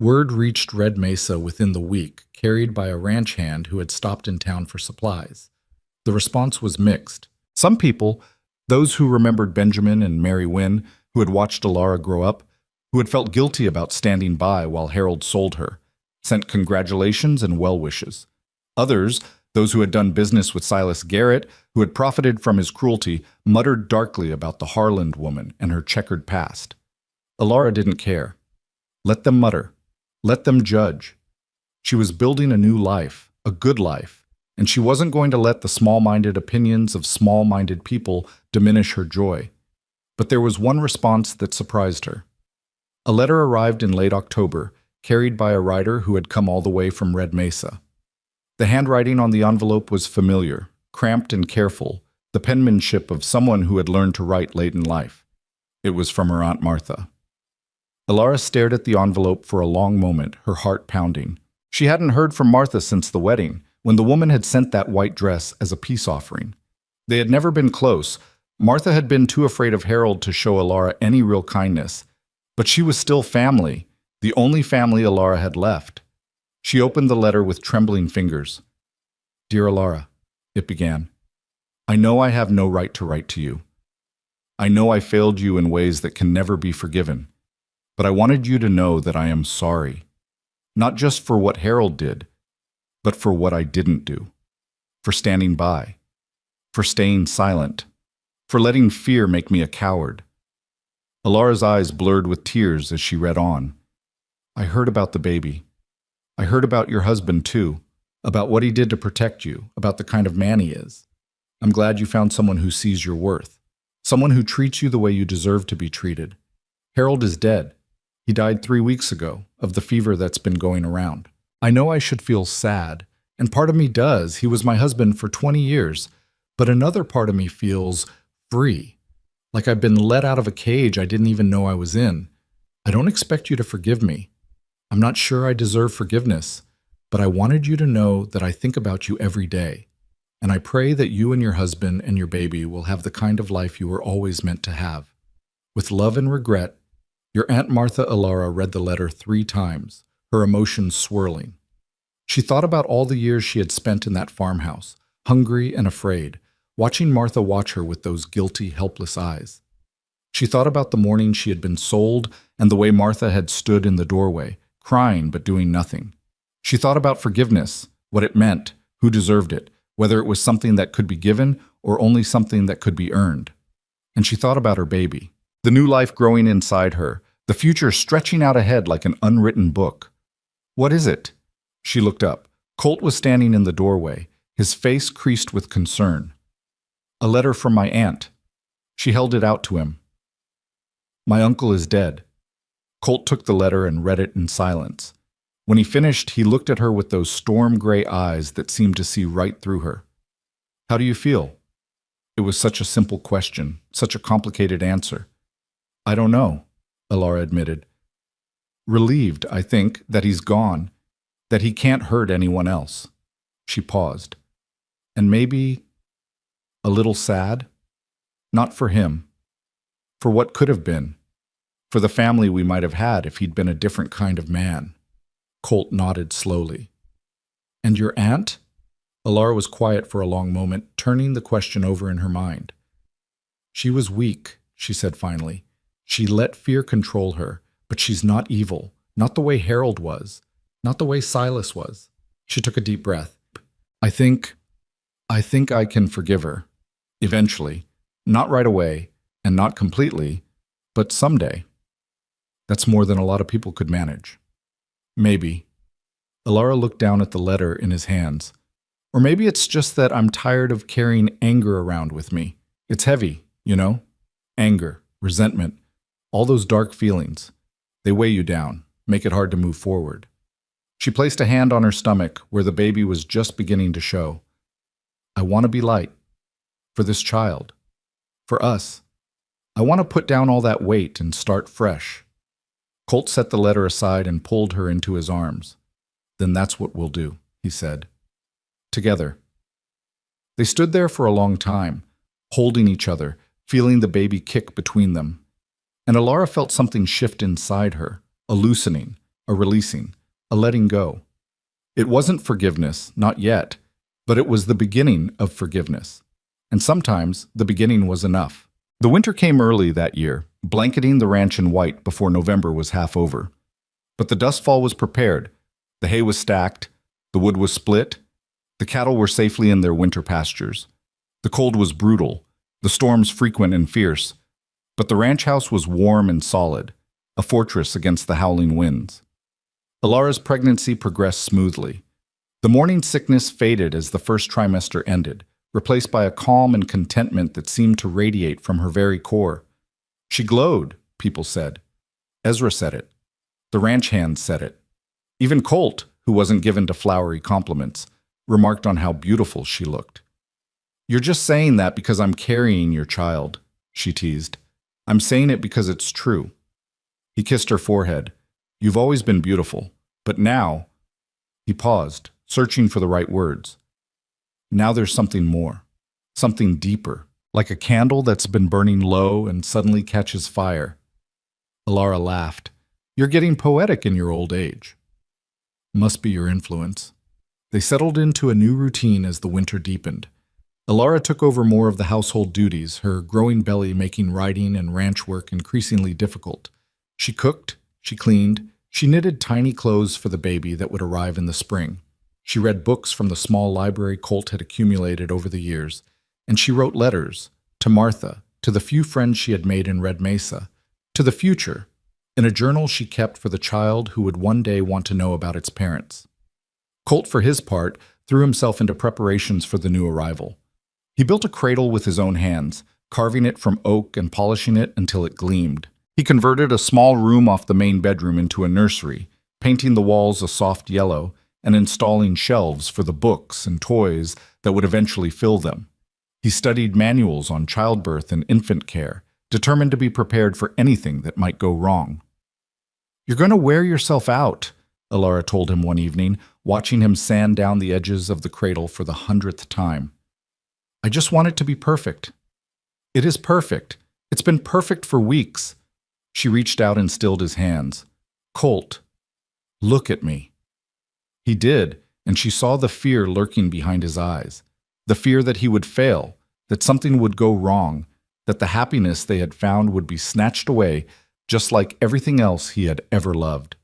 Word reached Red Mesa within the week, carried by a ranch hand who had stopped in town for supplies. The response was mixed. Some people, those who remembered Benjamin and Mary Wynn, who had watched Ilara grow up, who had felt guilty about standing by while Harold sold her, sent congratulations and well wishes. Others, those who had done business with Silas Garrett, who had profited from his cruelty, muttered darkly about the Harland woman and her checkered past. Ilara didn't care. Let them mutter. Let them judge. She was building a new life, a good life, and she wasn't going to let the small-minded opinions of small-minded people diminish her joy. But there was one response that surprised her. A letter arrived in late October, carried by a writer who had come all the way from Red Mesa. The handwriting on the envelope was familiar, cramped and careful, the penmanship of someone who had learned to write late in life. It was from her Aunt Martha. Ilara stared at the envelope for a long moment, her heart pounding. She hadn't heard from Martha since the wedding, when the woman had sent that white dress as a peace offering. They had never been close. Martha had been too afraid of Harold to show Ilara any real kindness. But she was still family, the only family Ilara had left. She opened the letter with trembling fingers. Dear Ilara, it began, I know I have no right to write to you. I know I failed you in ways that can never be forgiven. But I wanted you to know that I am sorry. Not just for what Harold did, but for what I didn't do. For standing by. For staying silent. For letting fear make me a coward. Ilara's eyes blurred with tears as she read on. I heard about the baby. I heard about your husband too, about what he did to protect you, about the kind of man he is. I'm glad you found someone who sees your worth, someone who treats you the way you deserve to be treated. Harold is dead. He died 3 weeks ago, of the fever that's been going around. I know I should feel sad, and part of me does. He was my husband for 20 years, but another part of me feels free, like I've been let out of a cage I didn't even know I was in. I don't expect you to forgive me. I'm not sure I deserve forgiveness, but I wanted you to know that I think about you every day, and I pray that you and your husband and your baby will have the kind of life you were always meant to have. With love and regret, your Aunt Martha. Ilara read the letter 3 times, her emotions swirling. She thought about all the years she had spent in that farmhouse, hungry and afraid, watching Martha watch her with those guilty, helpless eyes. She thought about the morning she had been sold and the way Martha had stood in the doorway, crying but doing nothing. She thought about forgiveness, what it meant, who deserved it, whether it was something that could be given or only something that could be earned. And she thought about her baby, the new life growing inside her, the future stretching out ahead like an unwritten book. What is it? She looked up. Colt was standing in the doorway, His face creased with concern. A letter from my aunt. She held it out to him. My uncle is dead. Colt took the letter and read it in silence. When he finished, he looked at her with those storm-gray eyes that seemed to see right through her. How do you feel? It was such a simple question, such a complicated answer. I don't know, Alara admitted. Relieved, I think, that he's gone, that he can't hurt anyone else. She paused. And maybe a little sad? Not for him. For what could have been. For the family we might have had if he'd been a different kind of man. Colt nodded slowly. And your aunt? Alara was quiet for a long moment, turning the question over in her mind. She was weak, she said finally. She let fear control her, but she's not evil. Not the way Harold was. Not the way Silas was. She took a deep breath. I think I can forgive her. Eventually. Not right away, and not completely, but someday. That's more than a lot of people could manage. Maybe. Alara looked down at the letter in his hands. Or maybe it's just that I'm tired of carrying anger around with me. It's heavy, you know? Anger, resentment, all those dark feelings. They weigh you down, make it hard to move forward. She placed a hand on her stomach where the baby was just beginning to show. I want to be light. For this child. For us. I want to put down all that weight and start fresh. Colt set the letter aside and pulled her into his arms. Then that's what we'll do, he said. Together. They stood there for a long time, holding each other, feeling the baby kick between them. And Alara felt something shift inside her, a loosening, a releasing, a letting go. It wasn't forgiveness, not yet, but it was the beginning of forgiveness. And sometimes the beginning was enough. The winter came early that year, blanketing the ranch in white before November was half over. But the dustfall was prepared. The hay was stacked. The wood was split. The cattle were safely in their winter pastures. The cold was brutal, the storms frequent and fierce. But the ranch house was warm and solid, a fortress against the howling winds. Alara's pregnancy progressed smoothly. The morning sickness faded as the first trimester ended, replaced by a calm and contentment that seemed to radiate from her very core. She glowed, people said. Ezra said it. The ranch hands said it. Even Colt, who wasn't given to flowery compliments, remarked on how beautiful she looked. You're just saying that because I'm carrying your child, she teased. I'm saying it because it's true. He kissed her forehead. You've always been beautiful, but now... He paused, searching for the right words. Now there's something more, something deeper, like a candle that's been burning low and suddenly catches fire. Alara laughed. You're getting poetic in your old age. Must be your influence. They settled into a new routine as the winter deepened. Alara took over more of the household duties, her growing belly making riding and ranch work increasingly difficult. She cooked, she cleaned, she knitted tiny clothes for the baby that would arrive in the spring. She read books from the small library Colt had accumulated over the years, and she wrote letters to Martha, to the few friends she had made in Red Mesa, to the future, in a journal she kept for the child who would one day want to know about its parents. Colt, for his part, threw himself into preparations for the new arrival. He built a cradle with his own hands, carving it from oak and polishing it until it gleamed. He converted a small room off the main bedroom into a nursery, painting the walls a soft yellow and installing shelves for the books and toys that would eventually fill them. He studied manuals on childbirth and infant care, determined to be prepared for anything that might go wrong. You're going to wear yourself out, Alara told him one evening, watching him sand down the edges of the cradle for the 100th time. I just want it to be perfect. It is perfect. It's been perfect for weeks. She reached out and stilled his hands. Colt, look at me. He did, and she saw the fear lurking behind his eyes. The fear that he would fail, that something would go wrong, that the happiness they had found would be snatched away, just like everything else he had ever loved.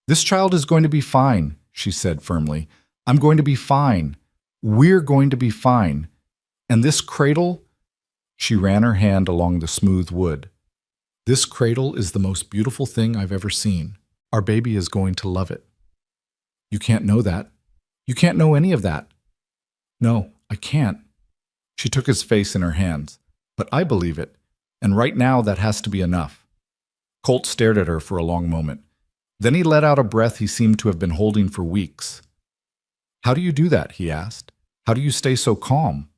This child is going to be fine, she said firmly. I'm going to be fine. We're going to be fine. And this cradle, she ran her hand along the smooth wood. This cradle is the most beautiful thing I've ever seen. Our baby is going to love it. You can't know that. You can't know any of that. No, I can't. She took his face in her hands. But I believe it, and right now that has to be enough. Colt stared at her for a long moment. Then he let out a breath he seemed to have been holding for weeks. How do you do that? He asked. How do you stay so calm?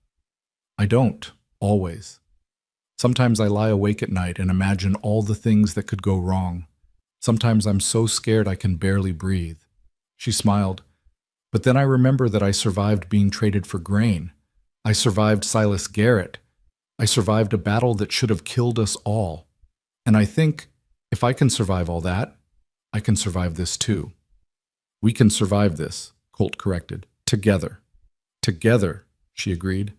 I don't, always. Sometimes I lie awake at night and imagine all the things that could go wrong. Sometimes I'm so scared I can barely breathe. She smiled. But then I remember that I survived being traded for grain. I survived Silas Garrett. I survived a battle that should have killed us all. And I think, if I can survive all that, I can survive this too. We can survive this, Colt corrected. Together. Together, she agreed.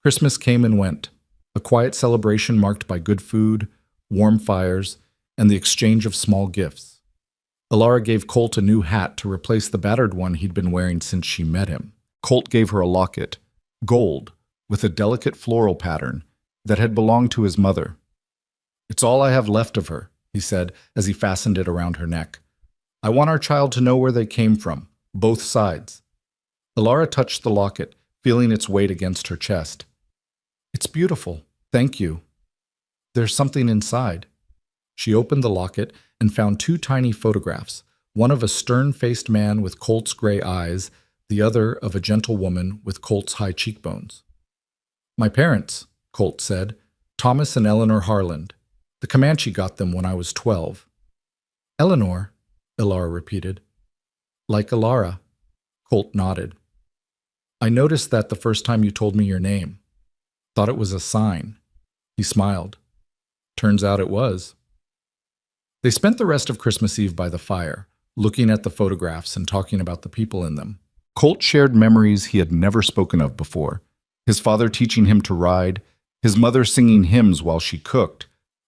Christmas came and went, a quiet celebration marked by good food, warm fires, and the exchange of small gifts. Alara gave Colt a new hat to replace the battered one he'd been wearing since she met him. Colt gave her a locket, gold, with a delicate floral pattern that had belonged to his mother. It's all I have left of her, he said as he fastened it around her neck. I want our child to know where they came from, both sides. Alara touched the locket, feeling its weight against her chest. It's beautiful, thank you. There's something inside. She opened the locket and found two tiny photographs, one of a stern-faced man with Colt's gray eyes, the other of a gentle woman with Colt's high cheekbones. My parents, Colt said, Thomas and Eleanor Harland. The Comanche got them when I was 12. Eleanor, Alara repeated. Like Alara, Colt nodded. I noticed that the first time you told me your name. Thought it was a sign. He smiled. Turns out it was. They spent the rest of Christmas Eve by the fire, looking at the photographs and talking about the people in them. Colt shared memories he had never spoken of before. His father teaching him to ride, his mother singing hymns while she cooked,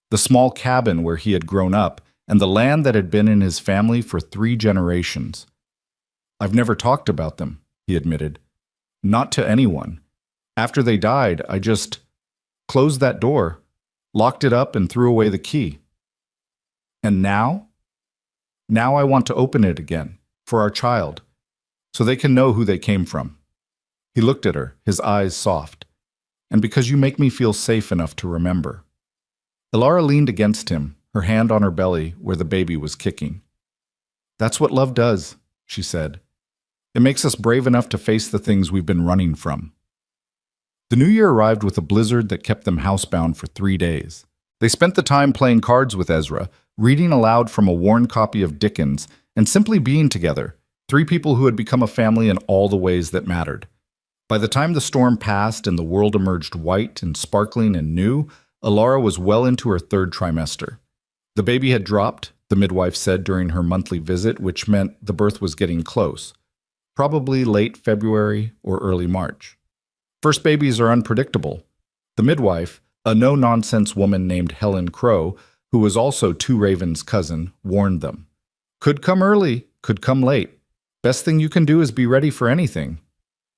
the small cabin where he had grown up, and the land that had been in his family for 3 generations. I've never talked about them, he admitted. Not to anyone. After they died, I just closed that door, locked it up, and threw away the key. And now? Now I want to open it again, for our child, so they can know who they came from. He looked at her, his eyes soft. And because you make me feel safe enough to remember. Alara leaned against him, her hand on her belly where the baby was kicking. That's what love does, she said. It makes us brave enough to face the things we've been running from. The new year arrived with a blizzard that kept them housebound for 3 days. They spent the time playing cards with Ezra, reading aloud from a worn copy of Dickens, and simply being together, 3 people who had become a family in all the ways that mattered. By the time the storm passed and the world emerged white and sparkling and new, Alara was well into her 3rd trimester. The baby had dropped, the midwife said during her monthly visit, which meant the birth was getting close, probably late February or early March. First babies are unpredictable. The midwife, a no-nonsense woman named Helen Crow, who was also Two Ravens' cousin, warned them. Could come early, could come late. Best thing you can do is be ready for anything.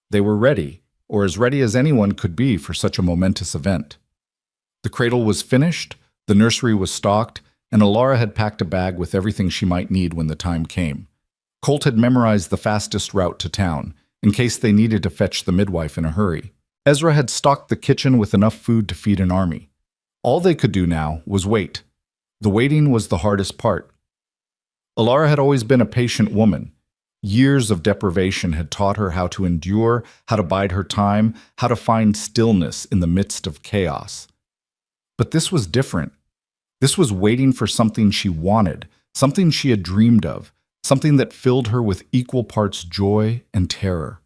They were ready, or as ready as anyone could be for such a momentous event. The cradle was finished, the nursery was stocked, and Alara had packed a bag with everything she might need when the time came. Colt had memorized the fastest route to town, in case they needed to fetch the midwife in a hurry. Ezra had stocked the kitchen with enough food to feed an army. All they could do now was wait. The waiting was the hardest part. Alara had always been a patient woman. Years of deprivation had taught her how to endure, how to bide her time, how to find stillness in the midst of chaos. But this was different. This was waiting for something she wanted, something she had dreamed of, something that filled her with equal parts joy and terror.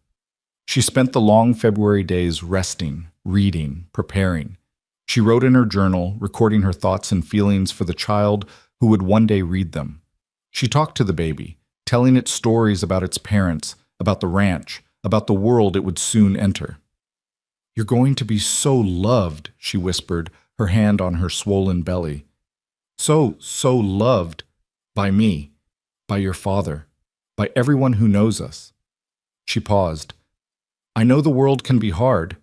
She spent the long February days resting, reading, preparing. She wrote in her journal, recording her thoughts and feelings for the child who would one day read them. She talked to the baby, telling it stories about its parents, about the ranch, about the world it would soon enter. You're going to be so loved, she whispered, her hand on her swollen belly. So loved by me, by your father, by everyone who knows us. She paused. I know the world can be hard.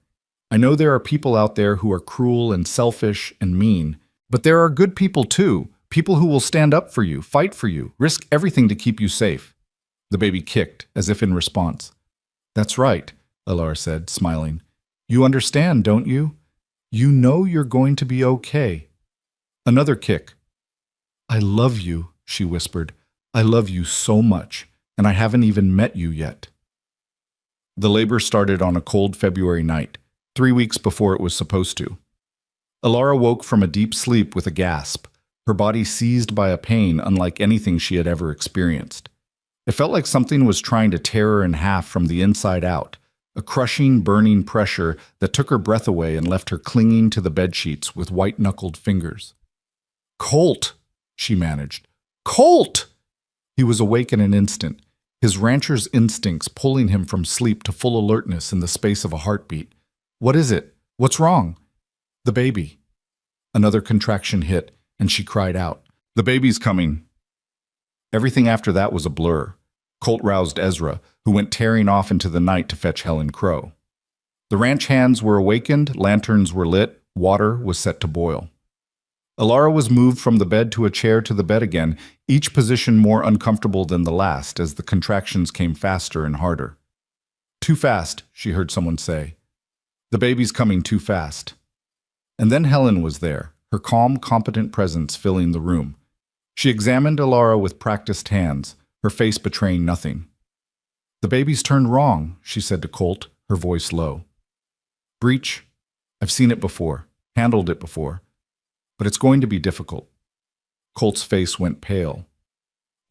I know there are people out there who are cruel and selfish and mean, but there are good people too, people who will stand up for you, fight for you, risk everything to keep you safe. The baby kicked, as if in response. That's right. Alara said, smiling. You understand, don't you? You know you're going to be okay. Another kick. I love you, she whispered. I love you so much, and I haven't even met you yet. The labor started on a cold February night, 3 weeks before it was supposed to. Alara woke from a deep sleep with a gasp, her body seized by a pain unlike anything she had ever experienced. It felt like something was trying to tear her in half from the inside out, a crushing, burning pressure that took her breath away and left her clinging to the bedsheets with white-knuckled fingers. Colt, she managed. Colt! He was awake in an instant, his rancher's instincts pulling him from sleep to full alertness in the space of a heartbeat. What is it? What's wrong? The baby. Another contraction hit, and she cried out. The baby's coming. Everything after that was a blur. Colt roused Ezra, who went tearing off into the night to fetch Helen Crow. The ranch hands were awakened, lanterns were lit, water was set to boil. Alara was moved from the bed to a chair to the bed again, each position more uncomfortable than the last as the contractions came faster and harder. Too fast, she heard someone say. The baby's coming too fast. And then Helen was there, her calm, competent presence filling the room. She examined Alara with practiced hands, her face betraying nothing. The baby's turned wrong, she said to Colt, her voice low. Breach. I've seen it before, handled it before. But it's going to be difficult. Colt's face went pale.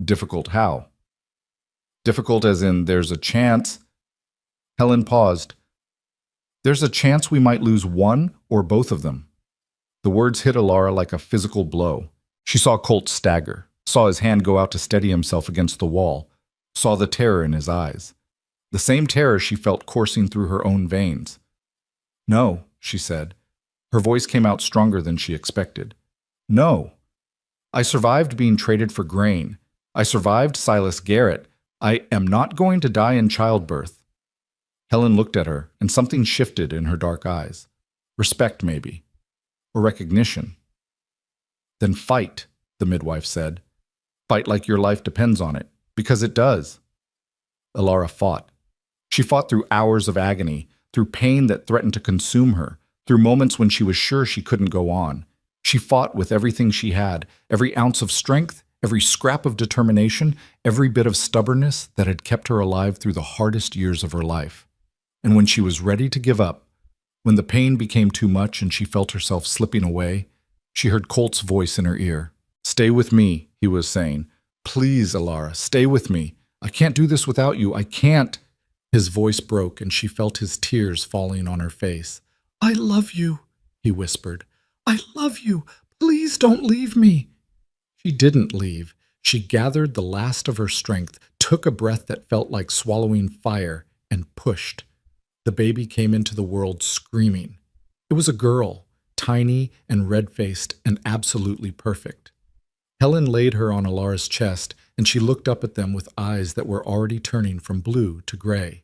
Difficult how? Difficult as in there's a chance. Helen paused. There's a chance we might lose one or both of them. The words hit Alara like a physical blow. She saw Colt stagger, saw his hand go out to steady himself against the wall, saw the terror in his eyes. The same terror she felt coursing through her own veins. No, she said. Her voice came out stronger than she expected. No. I survived being traded for grain. I survived Silas Garrett. I am not going to die in childbirth. Helen looked at her, and something shifted in her dark eyes. Respect, maybe. Or recognition. Then fight, the midwife said. Fight like your life depends on it, because it does. Alara fought. She fought through hours of agony, through pain that threatened to consume her, through moments when she was sure she couldn't go on. She fought with everything she had, every ounce of strength, every scrap of determination, every bit of stubbornness that had kept her alive through the hardest years of her life. And when she was ready to give up, when the pain became too much and she felt herself slipping away, she heard Colt's voice in her ear. Stay with me, he was saying. Please, Alara, stay with me. I can't do this without you. I can't. His voice broke and she felt his tears falling on her face. I love you, he whispered. I love you. Please don't leave me. She didn't leave. She gathered the last of her strength, took a breath that felt like swallowing fire, and pushed. The baby came into the world screaming. It was a girl, tiny and red-faced and absolutely perfect. Helen laid her on Alara's chest, and she looked up at them with eyes that were already turning from blue to gray.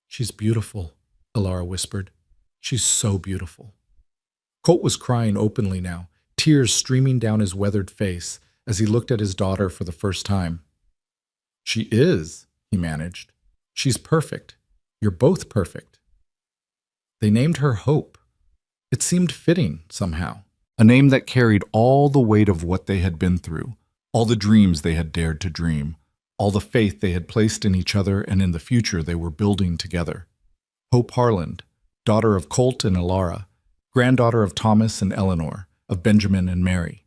She's beautiful, Alara whispered. She's so beautiful. Colt was crying openly now, tears streaming down his weathered face as he looked at his daughter for the first time. She is, he managed. She's perfect. You're both perfect. They named her Hope. It seemed fitting, somehow. A name that carried all the weight of what they had been through, all the dreams they had dared to dream, all the faith they had placed in each other and in the future they were building together. Hope Harland, daughter of Colt and Alara, granddaughter of Thomas and Eleanor, of Benjamin and Mary.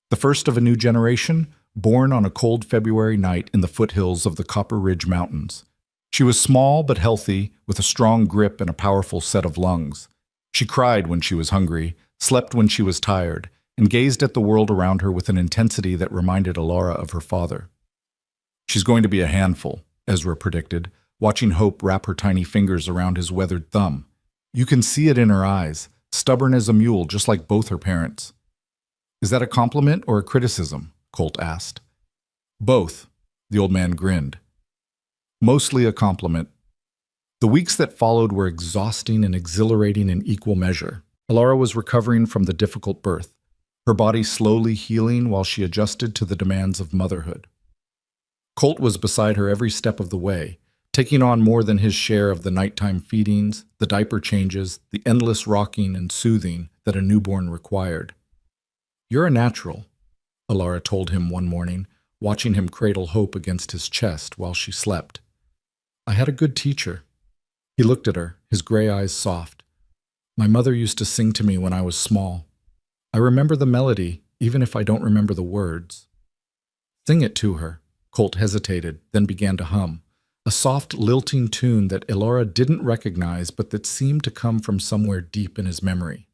The first of a new generation, born on a cold February night in the foothills of the Copper Ridge Mountains. She was small but healthy, with a strong grip and a powerful set of lungs. She cried when she was hungry, slept when she was tired, and gazed at the world around her with an intensity that reminded Alara of her father. She's going to be a handful, Ezra predicted, watching Hope wrap her tiny fingers around his weathered thumb. You can see it in her eyes, stubborn as a mule, just like both her parents. Is that a compliment or a criticism? Colt asked. Both, the old man grinned. Mostly a compliment. The weeks that followed were exhausting and exhilarating in equal measure. Alara was recovering from the difficult birth, her body slowly healing while she adjusted to the demands of motherhood. Colt was beside her every step of the way, taking on more than his share of the nighttime feedings, the diaper changes, the endless rocking and soothing that a newborn required. "You're a natural," Alara told him one morning, watching him cradle Hope against his chest while she slept. "I had a good teacher." He looked at her, his gray eyes soft. "My mother used to sing to me when I was small. I remember the melody, even if I don't remember the words." "Sing it to her." Colt hesitated, then began to hum, a soft, lilting tune that Alara didn't recognize but that seemed to come from somewhere deep in his memory.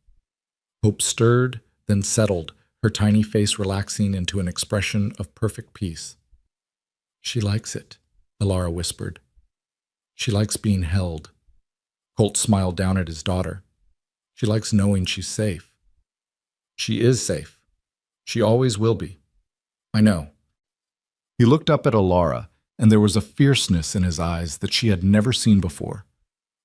Hope stirred, then settled, her tiny face relaxing into an expression of perfect peace. "She likes it," Alara whispered. "She likes being held." Colt smiled down at his daughter. "She likes knowing she's safe." "She is safe. She always will be. I know." He looked up at Alara, and there was a fierceness in his eyes that she had never seen before.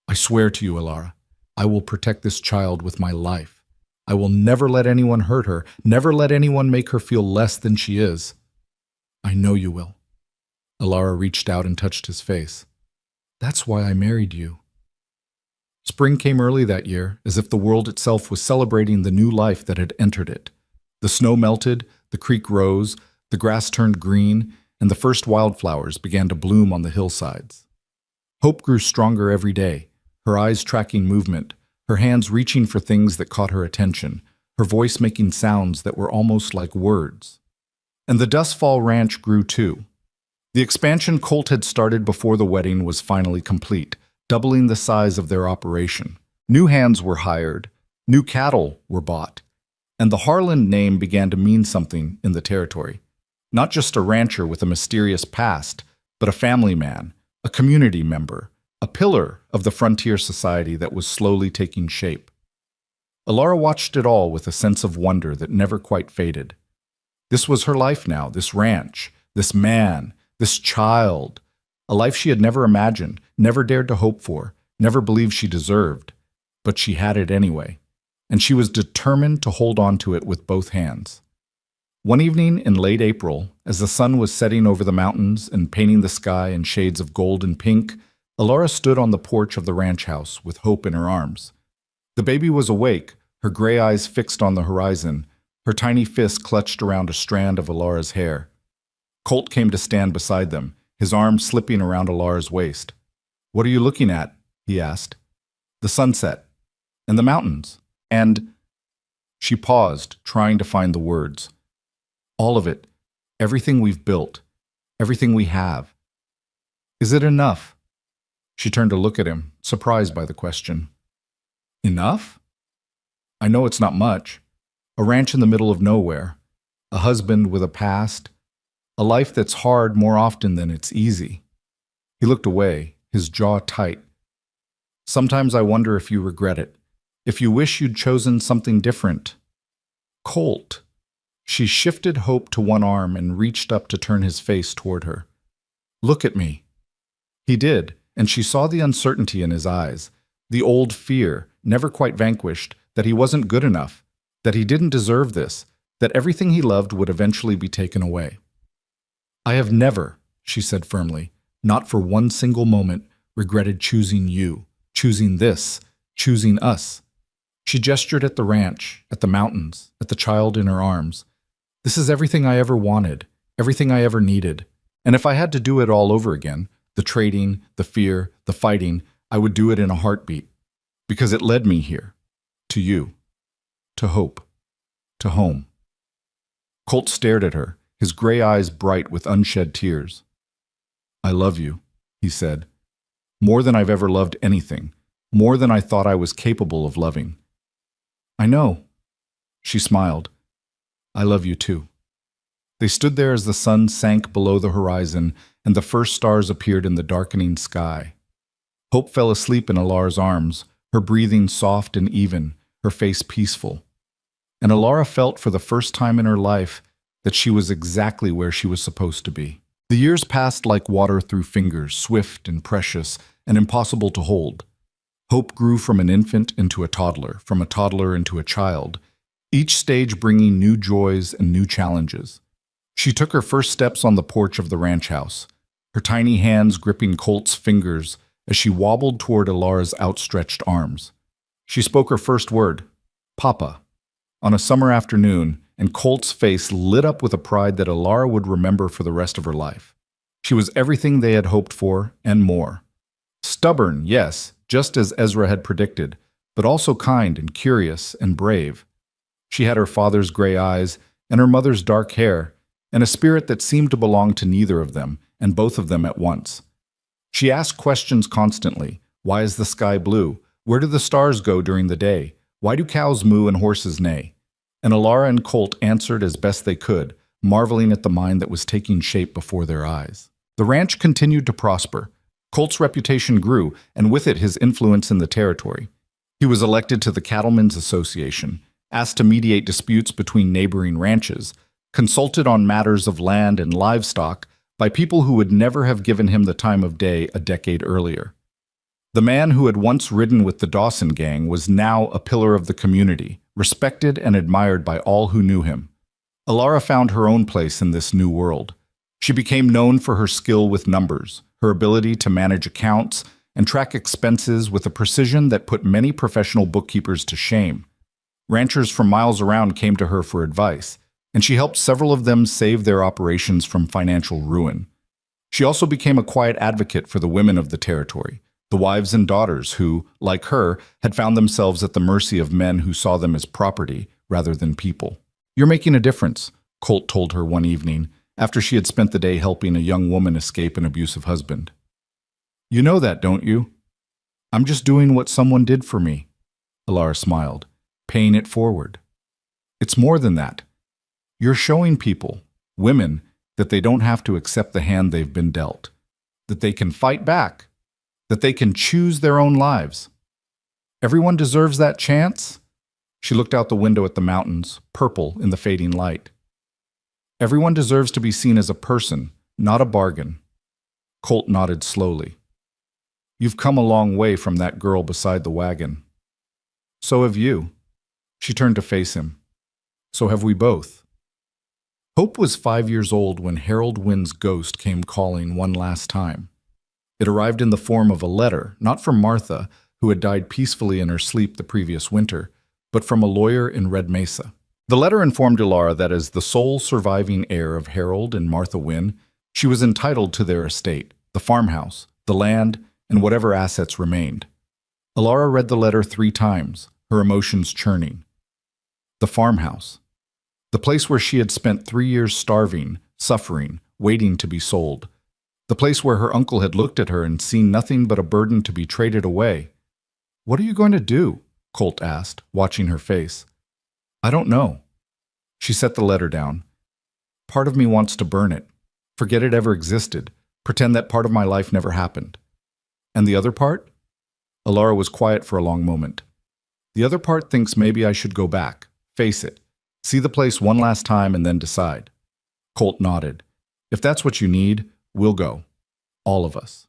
"I swear to you, Alara, I will protect this child with my life. I will never let anyone hurt her, never let anyone make her feel less than she is." "I know you will." Alara reached out and touched his face. "That's why I married you." Spring came early that year, as if the world itself was celebrating the new life that had entered it. The snow melted, the creek rose, the grass turned green, and the first wildflowers began to bloom on the hillsides. Hope grew stronger every day, her eyes tracking movement, her hands reaching for things that caught her attention, her voice making sounds that were almost like words. And the Dustfall Ranch grew too. The expansion Colt had started before the wedding was finally complete, doubling the size of their operation. New hands were hired, new cattle were bought, and the Harlan name began to mean something in the territory. Not just a rancher with a mysterious past, but a family man, a community member, a pillar of the frontier society that was slowly taking shape. Alara watched it all with a sense of wonder that never quite faded. This was her life now, this ranch, this man, this child, a life she had never imagined, never dared to hope for, never believed she deserved. But she had it anyway, and she was determined to hold on to it with both hands. One evening in late April, as the sun was setting over the mountains and painting the sky in shades of gold and pink, Alara stood on the porch of the ranch house with Hope in her arms. The baby was awake, her gray eyes fixed on the horizon, her tiny fist clutched around a strand of Alara's hair. Colt came to stand beside them, his arm slipping around Alara's waist. "What are you looking at?" he asked. "The sunset, and the mountains, and—" She paused, trying to find the words. "All of it, everything we've built, everything we have. Is it enough?" She turned to look at him, surprised by the question. "Enough? I know it's not much. A ranch in the middle of nowhere, a husband with a past, a life that's hard more often than it's easy." He looked away, his jaw tight. "Sometimes I wonder if you regret it, if you wish you'd chosen something different." "Colt." She shifted Hope to one arm and reached up to turn his face toward her. "Look at me." He did, and she saw the uncertainty in his eyes, the old fear, never quite vanquished, that he wasn't good enough, that he didn't deserve this, that everything he loved would eventually be taken away. "I have never," she said firmly, "not for one single moment, regretted choosing you, choosing this, choosing us." She gestured at the ranch, at the mountains, at the child in her arms. "This is everything I ever wanted, everything I ever needed. And if I had to do it all over again, the trading, the fear, the fighting, I would do it in a heartbeat. Because it led me here. To you. To hope. To home." Colt stared at her, his gray eyes bright with unshed tears. "I love you," he said. "More than I've ever loved anything. More than I thought I was capable of loving." "I know." She smiled. "I love you too." They stood there as the sun sank below the horizon and the first stars appeared in the darkening sky. Hope fell asleep in Alara's arms, her breathing soft and even, her face peaceful. And Alara felt for the first time in her life that she was exactly where she was supposed to be. The years passed like water through fingers, swift and precious and impossible to hold. Hope grew from an infant into a toddler, from a toddler into a child, each stage bringing new joys and new challenges. She took her first steps on the porch of the ranch house. her tiny hands gripping Colt's fingers as she wobbled toward Alara's outstretched arms. She spoke her first word, Papa, on a summer afternoon, and Colt's face lit up with a pride that Alara would remember for the rest of her life. She was everything they had hoped for and more. Stubborn, yes, just as Ezra had predicted, but also kind and curious and brave. She had her father's gray eyes and her mother's dark hair, and a spirit that seemed to belong to neither of them, and both of them at once. She asked questions constantly. Why is the sky blue? Where do the stars go during the day? Why do cows moo and horses neigh? And Alara and Colt answered as best they could, marveling at the mind that was taking shape before their eyes. The ranch continued to prosper. Colt's reputation grew, and with it his influence in the territory. He was elected to the Cattlemen's Association, asked to mediate disputes between neighboring ranches, consulted on matters of land and livestock by people who would never have given him the time of day a decade earlier. The man who had once ridden with the Dawson gang was now a pillar of the community, respected and admired by all who knew him. Alara found her own place in this new world. She became known for her skill with numbers, her ability to manage accounts, and track expenses with a precision that put many professional bookkeepers to shame. Ranchers from miles around came to her for advice, and she helped several of them save their operations from financial ruin. She also became a quiet advocate for the women of the territory, the wives and daughters who, like her, had found themselves at the mercy of men who saw them as property rather than people. "You're making a difference," Colt told her one evening, after she had spent the day helping a young woman escape an abusive husband. "You know that, don't you?" "I'm just doing what someone did for me," Alara smiled, paying it forward. "It's more than that. You're showing people, women, that they don't have to accept the hand they've been dealt, that they can fight back, that they can choose their own lives. Everyone deserves that chance." She looked out the window at the mountains, purple in the fading light. "Everyone deserves to be seen as a person, not a bargain." Colt nodded slowly. "You've come a long way from that girl beside the wagon." "So have you." She turned to face him. "So have we both." Hope was 5 years old when Harold Wynn's ghost came calling one last time. It arrived in the form of a letter, not from Martha, who had died peacefully in her sleep the previous winter, but from a lawyer in Red Mesa. The letter informed Alara that as the sole surviving heir of Harold and Martha Wynn, she was entitled to their estate, the farmhouse, the land, and whatever assets remained. Alara read the letter 3 times, her emotions churning. The farmhouse. The place where she had spent 3 years starving, suffering, waiting to be sold. The place where her uncle had looked at her and seen nothing but a burden to be traded away. "What are you going to do?" Colt asked, watching her face. "I don't know." She set the letter down. "Part of me wants to burn it, forget it ever existed, pretend that part of my life never happened." "And the other part?" Alara was quiet for a long moment. "The other part thinks maybe I should go back, face it, see the place one last time and then decide." Colt nodded. "If that's what you need, we'll go. All of us."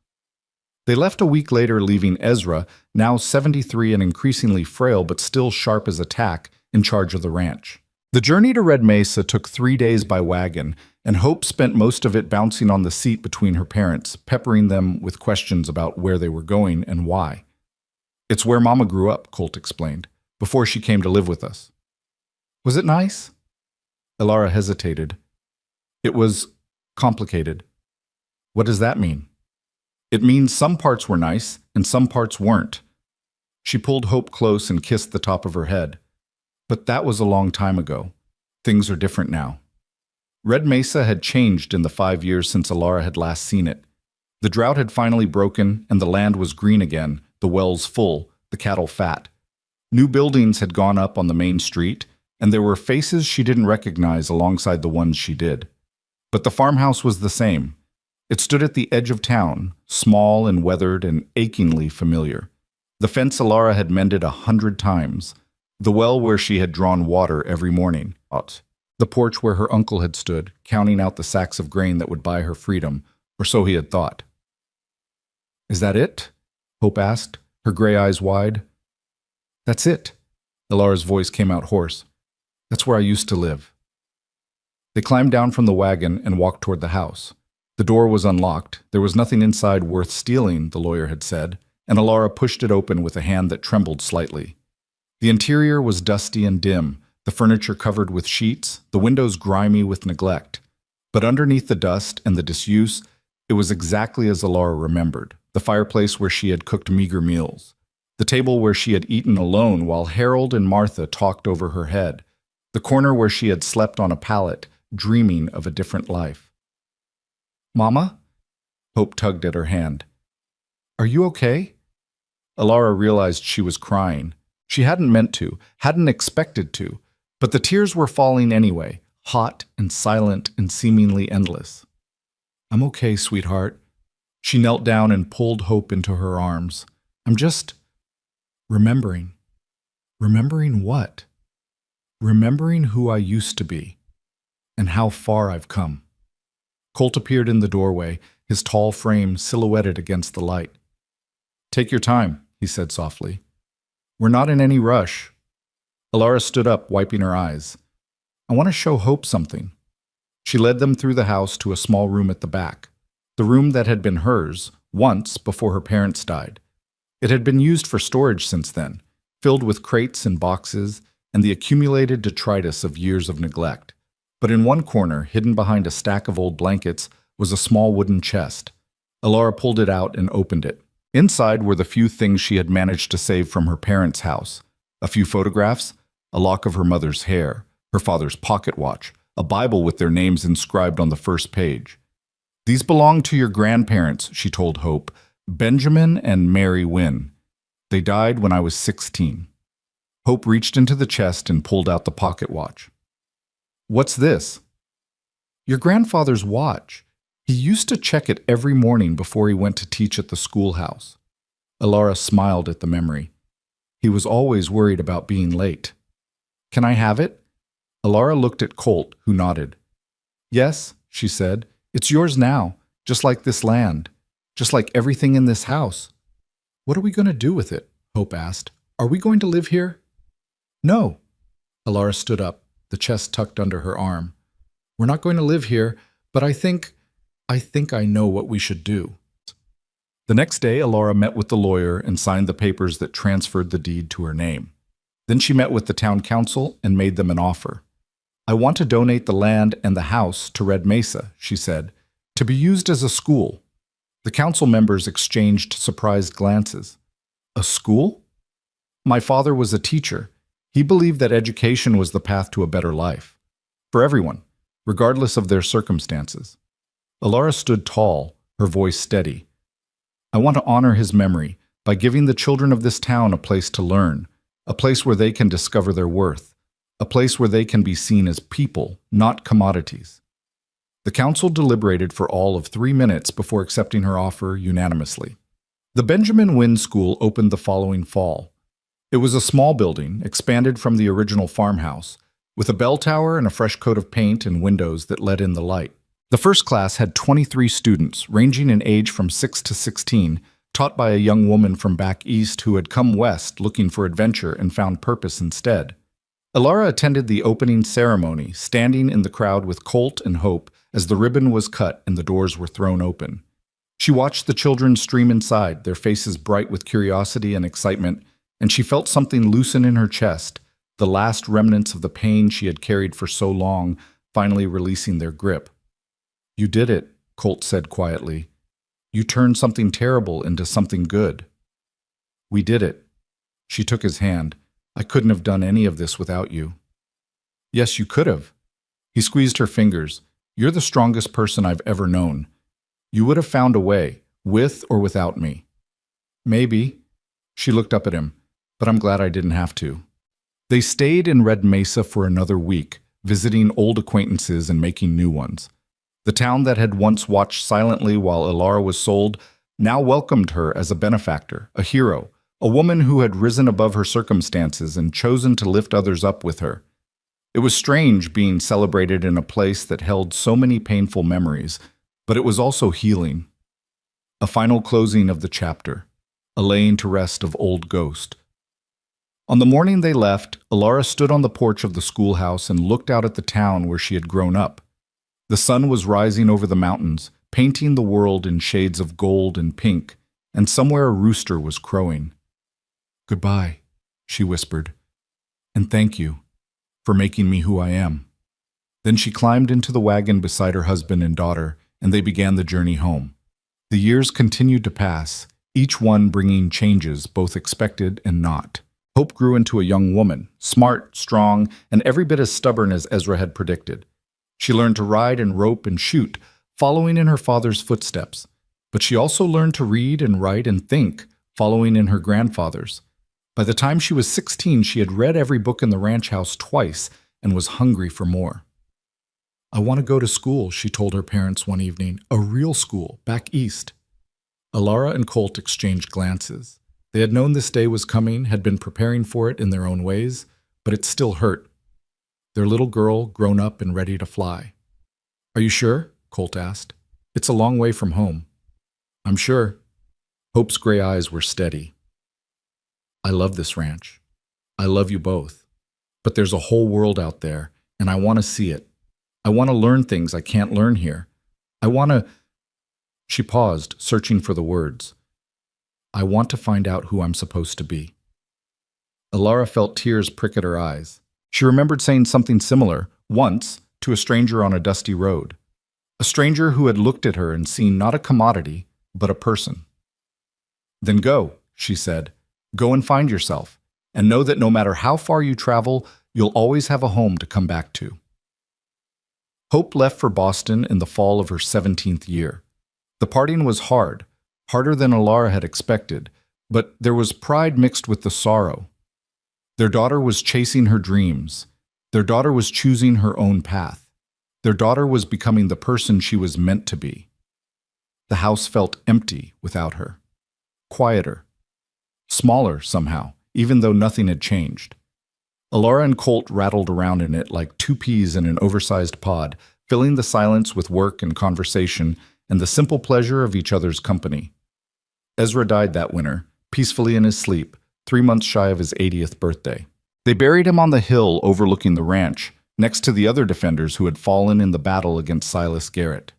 They left a week later, leaving Ezra, now 73 and increasingly frail but still sharp as a tack, in charge of the ranch. The journey to Red Mesa took 3 days by wagon, and Hope spent most of it bouncing on the seat between her parents, peppering them with questions about where they were going and why. "It's where Mama grew up," Colt explained, "before she came to live with us." "Was it nice?" Alara hesitated. "It was complicated." "What does that mean?" "It means some parts were nice and some parts weren't." She pulled Hope close and kissed the top of her head. "But that was a long time ago. Things are different now." Red Mesa had changed in the 5 years since Alara had last seen it. The drought had finally broken and the land was green again, the wells full, the cattle fat. New buildings had gone up on the main street, and there were faces she didn't recognize alongside the ones she did. But the farmhouse was the same. It stood at the edge of town, small and weathered and achingly familiar. The fence Alara had mended 100 times. The well where she had drawn water every morning. The porch where her uncle had stood, counting out the sacks of grain that would buy her freedom, or so he had thought. "Is that it?" Hope asked, her gray eyes wide. "That's it." Alara's voice came out hoarse. "That's where I used to live." They climbed down from the wagon and walked toward the house. The door was unlocked. There was nothing inside worth stealing, the lawyer had said, and Alara pushed it open with a hand that trembled slightly. The interior was dusty and dim, the furniture covered with sheets, the windows grimy with neglect. But underneath the dust and the disuse, it was exactly as Alara remembered, the fireplace where she had cooked meager meals, the table where she had eaten alone while Harold and Martha talked over her head, the corner where she had slept on a pallet, dreaming of a different life. "Mama?" Hope tugged at her hand. "Are you okay?" Alara realized she was crying. She hadn't meant to, hadn't expected to, but the tears were falling anyway, hot and silent and seemingly endless. "I'm okay, sweetheart." She knelt down and pulled Hope into her arms. "I'm just remembering." "Remembering what?" "Remembering who I used to be, and how far I've come." Colt appeared in the doorway, his tall frame silhouetted against the light. "Take your time," he said softly. "We're not in any rush." Alara stood up, wiping her eyes. "I want to show Hope something." She led them through the house to a small room at the back, the room that had been hers once before her parents died. It had been used for storage since then, filled with crates and boxes and the accumulated detritus of years of neglect. But in one corner, hidden behind a stack of old blankets, was a small wooden chest. Alara pulled it out and opened it. Inside were the few things she had managed to save from her parents' house. A few photographs, a lock of her mother's hair, her father's pocket watch, a Bible with their names inscribed on the first page. "These belong to your grandparents," she told Hope, "Benjamin and Mary Wynne. They died when I was 16. Hope reached into the chest and pulled out the pocket watch. "What's this?" "Your grandfather's watch. He used to check it every morning before he went to teach at the schoolhouse." Alara smiled at the memory. "He was always worried about being late." "Can I have it?" Alara looked at Colt, who nodded. "Yes," she said, "it's yours now, just like this land, just like everything in this house." "What are we going to do with it?" Hope asked. "Are we going to live here?" "No." Alara stood up, the chest tucked under her arm. "We're not going to live here, but I think I know what we should do." The next day, Alara met with the lawyer and signed the papers that transferred the deed to her name. Then she met with the town council and made them an offer. "I want to donate the land and the house to Red Mesa," she said, "to be used as a school." The council members exchanged surprised glances. "A school?" "My father was a teacher. He believed that education was the path to a better life. For everyone, regardless of their circumstances." Alara stood tall, her voice steady. "I want to honor his memory by giving the children of this town a place to learn, a place where they can discover their worth, a place where they can be seen as people, not commodities." The council deliberated for all of 3 minutes before accepting her offer unanimously. The Benjamin Wynne School opened the following fall. It was a small building, expanded from the original farmhouse, with a bell tower and a fresh coat of paint and windows that let in the light. The first class had 23 students, ranging in age from 6 to 16, taught by a young woman from back east who had come west looking for adventure and found purpose instead. Alara attended the opening ceremony, standing in the crowd with Colt and Hope as the ribbon was cut and the doors were thrown open. She watched the children stream inside, their faces bright with curiosity and excitement, and she felt something loosen in her chest, the last remnants of the pain she had carried for so long finally releasing their grip. "You did it," Colt said quietly. "You turned something terrible into something good." "We did it." She took his hand. "I couldn't have done any of this without you." "Yes, you could have." He squeezed her fingers. "You're the strongest person I've ever known. You would have found a way, with or without me." "Maybe." She looked up at him. "But I'm glad I didn't have to." They stayed in Red Mesa for another week, visiting old acquaintances and making new ones. The town that had once watched silently while Alara was sold now welcomed her as a benefactor, a hero, a woman who had risen above her circumstances and chosen to lift others up with her. It was strange being celebrated in a place that held so many painful memories, but it was also healing. A final closing of the chapter, a laying to rest of old ghost. On the morning they left, Alara stood on the porch of the schoolhouse and looked out at the town where she had grown up. The sun was rising over the mountains, painting the world in shades of gold and pink, and somewhere a rooster was crowing. "Goodbye," she whispered, "and thank you for making me who I am." Then she climbed into the wagon beside her husband and daughter, and they began the journey home. The years continued to pass, each one bringing changes, both expected and not. Hope grew into a young woman, smart, strong, and every bit as stubborn as Ezra had predicted. She learned to ride and rope and shoot, following in her father's footsteps. But she also learned to read and write and think, following in her grandfather's. By the time she was 16, she had read every book in the ranch house twice and was hungry for more. "I want to go to school," she told her parents one evening. "A real school, back east." Alara and Colt exchanged glances. They had known this day was coming, had been preparing for it in their own ways, but it still hurt. Their little girl, grown up and ready to fly. "Are you sure?" Colt asked. "It's a long way from home." "I'm sure." Hope's gray eyes were steady. "I love this ranch. I love you both. But there's a whole world out there, and I want to see it. I want to learn things I can't learn here. I want to—" She paused, searching for the words. "I want to find out who I'm supposed to be." Alara felt tears prick at her eyes. She remembered saying something similar, once, to a stranger on a dusty road. A stranger who had looked at her and seen not a commodity, but a person. "Then go," she said. "Go and find yourself, and know that no matter how far you travel, you'll always have a home to come back to." Hope left for Boston in the fall of her 17th year. The parting was hard, harder than Alara had expected, but there was pride mixed with the sorrow. Their daughter was chasing her dreams. Their daughter was choosing her own path. Their daughter was becoming the person she was meant to be. The house felt empty without her. Quieter. Smaller somehow, even though nothing had changed. Alara and Colt rattled around in it like two peas in an oversized pod, filling the silence with work and conversation and the simple pleasure of each other's company. Ezra died that winter, peacefully in his sleep, 3 months shy of his 80th birthday. They buried him on the hill overlooking the ranch, next to the other defenders who had fallen in the battle against Silas Garrett.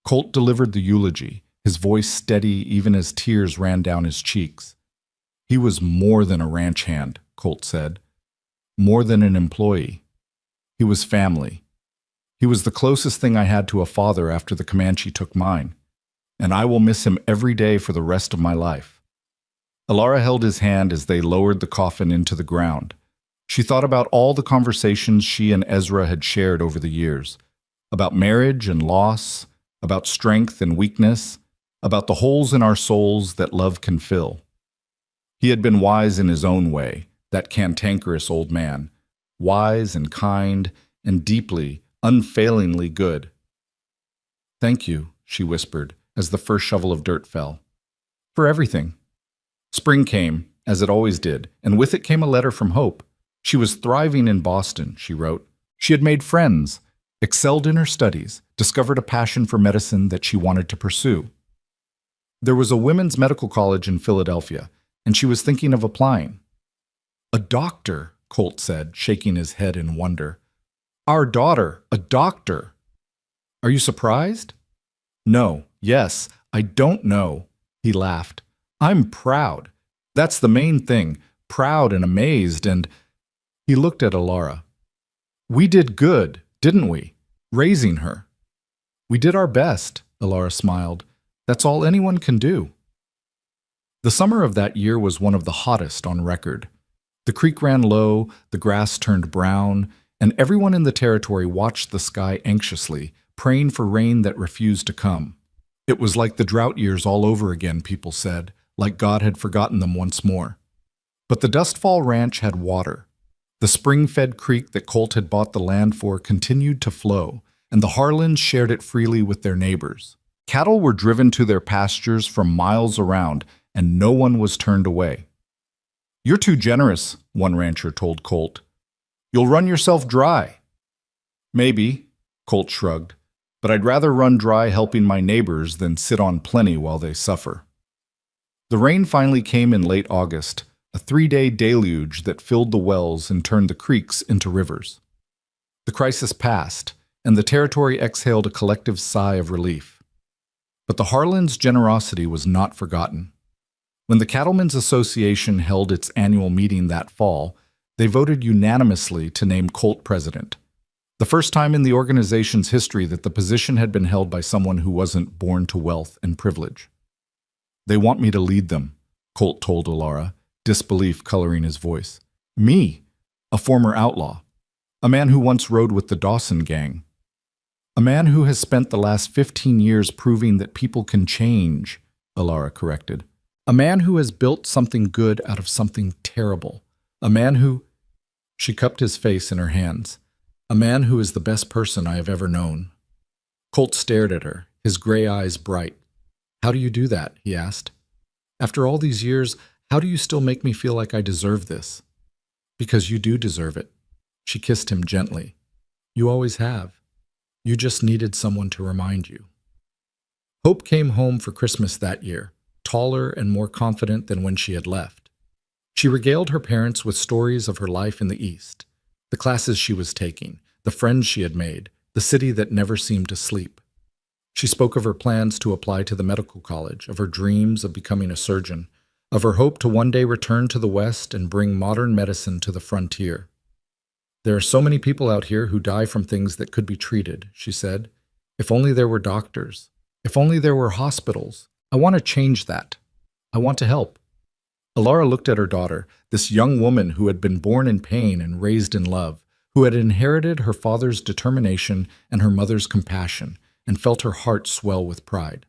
Colt delivered the eulogy, his voice steady even as tears ran down his cheeks. "He was more than a ranch hand," Colt said. "More than an employee. He was family. He was the closest thing I had to a father after the Comanche took mine, and I will miss him every day for the rest of my life." Alara held his hand as they lowered the coffin into the ground. She thought about all the conversations she and Ezra had shared over the years, about marriage and loss, about strength and weakness, about the holes in our souls that love can fill. He had been wise in his own way, that cantankerous old man, wise and kind and deeply, unfailingly good. "Thank you," she whispered, as the first shovel of dirt fell. "For everything." Spring came, as it always did, and with it came a letter from Hope. She was thriving in Boston, she wrote. She had made friends, excelled in her studies, discovered a passion for medicine that she wanted to pursue. There was a women's medical college in Philadelphia, and she was thinking of applying. "A doctor," Colt said, shaking his head in wonder. "Our daughter, a doctor. Are you surprised?" "No, yes, I don't know," he laughed. "I'm proud. That's the main thing, proud and amazed, and—" He looked at Alara. "We did good, didn't we, raising her?" "We did our best," Alara smiled. "That's all anyone can do." The summer of that year was one of the hottest on record. The creek ran low, the grass turned brown, and everyone in the territory watched the sky anxiously, praying for rain that refused to come. It was like the drought years all over again, people said, like God had forgotten them once more. But the Dustfall Ranch had water. The spring-fed creek that Colt had bought the land for continued to flow, and the Harlans shared it freely with their neighbors. Cattle were driven to their pastures from miles around, and no one was turned away. "You're too generous," one rancher told Colt. "You'll run yourself dry." "Maybe," Colt shrugged, "but I'd rather run dry helping my neighbors than sit on plenty while they suffer." The rain finally came in late August, a 3-day deluge that filled the wells and turned the creeks into rivers. The crisis passed, and the territory exhaled a collective sigh of relief. But the Harlan's generosity was not forgotten. When the Cattlemen's Association held its annual meeting that fall, they voted unanimously to name Colt president. The first time in the organization's history that the position had been held by someone who wasn't born to wealth and privilege. "They want me to lead them," Colt told Alara, disbelief coloring his voice. "Me, a former outlaw, a man who once rode with the Dawson gang, a man who has spent the last 15 years proving that people can change," Alara corrected. "A man who has built something good out of something terrible. A man who—" She cupped his face in her hands. "A man who is the best person I have ever known." Colt stared at her, his gray eyes bright. "How do you do that?" he asked. "After all these years, how do you still make me feel like I deserve this?" "Because you do deserve it." She kissed him gently. "You always have. You just needed someone to remind you." Hope came home for Christmas that year, taller and more confident than when she had left. She regaled her parents with stories of her life in the East, the classes she was taking, the friends she had made, the city that never seemed to sleep. She spoke of her plans to apply to the medical college, of her dreams of becoming a surgeon, of her hope to one day return to the West and bring modern medicine to the frontier. "There are so many people out here who die from things that could be treated," she said. "If only there were doctors. If only there were hospitals. I want to change that. I want to help." Alara looked at her daughter, this young woman who had been born in pain and raised in love, who had inherited her father's determination and her mother's compassion, and felt her heart swell with pride.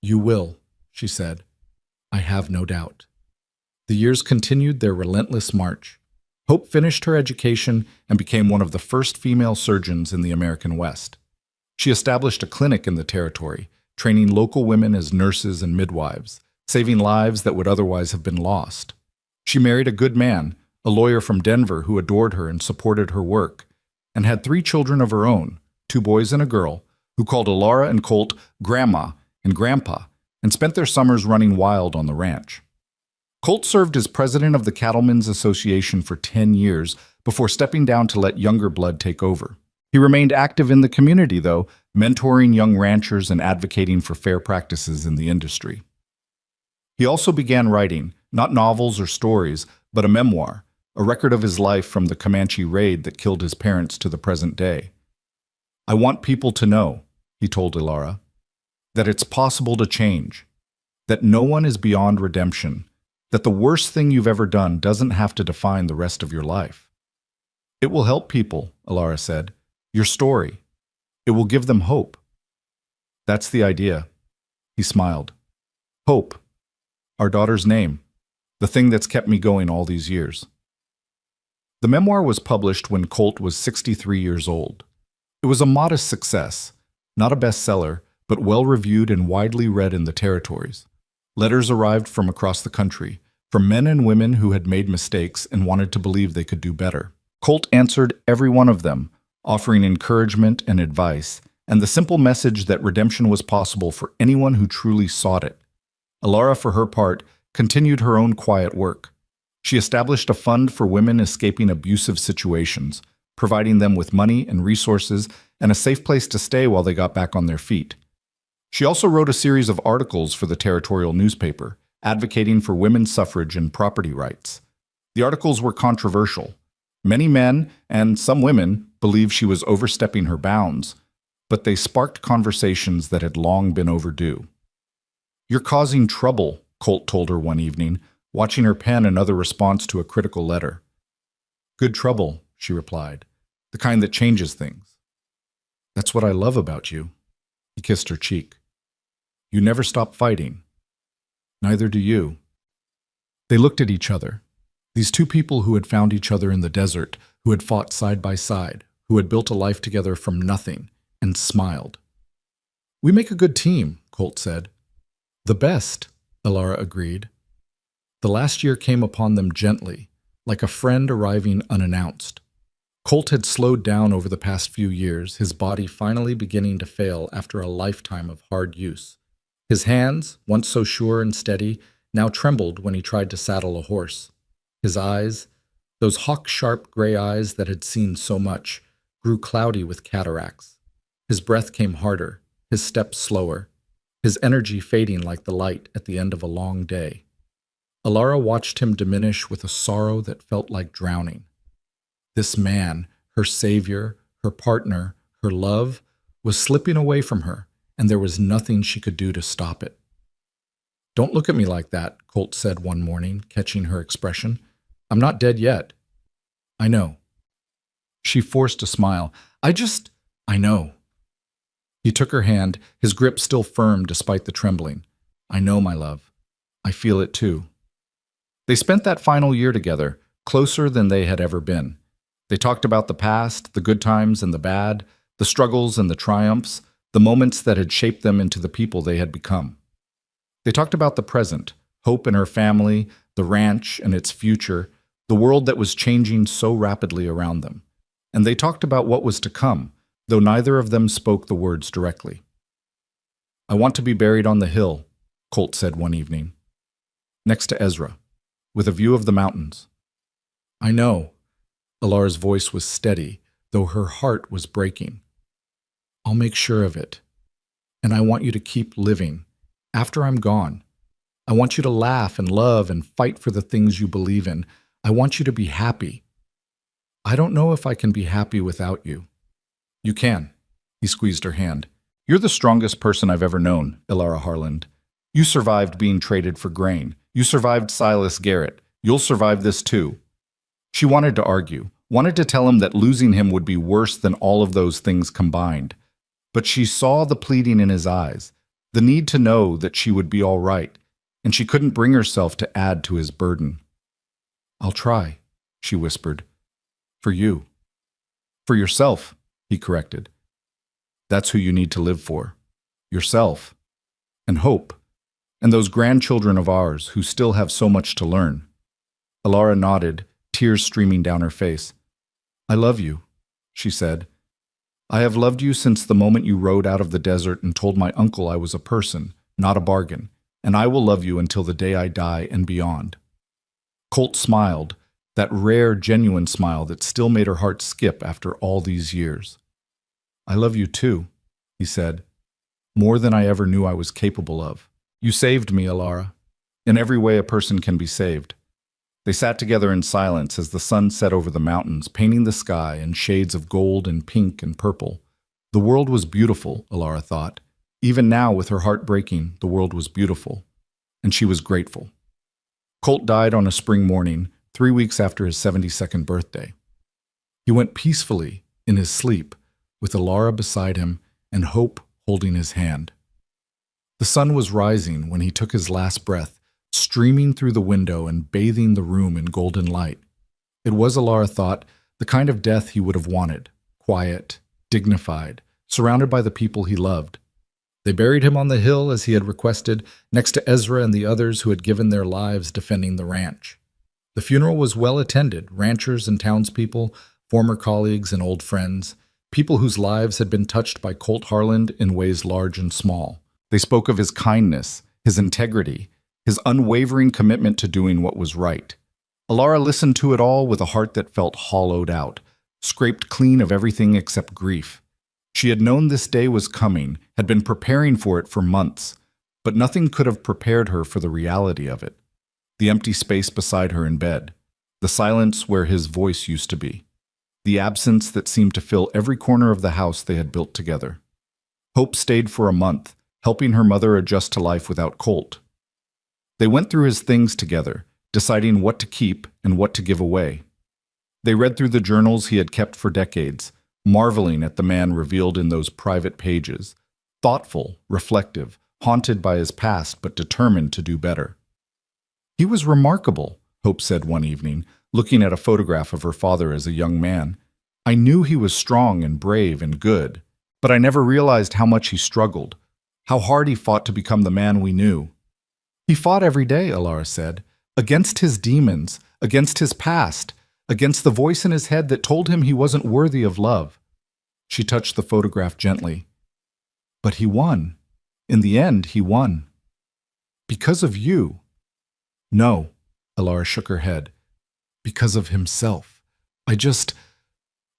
"You will," she said. "I have no doubt." The years continued their relentless march. Hope finished her education and became one of the first female surgeons in the American West. She established a clinic in the territory, training local women as nurses and midwives, saving lives that would otherwise have been lost. She married a good man, a lawyer from Denver who adored her and supported her work, and had 3 children of her own, 2 boys and a girl, who called Alara and Colt Grandma and Grandpa, and spent their summers running wild on the ranch. Colt served as president of the Cattlemen's Association for 10 years before stepping down to let younger blood take over. He remained active in the community, though, mentoring young ranchers and advocating for fair practices in the industry. He also began writing, not novels or stories, but a memoir, a record of his life from the Comanche raid that killed his parents to the present day. "I want people to know," he told Alara, "that it's possible to change, that no one is beyond redemption, that the worst thing you've ever done doesn't have to define the rest of your life." "It will help people," Alara said. "Your story. It will give them hope." "That's the idea." He smiled. "Hope. Our daughter's name. The thing that's kept me going all these years." The memoir was published when Colt was 63 years old. It was a modest success, not a bestseller, but well-reviewed and widely read in the territories. Letters arrived from across the country, from men and women who had made mistakes and wanted to believe they could do better. Colt answered every one of them, offering encouragement and advice, and the simple message that redemption was possible for anyone who truly sought it. Alara, for her part, continued her own quiet work. She established a fund for women escaping abusive situations, providing them with money and resources and a safe place to stay while they got back on their feet. She also wrote a series of articles for the territorial newspaper, advocating for women's suffrage and property rights. The articles were controversial. Many men, and some women, believed she was overstepping her bounds, but they sparked conversations that had long been overdue. "You're causing trouble," Colt told her one evening, watching her pen another response to a critical letter. "Good trouble," she replied, "the kind that changes things." "That's what I love about you." He kissed her cheek. "You never stop fighting." "Neither do you." They looked at each other. These 2 people who had found each other in the desert, who had fought side by side, who had built a life together from nothing, and smiled. "We make a good team," Colt said. "The best," Alara agreed. The last year came upon them gently, like a friend arriving unannounced. Colt had slowed down over the past few years, his body finally beginning to fail after a lifetime of hard use. His hands, once so sure and steady, now trembled when he tried to saddle a horse. His eyes, those hawk-sharp gray eyes that had seen so much, grew cloudy with cataracts. His breath came harder, his steps slower. his energy fading like the light at the end of a long day. Alara watched him diminish with a sorrow that felt like drowning. This man, her savior, her partner, her love, was slipping away from her, and there was nothing she could do to stop it. "Don't look at me like that," Colt said one morning, catching her expression. "I'm not dead yet." "I know." She forced a smile. I know." He took her hand, his grip still firm despite the trembling. "I know, my love. I feel it too." They spent that final year together, closer than they had ever been. They talked about the past, the good times and the bad, the struggles and the triumphs, the moments that had shaped them into the people they had become. They talked about the present, Hope and her family, the ranch and its future, the world that was changing so rapidly around them. And they talked about what was to come, though neither of them spoke the words directly. "I want to be buried on the hill," Colt said one evening, "next to Ezra, with a view of the mountains." "I know." Alara's voice was steady, though her heart was breaking. "I'll make sure of it. And I want you to keep living. After I'm gone, I want you to laugh and love and fight for the things you believe in. I want you to be happy. I don't know if I can be happy without you." "You can." He squeezed her hand. "You're the strongest person I've ever known, Ilara Harland. You survived being traded for grain. You survived Silas Garrett. You'll survive this too." She wanted to argue, wanted to tell him that losing him would be worse than all of those things combined. But she saw the pleading in his eyes, the need to know that she would be all right, and she couldn't bring herself to add to his burden. "I'll try," she whispered. "For you." "For yourself," he corrected. "That's who you need to live for. Yourself. And Hope. And those grandchildren of ours who still have so much to learn." Alara nodded, tears streaming down her face. "I love you," she said. "I have loved you since the moment you rode out of the desert and told my uncle I was a person, not a bargain, and I will love you until the day I die and beyond." Colt smiled, that rare, genuine smile that still made her heart skip after all these years. "I love you too," he said, "more than I ever knew I was capable of. You saved me, Alara, in every way a person can be saved." They sat together in silence as the sun set over the mountains, painting the sky in shades of gold and pink and purple. The world was beautiful, Alara thought. Even now, with her heart breaking, the world was beautiful. And she was grateful. Colt died on a spring morning, 3 weeks after his 72nd birthday. He went peacefully in his sleep, with Alara beside him and Hope holding his hand. The sun was rising when he took his last breath, streaming through the window and bathing the room in golden light. It was, Alara thought, the kind of death he would have wanted, quiet, dignified, surrounded by the people he loved. They buried him on the hill as he had requested, next to Ezra and the others who had given their lives defending the ranch. The funeral was well attended, ranchers and townspeople, former colleagues and old friends, people whose lives had been touched by Colt Harland in ways large and small. They spoke of his kindness, his integrity, his unwavering commitment to doing what was right. Alara listened to it all with a heart that felt hollowed out, scraped clean of everything except grief. She had known this day was coming, had been preparing for it for months, but nothing could have prepared her for the reality of it. The empty space beside her in bed, the silence where his voice used to be, the absence that seemed to fill every corner of the house they had built together. Hope stayed for a month, helping her mother adjust to life without Colt. They went through his things together, deciding what to keep and what to give away. They read through the journals he had kept for decades, marveling at the man revealed in those private pages, thoughtful, reflective, haunted by his past but determined to do better. "He was remarkable," Hope said one evening, looking at a photograph of her father as a young man. "I knew he was strong and brave and good, but I never realized how much he struggled, how hard he fought to become the man we knew." "He fought every day," Alara said, "against his demons, against his past, against the voice in his head that told him he wasn't worthy of love." She touched the photograph gently. "But he won. In the end, he won. Because of you." "No," Alara shook her head. "Because of himself. I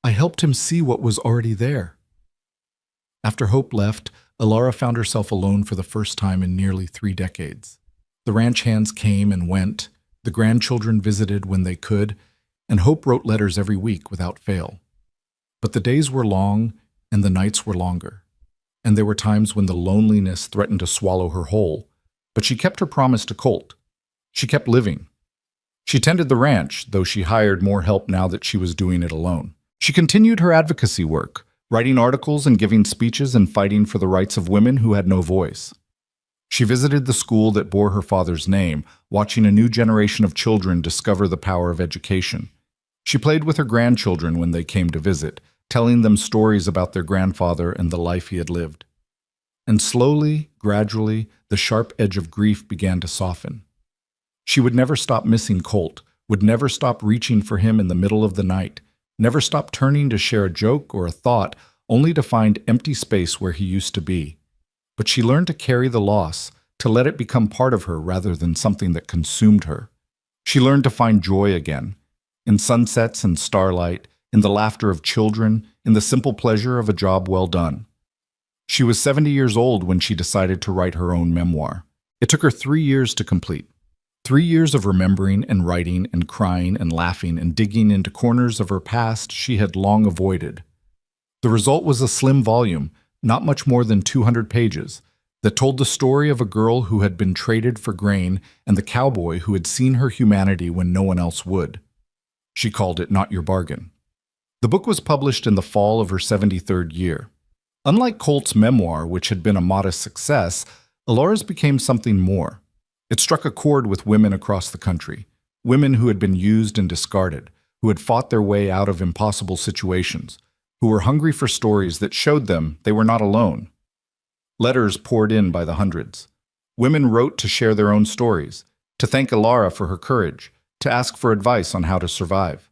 helped him see what was already there." After Hope left, Alara found herself alone for the first time in nearly 3 decades. The ranch hands came and went, the grandchildren visited when they could, and Hope wrote letters every week without fail. But the days were long and the nights were longer, and there were times when the loneliness threatened to swallow her whole, but she kept her promise to Colt. She kept living. She tended the ranch, though she hired more help now that she was doing it alone. She continued her advocacy work, writing articles and giving speeches and fighting for the rights of women who had no voice. She visited the school that bore her father's name, watching a new generation of children discover the power of education. She played with her grandchildren when they came to visit, telling them stories about their grandfather and the life he had lived. And slowly, gradually, the sharp edge of grief began to soften. She would never stop missing Colt, would never stop reaching for him in the middle of the night, never stop turning to share a joke or a thought, only to find empty space where he used to be. But she learned to carry the loss, to let it become part of her rather than something that consumed her. She learned to find joy again, in sunsets and starlight, in the laughter of children, in the simple pleasure of a job well done. She was 70 years old when she decided to write her own memoir. It took her 3 years to complete. 3 years of remembering and writing and crying and laughing and digging into corners of her past she had long avoided. The result was a slim volume, not much more than 200 pages, that told the story of a girl who had been traded for grain and the cowboy who had seen her humanity when no one else would. She called it Not Your Bargain. The book was published in the fall of her 73rd year. Unlike Colt's memoir, which had been a modest success, Alara's became something more. It struck a chord with women across the country, women who had been used and discarded, who had fought their way out of impossible situations, who were hungry for stories that showed them they were not alone. Letters poured in by the hundreds. Women wrote to share their own stories, to thank Alara for her courage, to ask for advice on how to survive.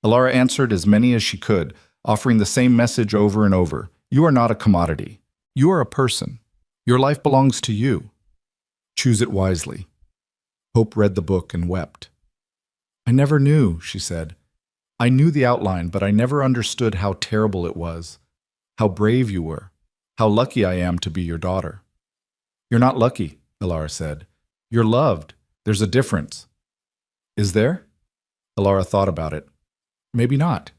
Alara answered as many as she could, offering the same message over and over. You are not a commodity. You are a person. Your life belongs to you. Choose it wisely. Hope read the book and wept. I never knew, she said. I knew the outline, but I never understood how terrible it was. How brave you were. How lucky I am to be your daughter. You're not lucky, Alara said. You're loved. There's a difference. Is there? Alara thought about it. Maybe not.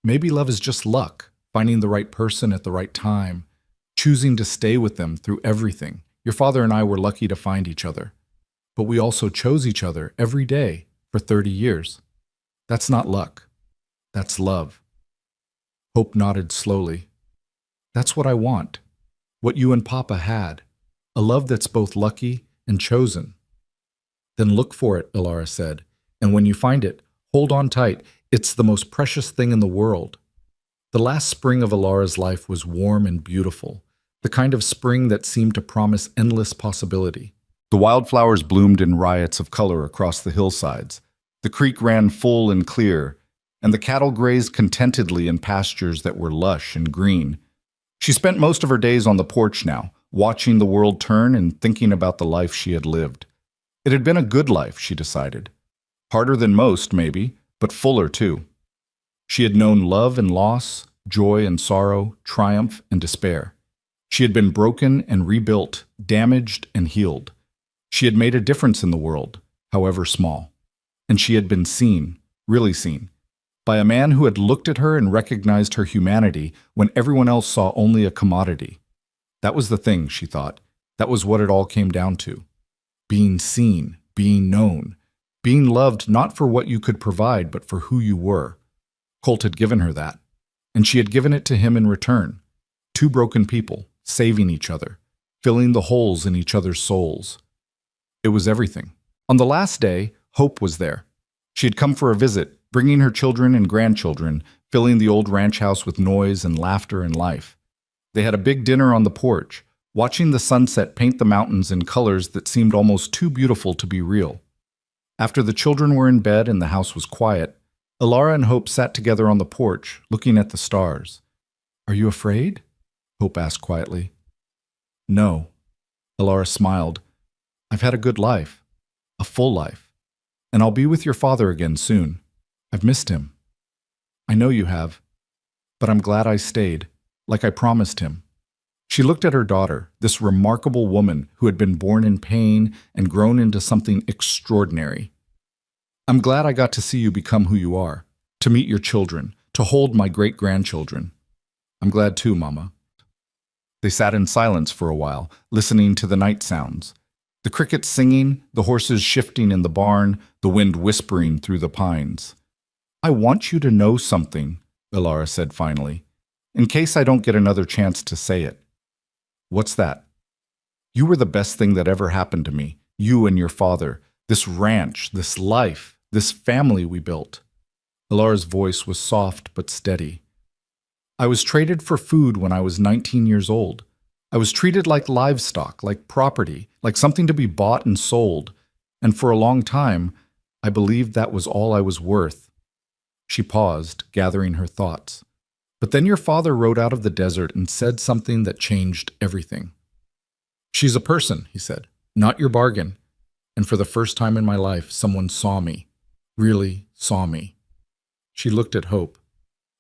Maybe love is just luck, finding the right person at the right time, choosing to stay with them through everything. Your father and I were lucky to find each other, but we also chose each other every day for 30 years. That's not luck. That's love. Hope nodded slowly. That's what I want. What you and Papa had. A love that's both lucky and chosen. Then look for it, Alara said, and when you find it, hold on tight. It's the most precious thing in the world. The last spring of Alara's life was warm and beautiful, the kind of spring that seemed to promise endless possibility. The wildflowers bloomed in riots of color across the hillsides. The creek ran full and clear, and the cattle grazed contentedly in pastures that were lush and green. She spent most of her days on the porch now, watching the world turn and thinking about the life she had lived. It had been a good life, she decided. Harder than most, maybe, but fuller too. She had known love and loss, joy and sorrow, triumph and despair. She had been broken and rebuilt, damaged and healed. She had made a difference in the world, however small. And she had been seen, really seen, by a man who had looked at her and recognized her humanity when everyone else saw only a commodity. That was the thing, she thought. That was what it all came down to. Being seen, being known, being loved not for what you could provide, but for who you were. Colt had given her that, and she had given it to him in return. Two broken people, saving each other, filling the holes in each other's souls. It was everything. On the last day, Hope was there. She had come for a visit, bringing her children and grandchildren, filling the old ranch house with noise and laughter and life. They had a big dinner on the porch, watching the sunset paint the mountains in colors that seemed almost too beautiful to be real. After the children were in bed and the house was quiet, Alara and Hope sat together on the porch, looking at the stars. Are you afraid? Hope asked quietly. No. Alara smiled. I've had a good life, a full life, and I'll be with your father again soon. I've missed him. I know you have, but I'm glad I stayed, like I promised him. She looked at her daughter, this remarkable woman who had been born in pain and grown into something extraordinary. I'm glad I got to see you become who you are, to meet your children, to hold my great-grandchildren. I'm glad too, Mama. They sat in silence for a while, listening to the night sounds. The crickets singing, the horses shifting in the barn, the wind whispering through the pines. I want you to know something, Ilara said finally, in case I don't get another chance to say it. What's that? You were the best thing that ever happened to me, you and your father, this ranch, this life, this family we built. Ilara's voice was soft but steady. I was traded for food when I was 19 years old. I was treated like livestock, like property, like something to be bought and sold, and for a long time, I believed that was all I was worth. She paused, gathering her thoughts. But then your father rode out of the desert and said something that changed everything. She's a person, he said, not your bargain. And for the first time in my life, someone saw me, really saw me. She looked at Hope.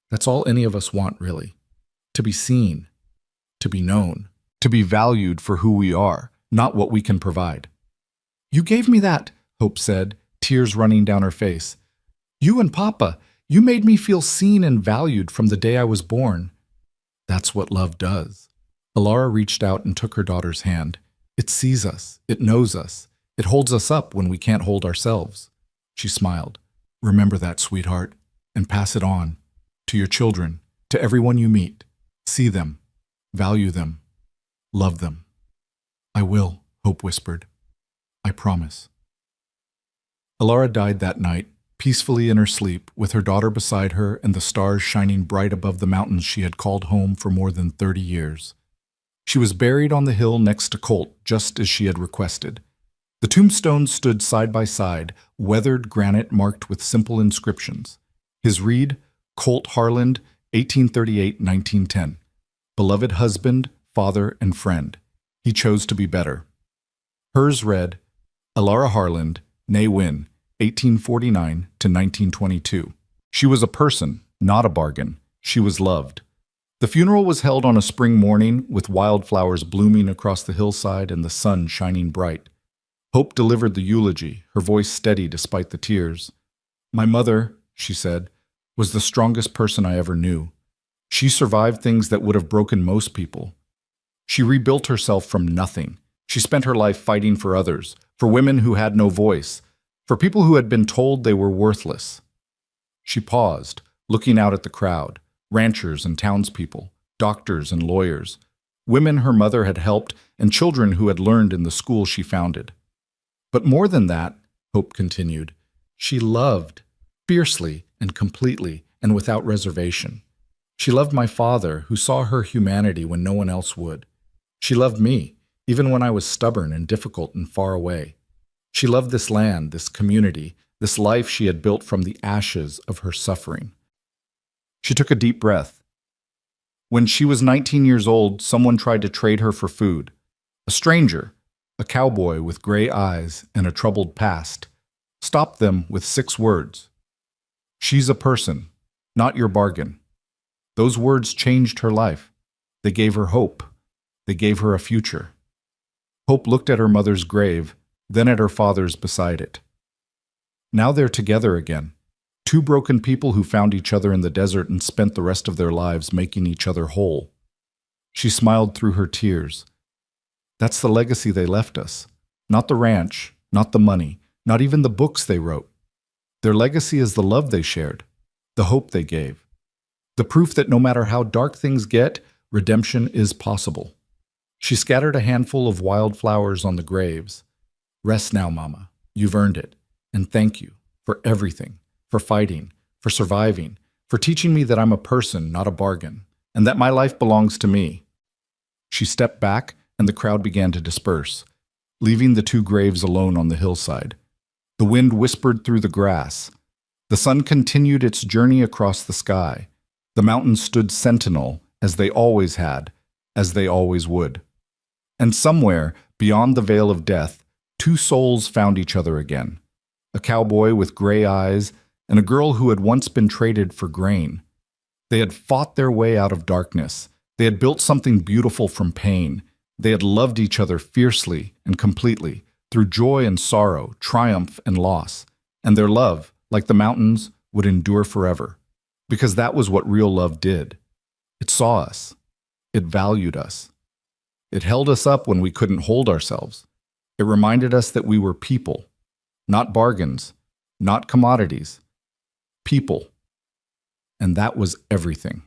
That's all any of us want, really. To be seen, to be known, to be valued for who we are, not what we can provide. You gave me that, Hope said, tears running down her face. You and Papa, you made me feel seen and valued from the day I was born. That's what love does. Ilara reached out and took her daughter's hand. It sees us. It knows us. It holds us up when we can't hold ourselves. She smiled. Remember that, sweetheart, and pass it on. To your children, to everyone you meet. See them. Value them. Love them. I will, Hope whispered. I promise. Ilara died that night, peacefully in her sleep, with her daughter beside her and the stars shining bright above the mountains she had called home for more than 30 years. She was buried on the hill next to Colt, just as she had requested. The tombstones stood side by side, weathered granite marked with simple inscriptions. His read, Colt Harland, 1838-1910. Beloved husband, father, and friend. He chose to be better. Hers read, Ilara Harland, née Wynne, 1849 to 1922. She was a person, not a bargain. She was loved. The funeral was held on a spring morning with wildflowers blooming across the hillside and the sun shining bright. Hope delivered the eulogy, her voice steady despite the tears. My mother, she said, was the strongest person I ever knew. She survived things that would have broken most people. She rebuilt herself from nothing. She spent her life fighting for others, for women who had no voice, for people who had been told they were worthless. She paused, looking out at the crowd, ranchers and townspeople, doctors and lawyers, women her mother had helped, and children who had learned in the school she founded. But more than that, Hope continued, she loved, fiercely and completely and without reservation. She loved my father, who saw her humanity when no one else would. She loved me, even when I was stubborn and difficult and far away. She loved this land, this community, this life she had built from the ashes of her suffering. She took a deep breath. When she was 19 years old, someone tried to trade her for food. A stranger, a cowboy with gray eyes and a troubled past, stopped them with 6 words. She's a person, not your bargain. Those words changed her life. They gave her hope. They gave her a future. Hope looked at her mother's grave, then at her father's beside it. Now they're together again. 2 broken people who found each other in the desert and spent the rest of their lives making each other whole. She smiled through her tears. That's the legacy they left us. Not the ranch, not the money, not even the books they wrote. Their legacy is the love they shared, the hope they gave, the proof that no matter how dark things get, redemption is possible. She scattered a handful of wildflowers on the graves. Rest now, Mama. You've earned it. And thank you for everything, for fighting, for surviving, for teaching me that I'm a person, not a bargain, and that my life belongs to me. She stepped back, and the crowd began to disperse, leaving the 2 graves alone on the hillside. The wind whispered through the grass. The sun continued its journey across the sky. The mountains stood sentinel, as they always had, as they always would. And somewhere, beyond the veil of death, 2 souls found each other again. A cowboy with gray eyes and a girl who had once been traded for grain. They had fought their way out of darkness. They had built something beautiful from pain. They had loved each other fiercely and completely, through joy and sorrow, triumph and loss. And their love, like the mountains, would endure forever. Because that was what real love did. It saw us. It valued us. It held us up when we couldn't hold ourselves. It reminded us that we were people, not bargains, not commodities. People. And that was everything.